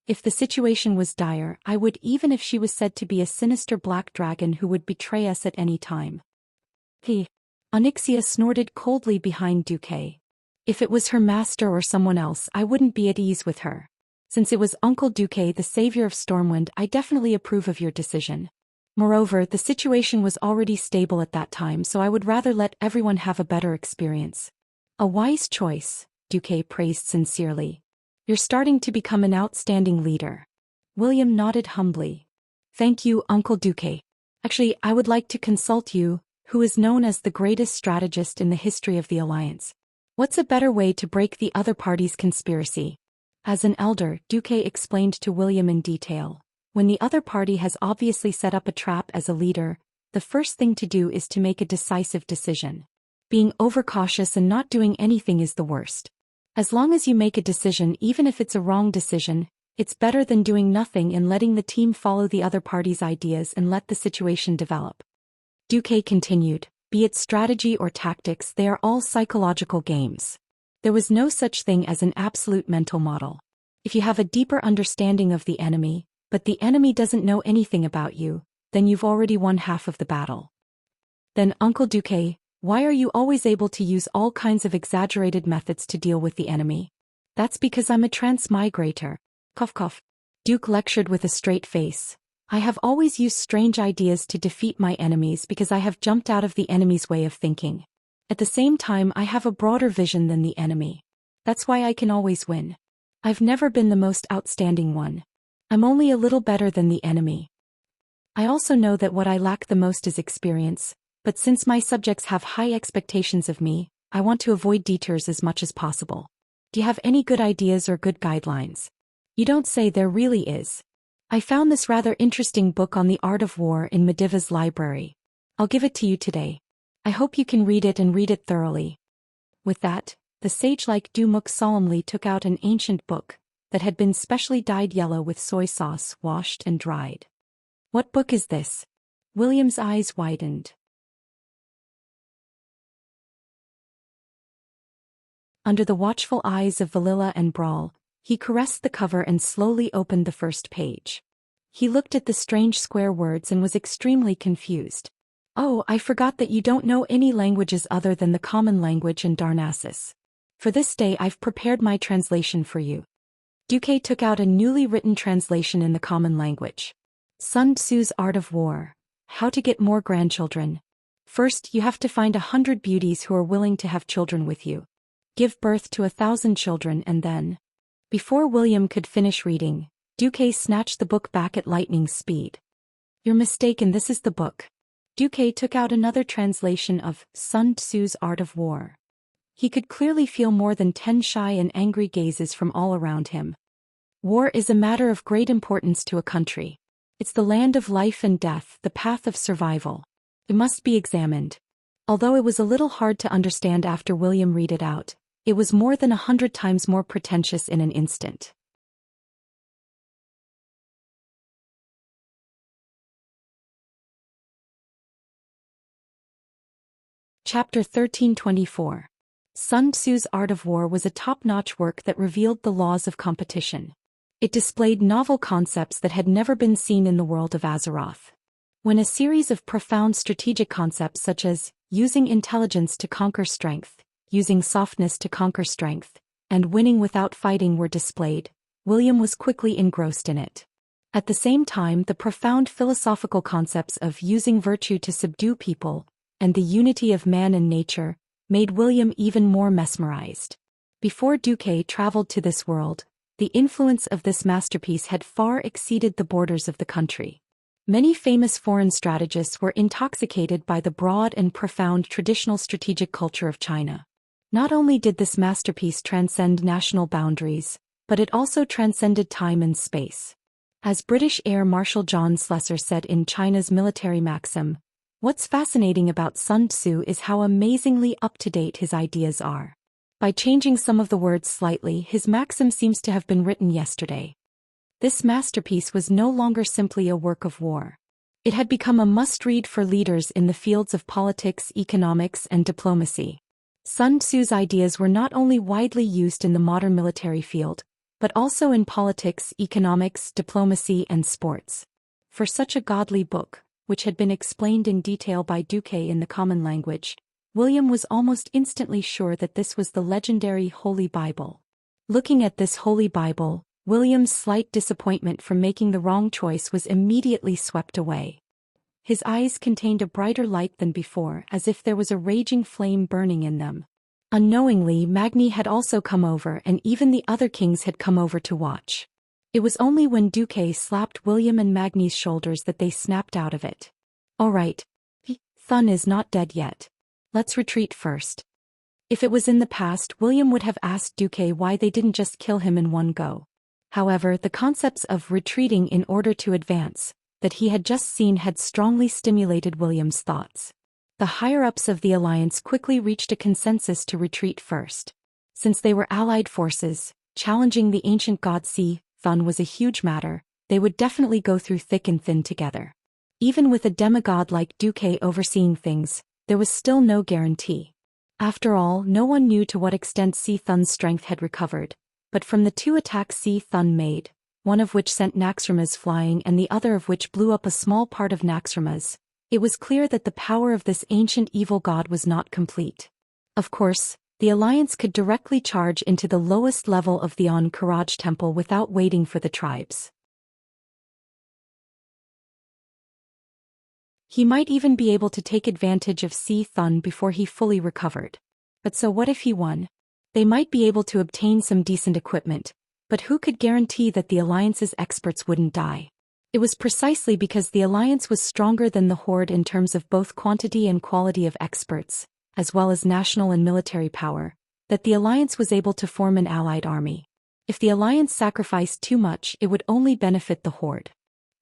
"If the situation was dire, I would, even if she was said to be a sinister black dragon who would betray us at any time." Xianxia snorted coldly behind Duque. "If it was her master or someone else, I wouldn't be at ease with her. Since it was Uncle Duque, the savior of Stormwind, I definitely approve of your decision. Moreover, the situation was already stable at that time, so I would rather let everyone have a better experience." "A wise choice," Duque praised sincerely. "You're starting to become an outstanding leader." William nodded humbly. "Thank you, Uncle Duque. Actually, I would like to consult you, who is known as the greatest strategist in the history of the Alliance. What's a better way to break the other party's conspiracy?" As an elder, Duque explained to William in detail. When the other party has obviously set up a trap as a leader, the first thing to do is to make a decisive decision. Being overcautious and not doing anything is the worst. As long as you make a decision, even if it's a wrong decision, it's better than doing nothing and letting the team follow the other party's ideas and let the situation develop. Duque continued, "Be it strategy or tactics, they are all psychological games. There was no such thing as an absolute mental model. If you have a deeper understanding of the enemy, but the enemy doesn't know anything about you, then you've already won half of the battle." "Then, Uncle Duque, why are you always able to use all kinds of exaggerated methods to deal with the enemy?" "That's because I'm a transmigrator." Cough cough. Duke lectured with a straight face. "I have always used strange ideas to defeat my enemies because I have jumped out of the enemy's way of thinking. At the same time, I have a broader vision than the enemy. That's why I can always win. I've never been the most outstanding one. I'm only a little better than the enemy. I also know that what I lack the most is experience, but since my subjects have high expectations of me, I want to avoid detours as much as possible. Do you have any good ideas or good guidelines?" "You don't say, there really is. I found this rather interesting book on the art of war in Mediva's library. I'll give it to you today. I hope you can read it and read it thoroughly." With that, the sage-like Dumuk solemnly took out an ancient book that had been specially dyed yellow with soy sauce, washed and dried. "What book is this?" William's eyes widened. Under the watchful eyes of Valilla and Brawl, he caressed the cover and slowly opened the first page. He looked at the strange square words and was extremely confused. "Oh, I forgot that you don't know any languages other than the common language and Darnassus. For this day I've prepared my translation for you." Duque took out a newly written translation in the common language. "Sun Tzu's Art of War. How to get more grandchildren. First, you have to find 100 beauties who are willing to have children with you. Give birth to 1,000 children and then..." Before William could finish reading, Duque snatched the book back at lightning speed. "You're mistaken, this is the book." Duque took out another translation of Sun Tzu's Art of War. He could clearly feel more than 10 shy and angry gazes from all around him. War is a matter of great importance to a country. It's the land of life and death, the path of survival. It must be examined. Although it was a little hard to understand after William read it out, it was more than 100 times more pretentious in an instant. Chapter 1324. Sun Tzu's Art of War was a top-notch work that revealed the laws of competition. It displayed novel concepts that had never been seen in the world of Azeroth. When a series of profound strategic concepts such as using intelligence to conquer strength, using softness to conquer strength, and winning without fighting were displayed, William was quickly engrossed in it. At the same time, the profound philosophical concepts of using virtue to subdue people, and the unity of man and nature, made William even more mesmerized. Before Duque traveled to this world, the influence of this masterpiece had far exceeded the borders of the country. Many famous foreign strategists were intoxicated by the broad and profound traditional strategic culture of China. Not only did this masterpiece transcend national boundaries, but it also transcended time and space. As British Air Marshal John Slessor said in China's military maxim, "What's fascinating about Sun Tzu is how amazingly up-to-date his ideas are." By changing some of the words slightly, his maxim seems to have been written yesterday. This masterpiece was no longer simply a work of war. It had become a must-read for leaders in the fields of politics, economics, and diplomacy. Sun Tzu's ideas were not only widely used in the modern military field, but also in politics, economics, diplomacy, and sports. For such a godly book, which had been explained in detail by Duque in the common language, William was almost instantly sure that this was the legendary Holy Bible. Looking at this Holy Bible, William's slight disappointment from making the wrong choice was immediately swept away. His eyes contained a brighter light than before, as if there was a raging flame burning in them. Unknowingly, Magni had also come over, and even the other kings had come over to watch. It was only when Duque slapped William and Magni's shoulders that they snapped out of it. "All right. Thun is not dead yet. Let's retreat first." If it was in the past, William would have asked Duque why they didn't just kill him in one go. However, the concepts of retreating in order to advance that he had just seen had strongly stimulated William's thoughts. The higher-ups of the alliance quickly reached a consensus to retreat first. Since they were allied forces, challenging the ancient god Thun was a huge matter. They would definitely go through thick and thin together. Even with a demigod like Duque overseeing things, there was still no guarantee. After all, no one knew to what extent Thun's strength had recovered, but from the 2 attacks Thun made, one of which sent Naxxramas flying and the other of which blew up a small part of Naxxramas, it was clear that the power of this ancient evil god was not complete. Of course, the alliance could directly charge into the lowest level of the Karaj temple without waiting for the tribes. He might even be able to take advantage of Thun before he fully recovered. But so what if he won? They might be able to obtain some decent equipment, but who could guarantee that the Alliance's experts wouldn't die? It was precisely because the Alliance was stronger than the Horde in terms of both quantity and quality of experts, as well as national and military power, that the Alliance was able to form an allied army. If the Alliance sacrificed too much, it would only benefit the Horde.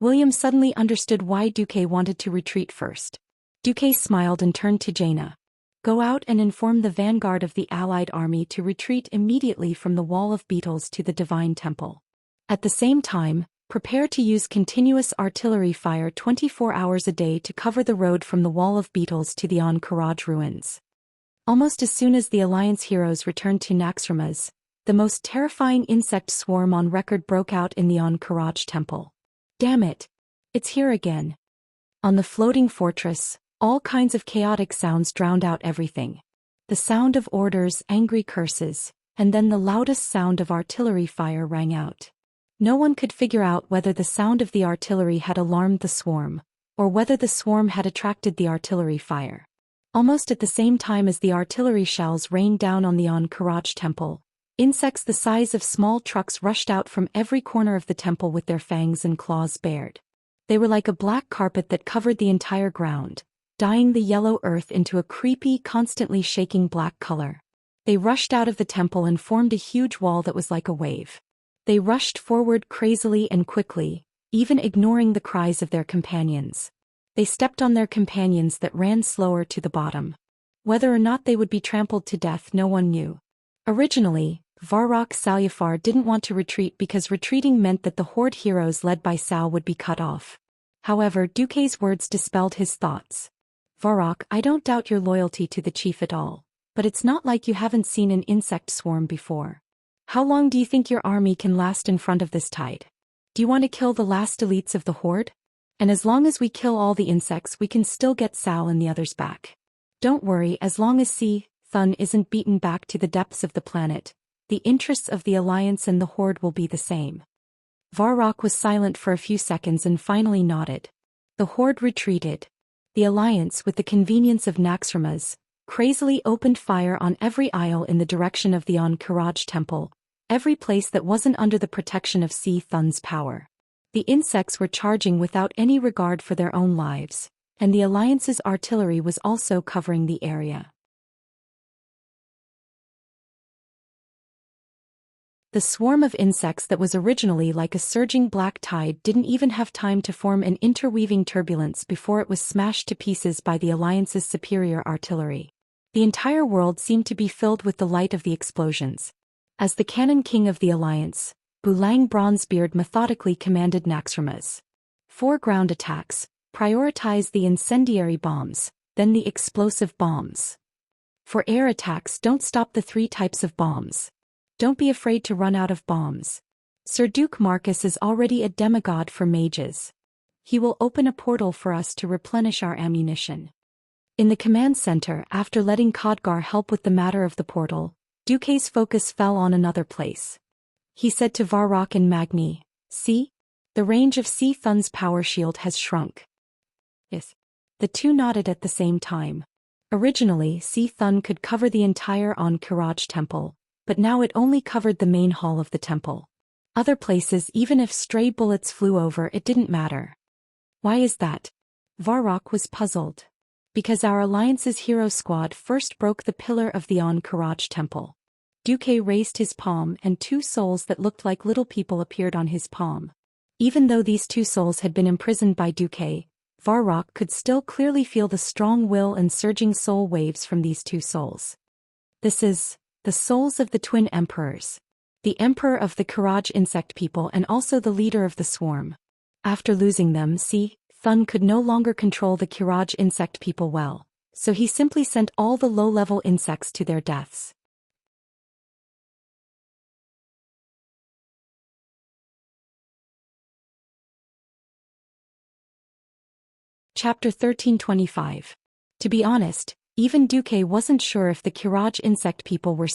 William suddenly understood why Duque wanted to retreat first. Duque smiled and turned to Jaina. "Go out and inform the vanguard of the allied army to retreat immediately from the Wall of Beetles to the Divine Temple. At the same time, prepare to use continuous artillery fire 24 hours a day to cover the road from the Wall of Beetles to the Karaj ruins." Almost as soon as the Alliance heroes returned to Naxxramas, the most terrifying insect swarm on record broke out in the Karaj temple. Damn it! It's here again. On the floating fortress, all kinds of chaotic sounds drowned out everything. The sound of orders, angry curses, and then the loudest sound of artillery fire rang out. No one could figure out whether the sound of the artillery had alarmed the swarm, or whether the swarm had attracted the artillery fire. Almost at the same time as the artillery shells rained down on the Karaj temple, Insects the size of small trucks rushed out from every corner of the temple with their fangs and claws bared. They were like a black carpet that covered the entire ground, dyeing the yellow earth into a creepy, constantly shaking black color. They rushed out of the temple and formed a huge wall that was like a wave. They rushed forward crazily and quickly, even ignoring the cries of their companions. They stepped on their companions that ran slower to the bottom. Whether or not they would be trampled to death no one knew. Originally, Varrock Salyafar didn't want to retreat because retreating meant that the Horde heroes led by Sal would be cut off. However, Duque's words dispelled his thoughts. Varrock, I don't doubt your loyalty to the chief at all, but it's not like you haven't seen an insect swarm before. How long do you think your army can last in front of this tide? Do you want to kill the last elites of the Horde? And as long as we kill all the insects we can still get Sal and the others back. Don't worry, as long as Thun isn't beaten back to the depths of the planet, the interests of the Alliance and the Horde will be the same. Varrock was silent for a few seconds and finally nodded. The Horde retreated. The Alliance, with the convenience of Naxxramas, crazily opened fire on every aisle in the direction of the Ankh-Karaj temple, every place that wasn't under the protection of Thun's power. The insects were charging without any regard for their own lives, and the Alliance's artillery was also covering the area. The swarm of insects that was originally like a surging black tide didn't even have time to form an interweaving turbulence before it was smashed to pieces by the Alliance's superior artillery. The entire world seemed to be filled with the light of the explosions. As the Cannon King of the Alliance, Bulang Bronzebeard methodically commanded Naxxramas. 4 ground attacks, prioritize the incendiary bombs, then the explosive bombs. For air attacks, don't stop the 3 types of bombs. Don't be afraid to run out of bombs. Sir Duke Marcus is already a demigod for mages. He will open a portal for us to replenish our ammunition. In the command center, after letting Khadgar help with the matter of the portal, Duque's focus fell on another place. He said to Varrock and Magni, "See? The range of Thun's power shield has shrunk." Yes. The two nodded at the same time. Originally, Thun could cover the entire Ankh-Karaj temple, but now it only covered the main hall of the temple. Other places, even if stray bullets flew over, it didn't matter. Why is that? Varrock was puzzled. Because our Alliance's hero squad first broke the pillar of the Ankh-Karaj temple. Duque raised his palm and 2 souls that looked like little people appeared on his palm. Even though these 2 souls had been imprisoned by Duque, Varrock could still clearly feel the strong will and surging soul waves from these 2 souls. This is the souls of the twin emperors. The emperor of the Karaj insect people and also the leader of the swarm. After losing them, Thun could no longer control the Karaj insect people well, so he simply sent all the low-level insects to their deaths. Chapter 1325. To be honest, even Duque wasn't sure if the Karaj insect people were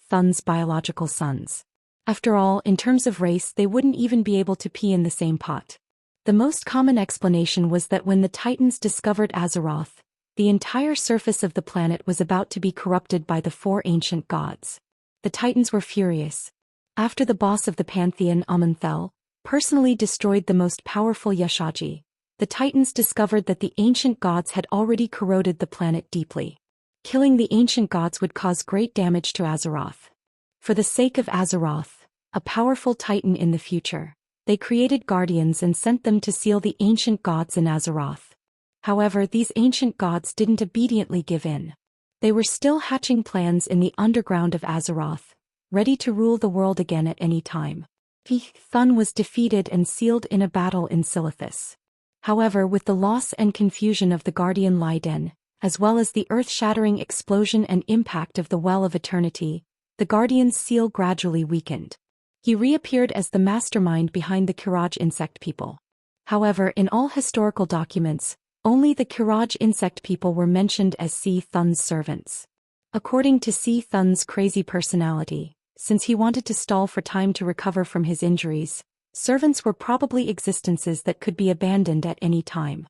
Thun's biological sons. After all, in terms of race, they wouldn't even be able to pee in the same pot. The most common explanation was that when the Titans discovered Azeroth, the entire surface of the planet was about to be corrupted by the 4 ancient gods. The Titans were furious. After the boss of the Pantheon, Amunthel, personally destroyed the most powerful Yashaji, the Titans discovered that the ancient gods had already corroded the planet deeply. Killing the ancient gods would cause great damage to Azeroth. For the sake of Azeroth, a powerful Titan in the future, they created guardians and sent them to seal the ancient gods in Azeroth. However, these ancient gods didn't obediently give in. They were still hatching plans in the underground of Azeroth, ready to rule the world again at any time. Thun was defeated and sealed in a battle in Silithus. However, with the loss and confusion of the Guardian Liden, as well as the earth-shattering explosion and impact of the Well of Eternity, the Guardian's seal gradually weakened. He reappeared as the mastermind behind the Karaj insect people. However, in all historical documents, only the Karaj insect people were mentioned as Thun's servants. According to Thun's crazy personality, since he wanted to stall for time to recover from his injuries, servants were probably existences that could be abandoned at any time.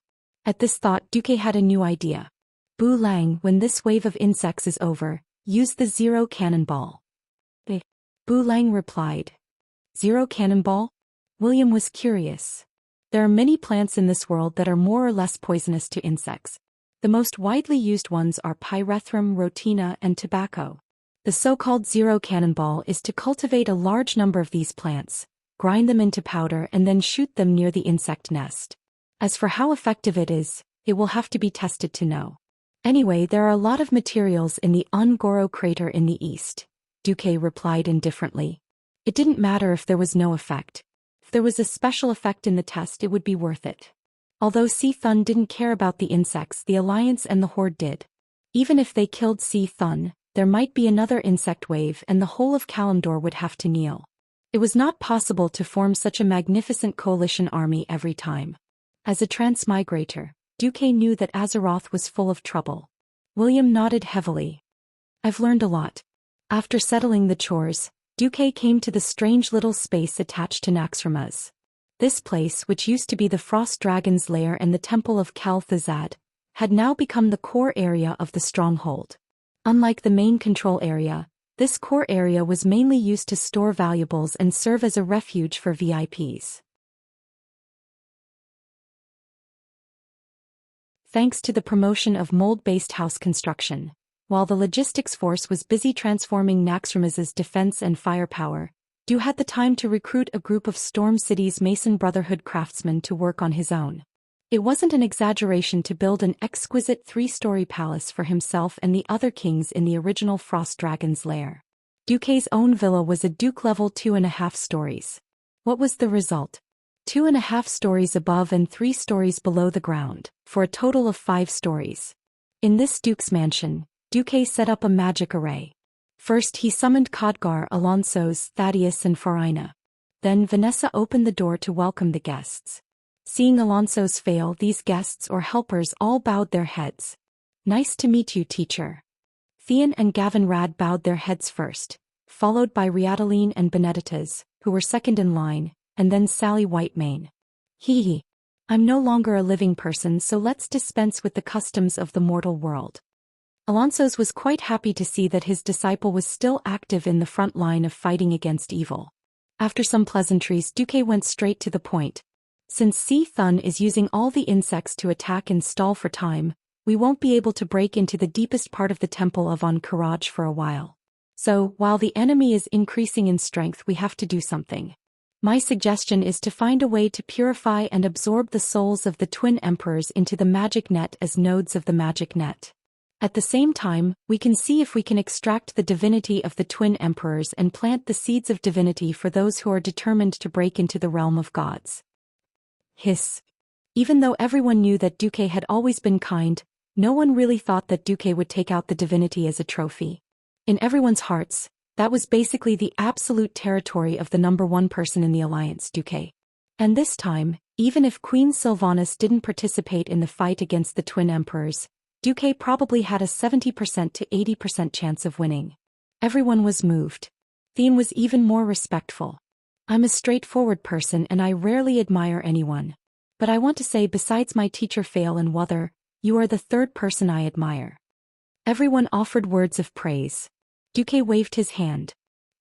At this thought, Duque had a new idea. Bu Lang, when this wave of insects is over, use the 0 cannonball. Bu Lang replied. 0 cannonball? William was curious. There are many plants in this world that are more or less poisonous to insects. The most widely used ones are pyrethrum, rhotina, and tobacco. The so-called 0 cannonball is to cultivate a large number of these plants, grind them into powder and then shoot them near the insect nest. As for how effective it is, it will have to be tested to know. Anyway, there are a lot of materials in the Ngoro crater in the east, Duque replied indifferently. It didn't matter if there was no effect. If there was a special effect in the test, it would be worth it. Although Si Thun didn't care about the insects, the Alliance and the Horde did. Even if they killed Si Thun, there might be another insect wave and the whole of Kalimdor would have to kneel. It was not possible to form such a magnificent coalition army every time. As a transmigrator, Duque knew that Azeroth was full of trouble. William nodded heavily. I've learned a lot. After settling the chores, Duque came to the strange little space attached to Naxxramas. This place, which used to be the Frost Dragon's lair and the Temple of Kal-Thazad, had now become the core area of the stronghold. Unlike the main control area, this core area was mainly used to store valuables and serve as a refuge for VIPs. Thanks to the promotion of mold-based house construction, while the logistics force was busy transforming Naxxramas's defense and firepower, Du had the time to recruit a group of Storm City's Mason Brotherhood craftsmen to work on his own. It wasn't an exaggeration to build an exquisite 3-story palace for himself and the other kings in the original Frost Dragon's lair. Duque's own villa was a Duke level 2.5 stories. What was the result? 2.5 stories above and 3 stories below the ground, for a total of 5 stories. In this Duke's mansion, Duque set up a magic array. First he summoned Khadgar, Alonso's, Thaddeus and Farina. Then Vanessa opened the door to welcome the guests. Seeing Alonso's fail, these guests or helpers all bowed their heads. Nice to meet you, teacher. Theon and Gavin Rad bowed their heads first, followed by Riadaline and Benedicta's, who were second in line, and then Sally Whitemane. Hee hee. I'm no longer a living person, so let's dispense with the customs of the mortal world. Alonso's was quite happy to see that his disciple was still active in the front line of fighting against evil. After some pleasantries, Duque went straight to the point. Since Si Thun is using all the insects to attack and stall for time, we won't be able to break into the deepest part of the Temple of Ankh-Karaj for a while. So, while the enemy is increasing in strength, we have to do something. My suggestion is to find a way to purify and absorb the souls of the twin emperors into the magic net as nodes of the magic net. At the same time, we can see if we can extract the divinity of the twin emperors and plant the seeds of divinity for those who are determined to break into the realm of gods. Hiss. Even though everyone knew that Duque had always been kind, no one really thought that Duque would take out the divinity as a trophy. In everyone's hearts, that was basically the absolute territory of the number 1 person in the Alliance, Duque. And this time, even if Queen Sylvanas didn't participate in the fight against the twin emperors, Duque probably had a 70% to 80% chance of winning. Everyone was moved. Thien was even more respectful. I'm a straightforward person and I rarely admire anyone. But I want to say, besides my teacher Fail and Wuther, you are the 3rd person I admire. Everyone offered words of praise. Duque waved his hand.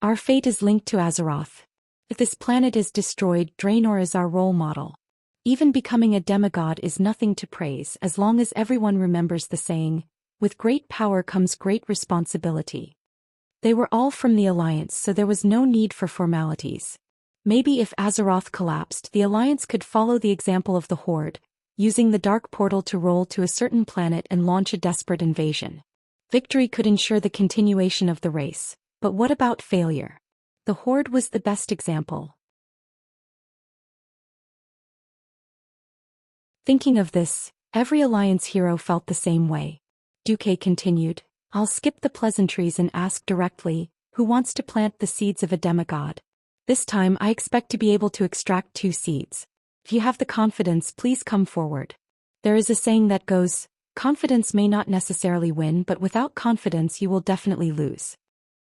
Our fate is linked to Azeroth. If this planet is destroyed, Draenor is our role model. Even becoming a demigod is nothing to praise as long as everyone remembers the saying, with great power comes great responsibility. They were all from the Alliance, so there was no need for formalities. Maybe if Azeroth collapsed, the Alliance could follow the example of the Horde, using the Dark Portal to roll to a certain planet and launch a desperate invasion. Victory could ensure the continuation of the race, but what about failure? The Horde was the best example. Thinking of this, every Alliance hero felt the same way. Duque continued, I'll skip the pleasantries and ask directly, who wants to plant the seeds of a demigod? This time I expect to be able to extract 2 seeds. If you have the confidence, please come forward. There is a saying that goes, confidence may not necessarily win, but without confidence you will definitely lose.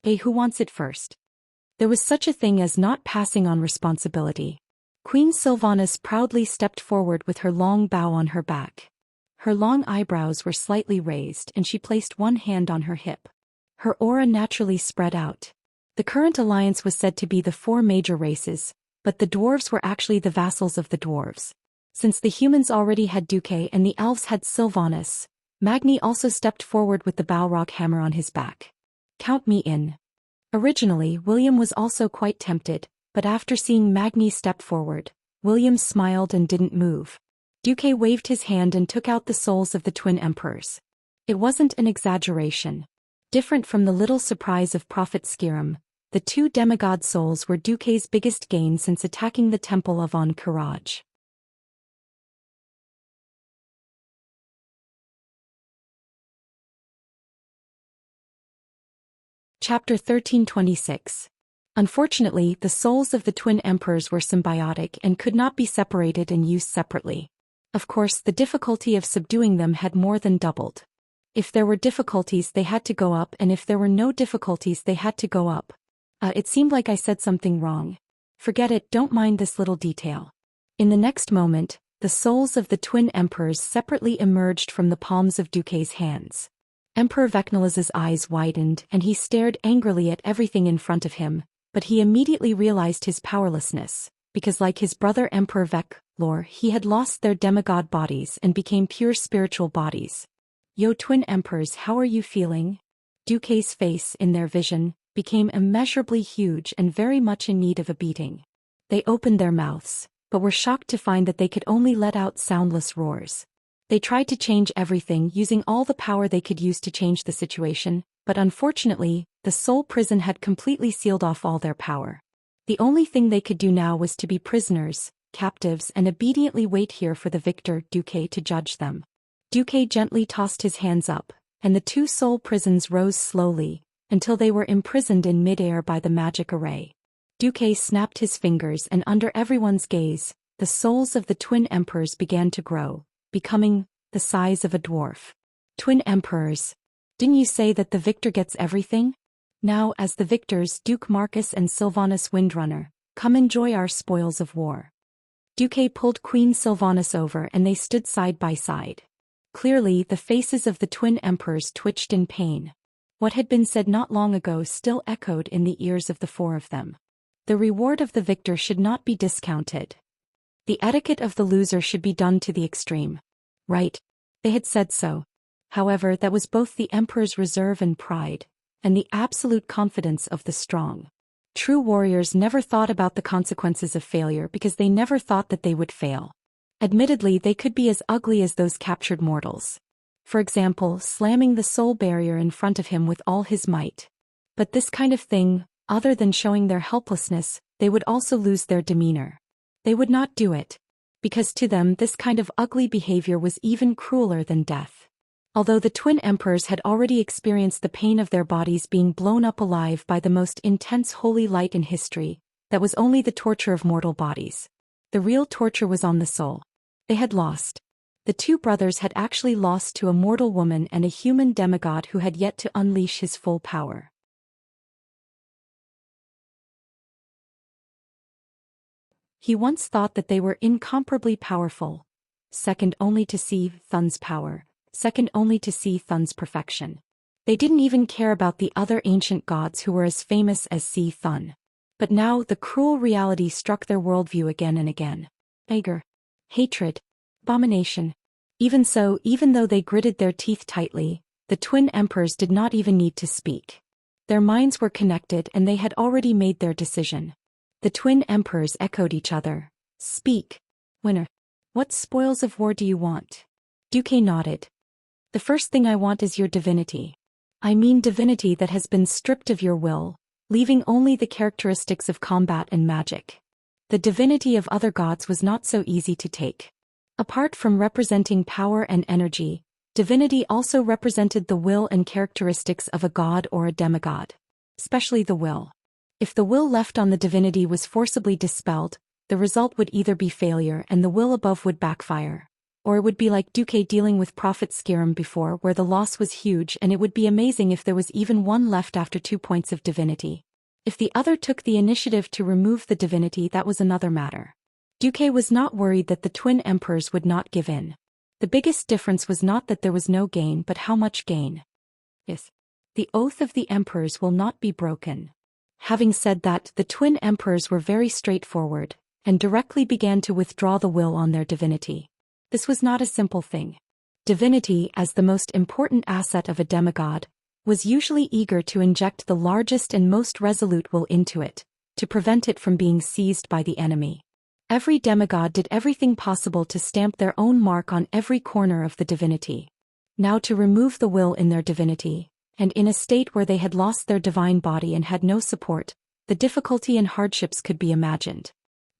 Who wants it first? There was such a thing as not passing on responsibility. Queen Sylvanas proudly stepped forward with her long bow on her back. Her long eyebrows were slightly raised and she placed one hand on her hip. Her aura naturally spread out. The current alliance was said to be the four major races, but the dwarves were actually the vassals of the dwarves. Since the humans already had Duque and the elves had Sylvanas, Magni also stepped forward with the Balrog hammer on his back. Count me in. Originally, William was also quite tempted, but after seeing Magni step forward, William smiled and didn't move. Duque waved his hand and took out the souls of the twin emperors. It wasn't an exaggeration. Different from the little surprise of Prophet Skiram, the two demigod souls were Duque's biggest gain since attacking the temple of Ankh-Karaj. Chapter 1326. Unfortunately, the souls of the twin emperors were symbiotic and could not be separated and used separately. Of course, the difficulty of subduing them had more than doubled. If there were difficulties, they had to go up, and if there were no difficulties, they had to go up. It seemed like I said something wrong. Forget it, don't mind this little detail. In the next moment, the souls of the twin emperors separately emerged from the palms of Duque's hands. Emperor Vecnaliz's eyes widened and he stared angrily at everything in front of him, but he immediately realized his powerlessness, because like his brother Emperor Veclor, he had lost their demigod bodies and became pure spiritual bodies. Yo twin emperors, how are you feeling? Duque's face, in their vision, became immeasurably huge and very much in need of a beating. They opened their mouths, but were shocked to find that they could only let out soundless roars. They tried to change everything using all the power they could use to change the situation, but unfortunately, the soul prison had completely sealed off all their power. The only thing they could do now was to be prisoners, captives, and obediently wait here for the victor, Duque, to judge them. Duque gently tossed his hands up, and the two soul prisons rose slowly, until they were imprisoned in mid-air by the magic array. Duque snapped his fingers and under everyone's gaze, the souls of the twin emperors began to grow, becoming the size of a dwarf. Twin emperors. Didn't you say that the victor gets everything? Now, as the victors, Duke Marcus and Sylvanas Windrunner, come enjoy our spoils of war. Duque pulled Queen Sylvanas over and they stood side by side. Clearly, the faces of the twin emperors twitched in pain. What had been said not long ago still echoed in the ears of the four of them. The reward of the victor should not be discounted. The etiquette of the loser should be done to the extreme. Right. They had said so. However, that was both the emperor's reserve and pride, and the absolute confidence of the strong. True warriors never thought about the consequences of failure because they never thought that they would fail. Admittedly, they could be as ugly as those captured mortals. For example, slamming the soul barrier in front of him with all his might. But this kind of thing, other than showing their helplessness, they would also lose their demeanor. They would not do it, because to them this kind of ugly behavior was even crueler than death. Although the twin emperors had already experienced the pain of their bodies being blown up alive by the most intense holy light in history, that was only the torture of mortal bodies. The real torture was on the soul. They had lost. The two brothers had actually lost to a mortal woman and a human demigod who had yet to unleash his full power. He once thought that they were incomparably powerful, second only to Si Thun's power, second only to Si Thun's perfection. They didn't even care about the other ancient gods who were as famous as Si Thun. But now the cruel reality struck their worldview again and again. Anger, hatred, abomination. Even so, even though they gritted their teeth tightly, the twin emperors did not even need to speak. Their minds were connected and they had already made their decision. The twin emperors echoed each other. Speak, winner. What spoils of war do you want? Duque nodded. The first thing I want is your divinity. I mean divinity that has been stripped of your will, leaving only the characteristics of combat and magic. The divinity of other gods was not so easy to take. Apart from representing power and energy, divinity also represented the will and characteristics of a god or a demigod. Especially the will. If the will left on the divinity was forcibly dispelled, the result would either be failure and the will above would backfire, or it would be like Duque dealing with Prophet Skiram before where the loss was huge and it would be amazing if there was even one left after 2 points of divinity. If the other took the initiative to remove the divinity, that was another matter. Duque was not worried that the twin emperors would not give in. The biggest difference was not that there was no gain but how much gain. Yes. The oath of the emperors will not be broken. Having said that, the twin emperors were very straightforward, and directly began to withdraw the will on their divinity. This was not a simple thing. Divinity, as the most important asset of a demigod, was usually eager to inject the largest and most resolute will into it, to prevent it from being seized by the enemy. Every demigod did everything possible to stamp their own mark on every corner of the divinity. Now to remove the will in their divinity, and in a state where they had lost their divine body and had no support, the difficulty and hardships could be imagined.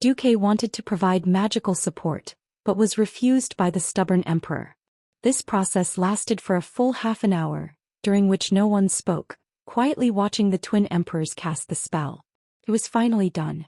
Duque wanted to provide magical support, but was refused by the stubborn emperor. This process lasted for a full half an hour, during which no one spoke, quietly watching the twin emperors cast the spell. It was finally done.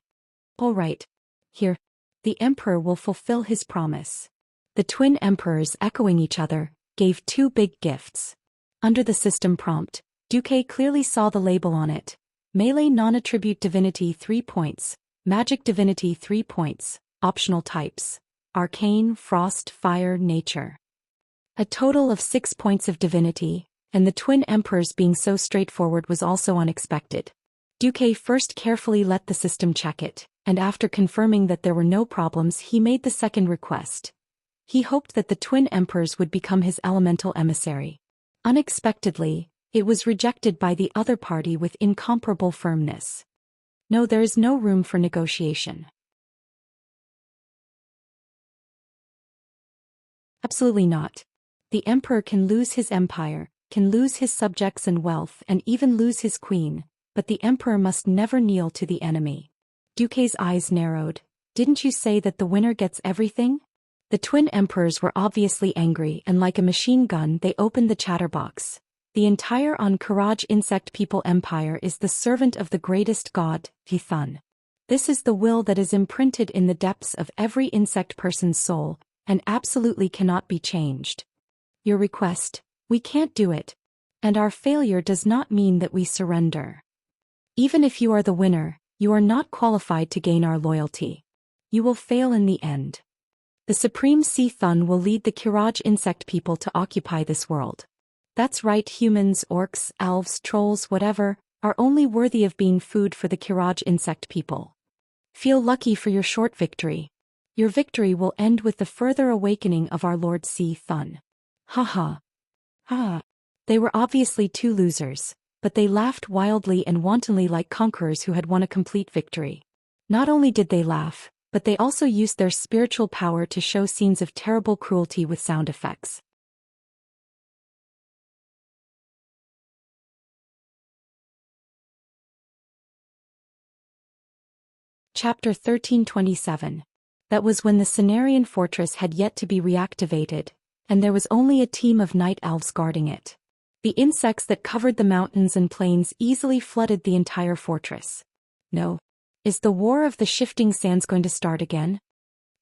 All right. Here. The emperor will fulfill his promise. The twin emperors, echoing each other, gave two big gifts. Under the system prompt, Duque clearly saw the label on it. Melee non-attribute divinity 3 points, magic divinity 3 points, optional types, arcane, frost, fire, nature. A total of 6 points of divinity, and the twin emperors being so straightforward was also unexpected. Duque first carefully let the system check it, and after confirming that there were no problems, he made the second request. He hoped that the twin emperors would become his elemental emissary. Unexpectedly, it was rejected by the other party with incomparable firmness. No, there is no room for negotiation. Absolutely not. The emperor can lose his empire, can lose his subjects and wealth, and even lose his queen, but the emperor must never kneel to the enemy. Duque's eyes narrowed. Didn't you say that the winner gets everything? The twin emperors were obviously angry, and like a machine gun they opened the chatterbox. The entire Courage insect people empire is the servant of the greatest god, Thun. This is the will that is imprinted in the depths of every insect person's soul, and absolutely cannot be changed. Your request, we can't do it. And our failure does not mean that we surrender. Even if you are the winner, you are not qualified to gain our loyalty. You will fail in the end. The Supreme Thun will lead the Courage insect people to occupy this world. That's right, humans, orcs, elves, trolls, whatever, are only worthy of being food for the Courage insect people. Feel lucky for your short victory. Your victory will end with the further awakening of our Lord Thun. Ha. They were obviously two losers, but they laughed wildly and wantonly like conquerors who had won a complete victory. Not only did they laugh, but they also used their spiritual power to show scenes of terrible cruelty with sound effects. Chapter 1327. That was when the Cenarian fortress had yet to be reactivated, and there was only a team of night elves guarding it. The insects that covered the mountains and plains easily flooded the entire fortress. No. Is the War of the Shifting Sands going to start again?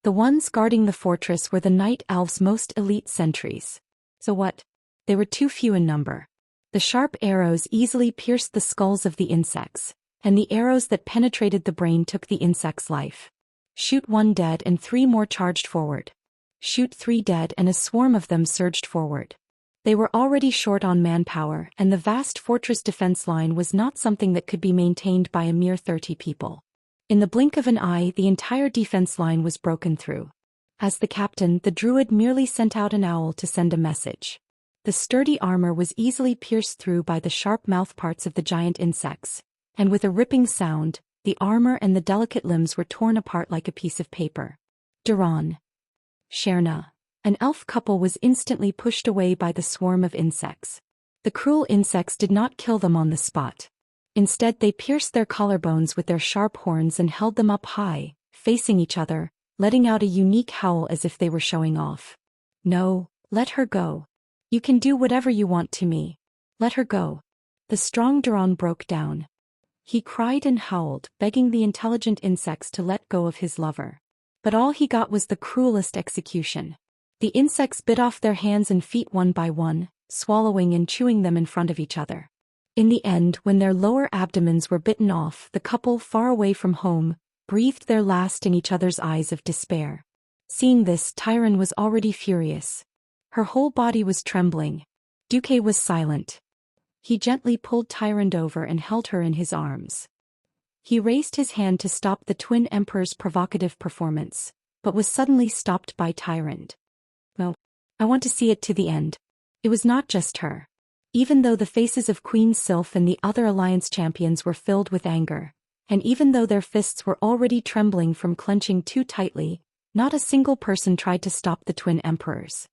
The ones guarding the fortress were the night elves' most elite sentries. So what? They were too few in number. The sharp arrows easily pierced the skulls of the insects, and the arrows that penetrated the brain took the insect's life. Shoot 1 dead and 3 more charged forward. Shoot 3 dead and a swarm of them surged forward. They were already short on manpower, and the vast fortress defense line was not something that could be maintained by a mere 30 people. In the blink of an eye, the entire defense line was broken through. As the captain, the druid merely sent out an owl to send a message. The sturdy armor was easily pierced through by the sharp mouthparts of the giant insects, and with a ripping sound, the armor and the delicate limbs were torn apart like a piece of paper. Duran. Sherna. An elf couple was instantly pushed away by the swarm of insects. The cruel insects did not kill them on the spot. Instead, they pierced their collarbones with their sharp horns and held them up high, facing each other, letting out a unique howl as if they were showing off. No, let her go. You can do whatever you want to me. Let her go. The strong Duran broke down. He cried and howled, begging the intelligent insects to let go of his lover. But all he got was the cruelest execution. The insects bit off their hands and feet one by one, swallowing and chewing them in front of each other. In the end, when their lower abdomens were bitten off, the couple, far away from home, breathed their last in each other's eyes of despair. Seeing this, Tyron was already furious. Her whole body was trembling. Duque was silent. He gently pulled Tyrande over and held her in his arms. He raised his hand to stop the twin emperor's provocative performance, but was suddenly stopped by Tyrant. "No. I want to see it to the end." It was not just her. Even though the faces of Queen Sylph and the other alliance champions were filled with anger, and even though their fists were already trembling from clenching too tightly, not a single person tried to stop the twin emperors.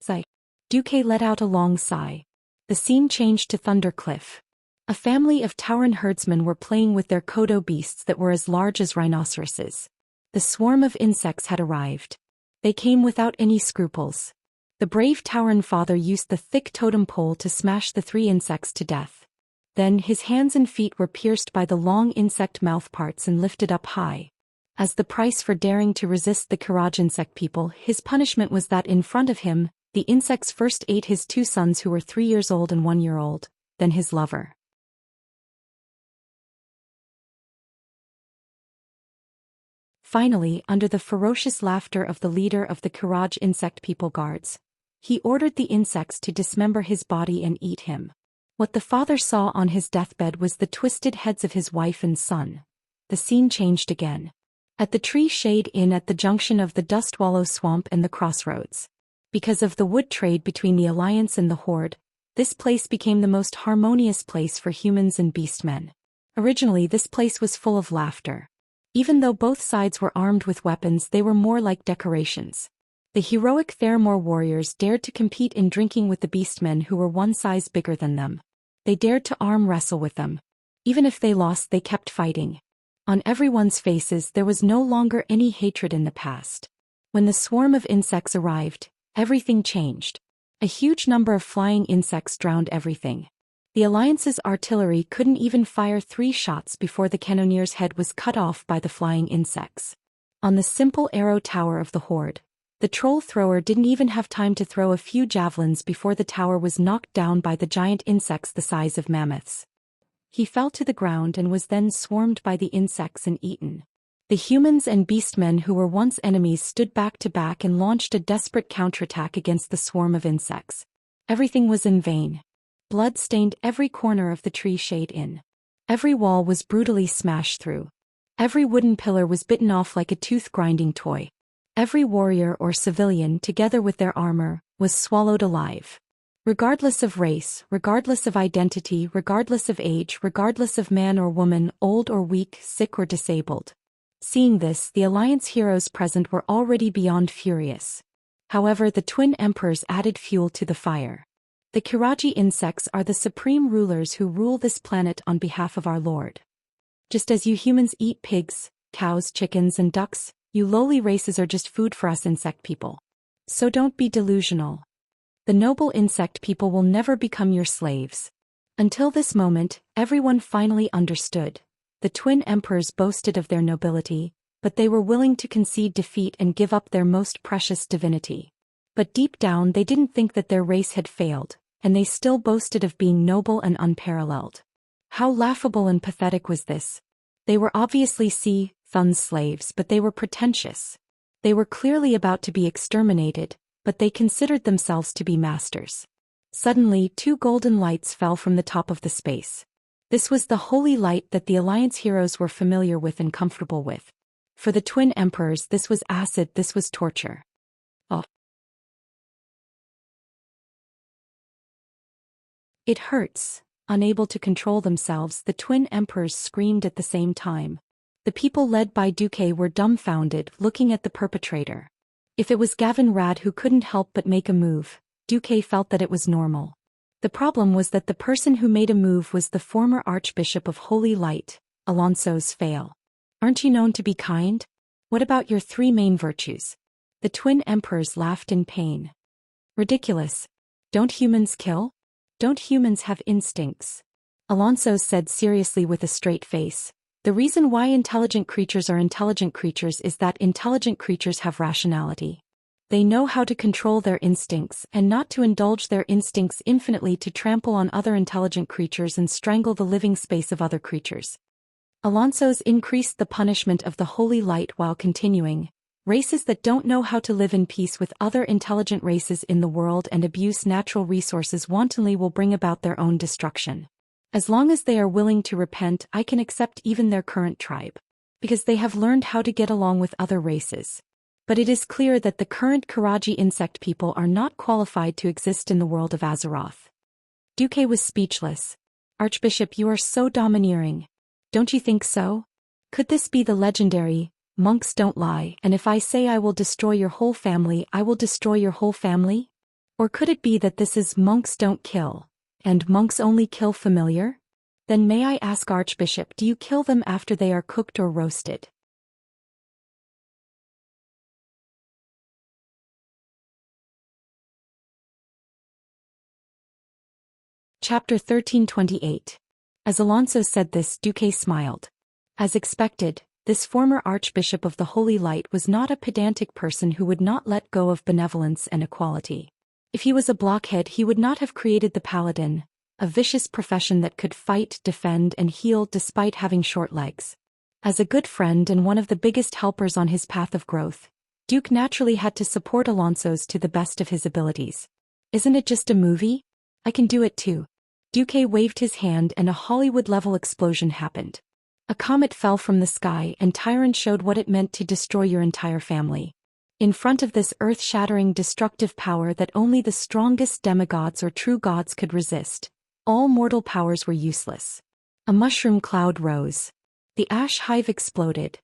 Sigh. Duque let out a long sigh. The scene changed to Thunder Cliff. A family of Tauren herdsmen were playing with their kodo beasts that were as large as rhinoceroses. The swarm of insects had arrived. They came without any scruples. The brave Tauren father used the thick totem pole to smash the 3 insects to death. Then his hands and feet were pierced by the long insect mouthparts and lifted up high. As the price for daring to resist the Kiraj insect people, his punishment was that in front of him, the insects first ate his 2 sons who were 3 years old and 1 year old, then his lover. Finally, under the ferocious laughter of the leader of the Kiraj insect people guards, he ordered the insects to dismember his body and eat him. What the father saw on his deathbed was the twisted heads of his wife and son. The scene changed again. At the Tree Shade Inn at the junction of the Dustwallow Swamp and the Crossroads. Because of the wood trade between the Alliance and the Horde, this place became the most harmonious place for humans and beastmen. Originally, this place was full of laughter. Even though both sides were armed with weapons, they were more like decorations. The heroic Theramore warriors dared to compete in drinking with the beastmen who were 1 size bigger than them. They dared to arm wrestle with them. Even if they lost, they kept fighting. On everyone's faces there was no longer any hatred in the past. When the swarm of insects arrived, everything changed. A huge number of flying insects drowned everything. The Alliance's artillery couldn't even fire 3 shots before the cannonier's head was cut off by the flying insects. On the simple arrow tower of the Horde, the troll thrower didn't even have time to throw a few javelins before the tower was knocked down by the giant insects the size of mammoths. He fell to the ground and was then swarmed by the insects and eaten. The humans and beastmen who were once enemies stood back to back and launched a desperate counterattack against the swarm of insects. Everything was in vain. Blood stained every corner of the Tree Shade Inn. Every wall was brutally smashed through. Every wooden pillar was bitten off like a tooth-grinding toy. Every warrior or civilian, together with their armor, was swallowed alive. Regardless of race, regardless of identity, regardless of age, regardless of man or woman, old or weak, sick or disabled. Seeing this, the Alliance heroes present were already beyond furious. However, the twin emperors added fuel to the fire. The Kiraji insects are the supreme rulers who rule this planet on behalf of our Lord. Just as you humans eat pigs, cows, chickens, and ducks, you lowly races are just food for us insect people. So don't be delusional. The noble insect people will never become your slaves. Until this moment, everyone finally understood. The twin emperors boasted of their nobility, but they were willing to concede defeat and give up their most precious divinity. But deep down they didn't think that their race had failed, and they still boasted of being noble and unparalleled. How laughable and pathetic was this? They were obviously Thun's slaves, but they were pretentious. They were clearly about to be exterminated, but they considered themselves to be masters. Suddenly, 2 golden lights fell from the top of the space. This was the holy light that the Alliance heroes were familiar with and comfortable with. For the twin emperors, this was acid, this was torture. Oh. It hurts. Unable to control themselves, the twin emperors screamed at the same time. The people led by Duque were dumbfounded, looking at the perpetrator. If it was Gavin Rad who couldn't help but make a move, Duque felt that it was normal. The problem was that the person who made a move was the former Archbishop of Holy Light, Alonso's Fail. Aren't you known to be kind? What about your 3 main virtues? The twin emperors laughed in pain. Ridiculous. Don't humans kill? Don't humans have instincts? Alonso said seriously with a straight face. The reason why intelligent creatures are intelligent creatures is that intelligent creatures have rationality. They know how to control their instincts and not to indulge their instincts infinitely to trample on other intelligent creatures and strangle the living space of other creatures. Alonso's increased the punishment of the holy light while continuing. Races that don't know how to live in peace with other intelligent races in the world and abuse natural resources wantonly will bring about their own destruction. As long as they are willing to repent, I can accept even their current tribe. Because they have learned how to get along with other races. But it is clear that the current Karaji insect people are not qualified to exist in the world of Azeroth. Duque was speechless. Archbishop, you are so domineering. Don't you think so? Could this be the legendary, monks don't lie, and if I say I will destroy your whole family, I will destroy your whole family? Or could it be that this is monks don't kill, and monks only kill familiar? Then may I ask, Archbishop, do you kill them after they are cooked or roasted? Chapter 1328. As Alonso said this, Duque smiled. As expected, this former Archbishop of the Holy Light was not a pedantic person who would not let go of benevolence and equality. If he was a blockhead, he would not have created the Paladin, a vicious profession that could fight, defend, and heal despite having short legs. As a good friend and one of the biggest helpers on his path of growth, Duke naturally had to support Alonso's to the best of his abilities. Isn't it just a movie? I can do it too. Duque waved his hand and a Hollywood-level explosion happened. A comet fell from the sky and Tyrant showed what it meant to destroy your entire family. In front of this earth-shattering destructive power that only the strongest demigods or true gods could resist, all mortal powers were useless. A mushroom cloud rose. The ash hive exploded.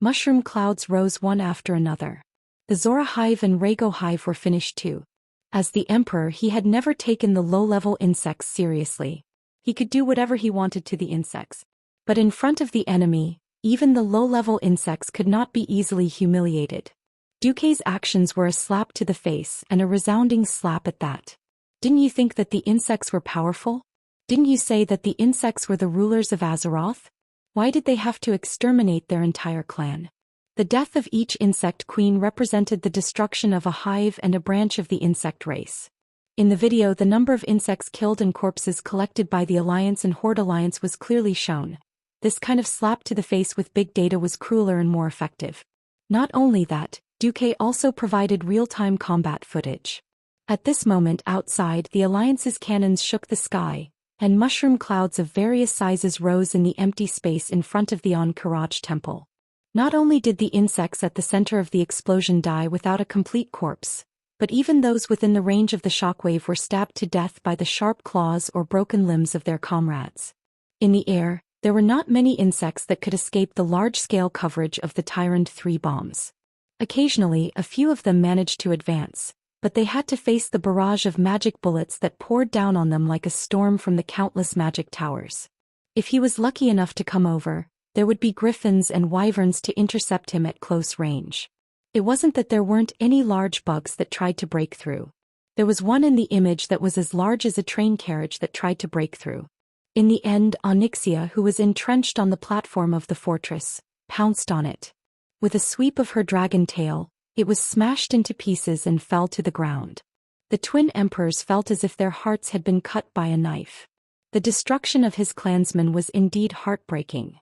Mushroom clouds rose one after another. The Zora hive and Rago hive were finished too. As the Emperor, he had never taken the low-level insects seriously. He could do whatever he wanted to the insects. But in front of the enemy, even the low-level insects could not be easily humiliated. Duque's actions were a slap to the face and a resounding slap at that. Didn't you think that the insects were powerful? Didn't you say that the insects were the rulers of Azeroth? Why did they have to exterminate their entire clan? The death of each insect queen represented the destruction of a hive and a branch of the insect race. In the video, the number of insects killed and corpses collected by the Alliance and Horde Alliance was clearly shown. This kind of slap to the face with big data was crueler and more effective. Not only that, Duque also provided real-time combat footage. At this moment outside, the Alliance's cannons shook the sky, and mushroom clouds of various sizes rose in the empty space in front of the Ankh-Karaj temple. Not only did the insects at the center of the explosion die without a complete corpse, but even those within the range of the shockwave were stabbed to death by the sharp claws or broken limbs of their comrades. In the air, there were not many insects that could escape the large-scale coverage of the Tyrant 3 bombs. Occasionally, a few of them managed to advance, but they had to face the barrage of magic bullets that poured down on them like a storm from the countless magic towers. If he was lucky enough to come over, there would be griffins and wyverns to intercept him at close range. It wasn't that there weren't any large bugs that tried to break through. There was one in the image that was as large as a train carriage that tried to break through. In the end, Onyxia, who was entrenched on the platform of the fortress, pounced on it. With a sweep of her dragon tail, it was smashed into pieces and fell to the ground. The twin emperors felt as if their hearts had been cut by a knife. The destruction of his clansmen was indeed heartbreaking.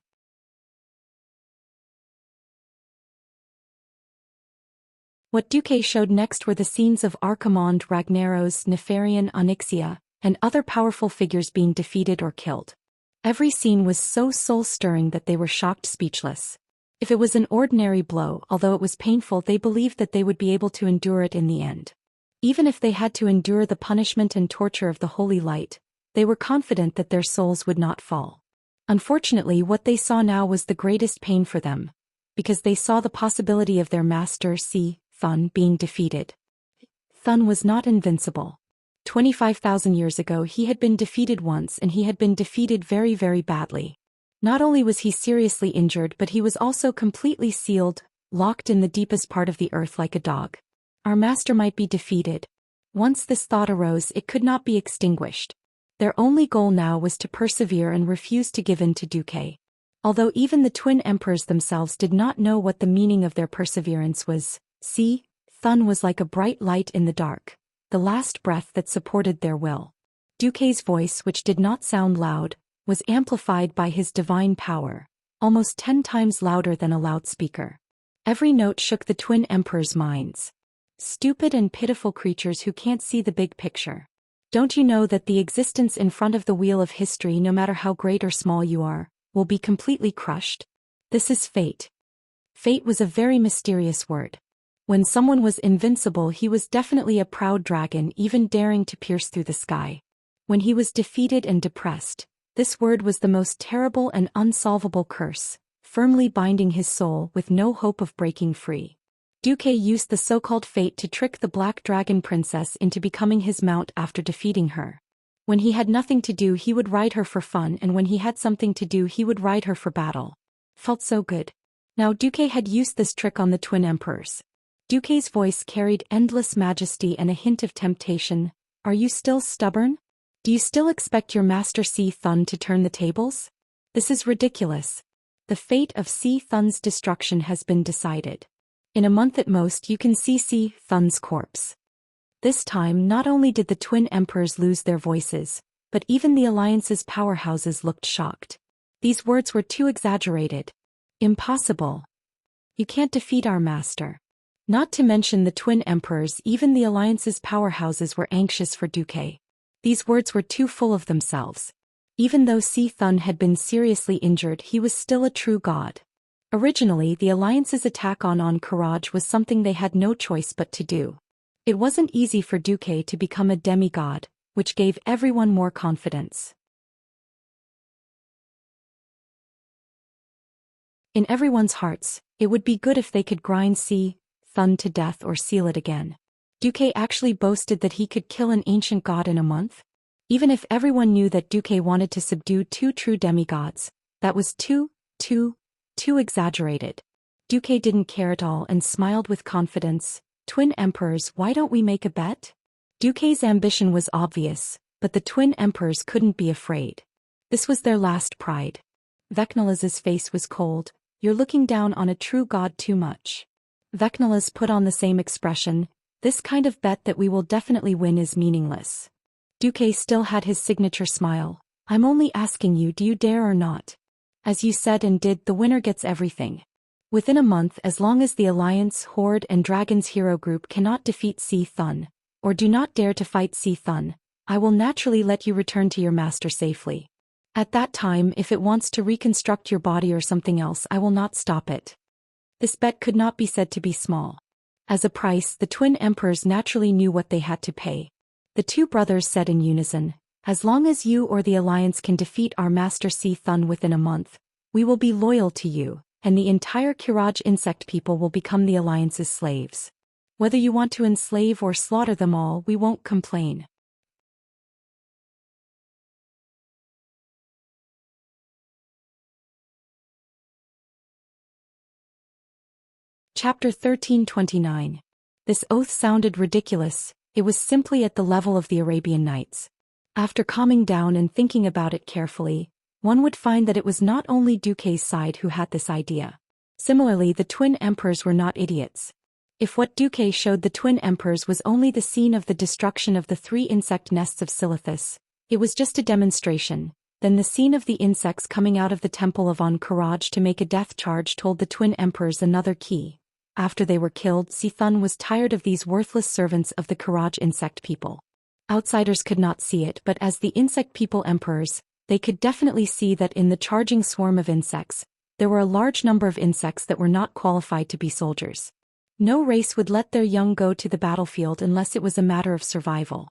What Duque showed next were the scenes of Archimonde, Ragnaros, Nefarian, Onyxia, and other powerful figures being defeated or killed. Every scene was so soul-stirring that they were shocked speechless. If it was an ordinary blow, although it was painful, they believed that they would be able to endure it in the end. Even if they had to endure the punishment and torture of the Holy Light, they were confident that their souls would not fall. Unfortunately, what they saw now was the greatest pain for them, because they saw the possibility of their master, Thun, being defeated. Thun was not invincible. 25,000 years ago he had been defeated once, and he had been defeated very, very badly. Not only was he seriously injured, but he was also completely sealed, locked in the deepest part of the earth like a dog. Our master might be defeated. Once this thought arose, it could not be extinguished. Their only goal now was to persevere and refuse to give in to Duque. Although even the twin emperors themselves did not know what the meaning of their perseverance was, Thun was like a bright light in the dark, the last breath that supported their will. Duque's voice, which did not sound loud, was amplified by his divine power, almost 10 times louder than a loudspeaker. Every note shook the twin emperors' minds. Stupid and pitiful creatures who can't see the big picture. Don't you know that the existence in front of the wheel of history, no matter how great or small you are, will be completely crushed? This is fate. Fate was a very mysterious word. When someone was invincible, he was definitely a proud dragon, even daring to pierce through the sky. When he was defeated and depressed, this word was the most terrible and unsolvable curse, firmly binding his soul with no hope of breaking free. Zhou Xian used the so-called fate to trick the Black Dragon Princess into becoming his mount after defeating her. When he had nothing to do, he would ride her for fun, and when he had something to do, he would ride her for battle. Felt so good. Now Zhou Xian had used this trick on the twin emperors. Zhou Xian's voice carried endless majesty and a hint of temptation. Are you still stubborn? Do you still expect your master Si Thun to turn the tables? This is ridiculous. The fate of Si Thun's destruction has been decided. In a month at most you can see Si Thun's corpse. This time not only did the twin emperors lose their voices, but even the alliance's powerhouses looked shocked. These words were too exaggerated. Impossible. You can't defeat our master. Not to mention the twin emperors, even the alliance's powerhouses were anxious for Zhou Xian. These words were too full of themselves. Even though Si Thun had been seriously injured, he was still a true god. Originally, the alliance's attack on Courage was something they had no choice but to do. It wasn't easy for Zhou Xian to become a demigod, which gave everyone more confidence. In everyone's hearts, it would be good if they could grind Si Thun to death or seal it again. Zhou Xian actually boasted that he could kill an ancient god in a month. Even if everyone knew that Zhou Xian wanted to subdue 2 true demigods, that was too exaggerated. Zhou Xian didn't care at all and smiled with confidence. Twin emperors, why don't we make a bet? Zhou Xian's ambition was obvious, but the twin emperors couldn't be afraid. This was their last pride. Vecnala's face was cold. You're looking down on a true god too much. Vecnala's put on the same expression. This kind of bet that we will definitely win is meaningless. Zhou Xian still had his signature smile. I'm only asking you, do you dare or not? As you said and did, the winner gets everything. Within a month, as long as the Alliance, Horde and Dragon's hero group cannot defeat Si Thun, or do not dare to fight Si Thun, I will naturally let you return to your master safely. At that time, if it wants to reconstruct your body or something else, I will not stop it. This bet could not be said to be small. As a price, the twin emperors naturally knew what they had to pay. The two brothers said in unison, as long as you or the Alliance can defeat our master Si Thun within a month, we will be loyal to you, and the entire Courage insect people will become the Alliance's slaves. Whether you want to enslave or slaughter them all, we won't complain. Chapter 1329. This oath sounded ridiculous. It was simply at the level of the Arabian Nights. After calming down and thinking about it carefully, one would find that it was not only Zhou Xian's side who had this idea. Similarly, the twin emperors were not idiots. If what Zhou Xian showed the twin emperors was only the scene of the destruction of the 3 insect nests of Silithus, it was just a demonstration, then the scene of the insects coming out of the temple of Courage to make a death charge told the twin emperors another key. After they were killed, Si Thun was tired of these worthless servants of the Courage insect people. Outsiders could not see it, but as the insect people emperors, they could definitely see that in the charging swarm of insects, there were a large number of insects that were not qualified to be soldiers. No race would let their young go to the battlefield unless it was a matter of survival.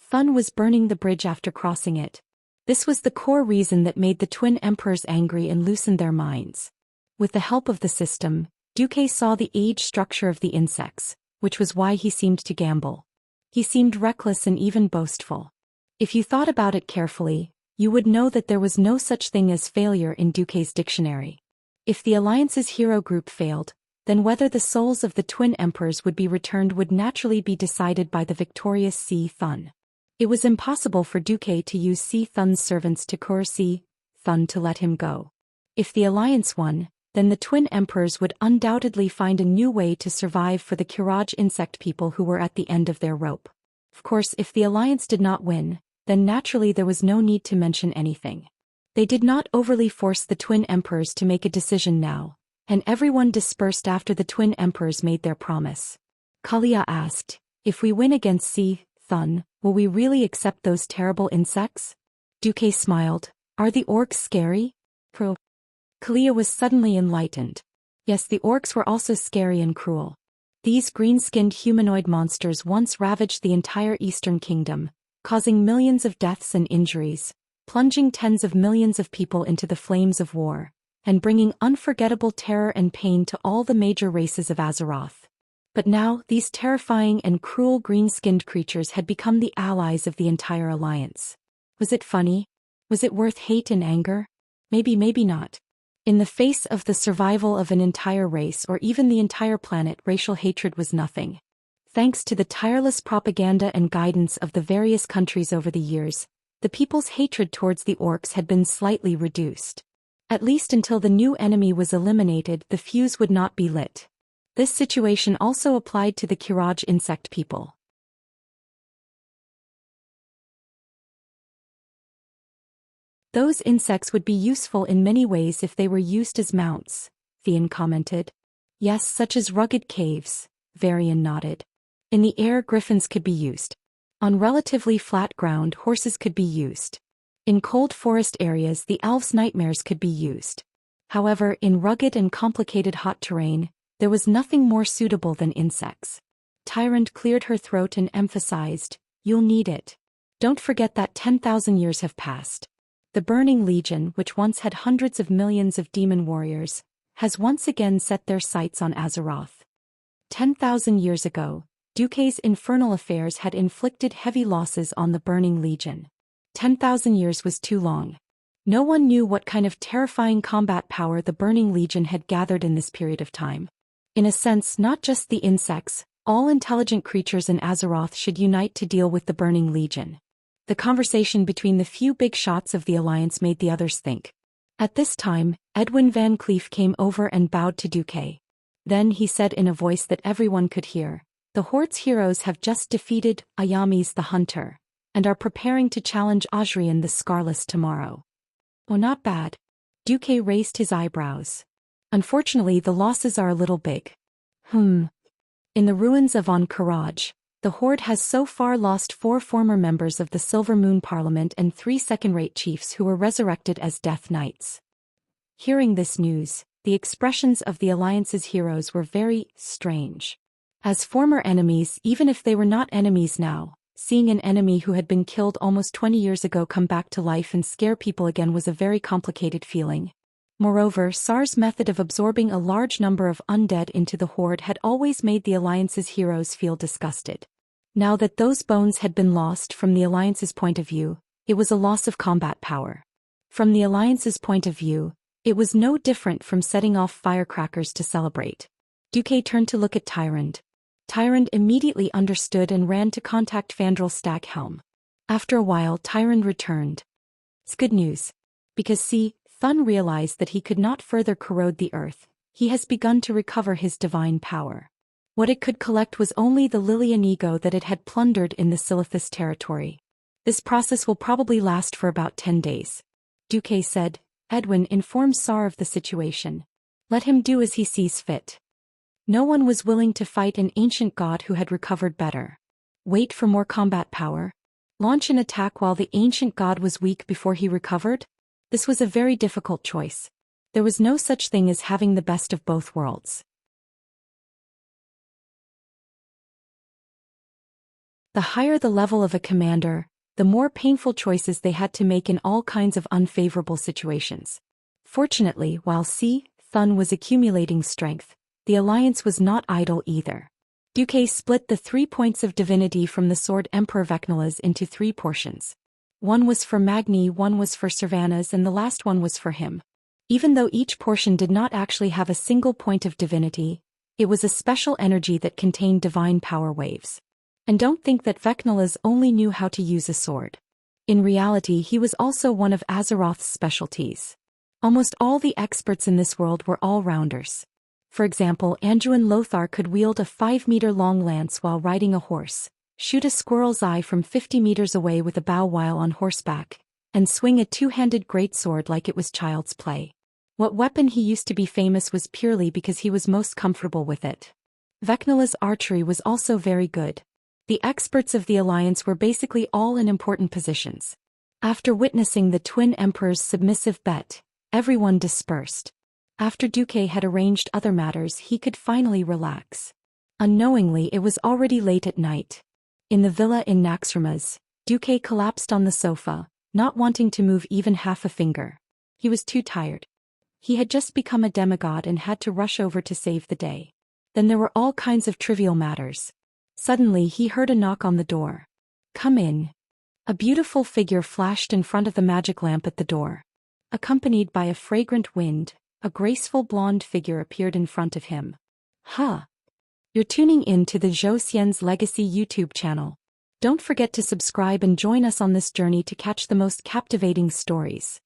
Thun was burning the bridge after crossing it. This was the core reason that made the twin emperors angry and loosened their minds. With the help of the system, Zhou Xian saw the age structure of the insects, which was why he seemed to gamble. He seemed reckless and even boastful. If you thought about it carefully, you would know that there was no such thing as failure in Zhou Xian's dictionary. If the Alliance's hero group failed, then whether the souls of the twin emperors would be returned would naturally be decided by the victorious Si Thun. It was impossible for Zhou Xian to use Si Thun's servants to coerce Si Thun to let him go. If the Alliance won, then the twin emperors would undoubtedly find a new way to survive for the Courage insect people who were at the end of their rope. Of course, if the Alliance did not win, then naturally there was no need to mention anything. They did not overly force the twin emperors to make a decision now, and everyone dispersed after the twin emperors made their promise. Kalia asked, if we win against Si Thun, will we really accept those terrible insects? Duque smiled. Are the orcs scary? Kalia was suddenly enlightened. Yes, the orcs were also scary and cruel. These green-skinned humanoid monsters once ravaged the entire Eastern Kingdom, causing millions of deaths and injuries, plunging tens of millions of people into the flames of war, and bringing unforgettable terror and pain to all the major races of Azeroth. But now, these terrifying and cruel green-skinned creatures had become the allies of the entire alliance. Was it funny? Was it worth hate and anger? Maybe, maybe not. In the face of the survival of an entire race or even the entire planet, racial hatred was nothing. Thanks to the tireless propaganda and guidance of the various countries over the years, the people's hatred towards the orcs had been slightly reduced. At least until the new enemy was eliminated, the fuse would not be lit. This situation also applied to the Kiraj insect people. Those insects would be useful in many ways if they were used as mounts, Theon commented. Yes, such as rugged caves, Varian nodded. In the air, griffins could be used. On relatively flat ground, horses could be used. In cold forest areas, the elves' nightmares could be used. However, in rugged and complicated hot terrain, there was nothing more suitable than insects. Tyrant cleared her throat and emphasized, "You'll need it. Don't forget that 10,000 years have passed. The Burning Legion, which once had hundreds of millions of demon warriors, has once again set their sights on Azeroth. 10,000 years ago, Duque's infernal affairs had inflicted heavy losses on the Burning Legion. 10,000 years was too long. No one knew what kind of terrifying combat power the Burning Legion had gathered in this period of time. In a sense, not just the insects, all intelligent creatures in Azeroth should unite to deal with the Burning Legion." The conversation between the few big shots of the Alliance made the others think. At this time, Edwin Van Cleef came over and bowed to Duque. Then he said in a voice that everyone could hear, "The Horde's heroes have just defeated Ayames the Hunter, and are preparing to challenge Osrian the Scarless tomorrow." Oh, not bad. Duque raised his eyebrows. Unfortunately, the losses are a little big. In the ruins of Karaj, the Horde has so far lost 4 former members of the Silver Moon Parliament and 3 second-rate chiefs who were resurrected as Death Knights. Hearing this news, the expressions of the Alliance's heroes were very strange. As former enemies, even if they were not enemies now, seeing an enemy who had been killed almost 20 years ago come back to life and scare people again was a very complicated feeling. Moreover, Sar's method of absorbing a large number of undead into the Horde had always made the Alliance's heroes feel disgusted. Now that those bones had been lost from the Alliance's point of view, it was a loss of combat power. From the Alliance's point of view, it was no different from setting off firecrackers to celebrate. Duque turned to look at Tyrande. Tyrande immediately understood and ran to contact Fandral Staghelm. After a while, Tyrande returned. It's good news. Because see, Thun realized that he could not further corrode the earth. He has begun to recover his divine power. What it could collect was only the Lilian ego that it had plundered in the Silithus territory. This process will probably last for about 10 days. Duque said. Edwin informed Sar of the situation. Let him do as he sees fit. No one was willing to fight an ancient god who had recovered better. Wait for more combat power? Launch an attack while the ancient god was weak before he recovered? This was a very difficult choice. There was no such thing as having the best of both worlds. The higher the level of a commander, the more painful choices they had to make in all kinds of unfavorable situations. Fortunately, while Thun was accumulating strength, the Alliance was not idle either. Duque split the 3 points of divinity from the sword Emperor Vecnala's into 3 portions. One was for Magni, one was for Servanas, and the last one was for him. Even though each portion did not actually have a single point of divinity, it was a special energy that contained divine power waves. And don't think that Vecnala's only knew how to use a sword. In reality, he was also one of Azeroth's specialties. Almost all the experts in this world were all-rounders. For example, Anduin Lothar could wield a 5-meter-long lance while riding a horse, shoot a squirrel's eye from 50 meters away with a bow while on horseback, and swing a 2-handed greatsword like it was child's play. What weapon he used to be famous was purely because he was most comfortable with it. Vecnala's archery was also very good. The experts of the alliance were basically all in important positions. After witnessing the twin emperors' submissive bet, everyone dispersed. After Duque had arranged other matters, he could finally relax. Unknowingly, it was already late at night. In the villa in Naxrimas, Duque collapsed on the sofa, not wanting to move even half a finger. He was too tired. He had just become a demigod and had to rush over to save the day. Then there were all kinds of trivial matters. Suddenly he heard a knock on the door. "Come in." A beautiful figure flashed in front of the magic lamp at the door. Accompanied by a fragrant wind, a graceful blonde figure appeared in front of him. "Huh. You're tuning in to the Zhou Xian's Legacy YouTube channel. Don't forget to subscribe and join us on this journey to catch the most captivating stories.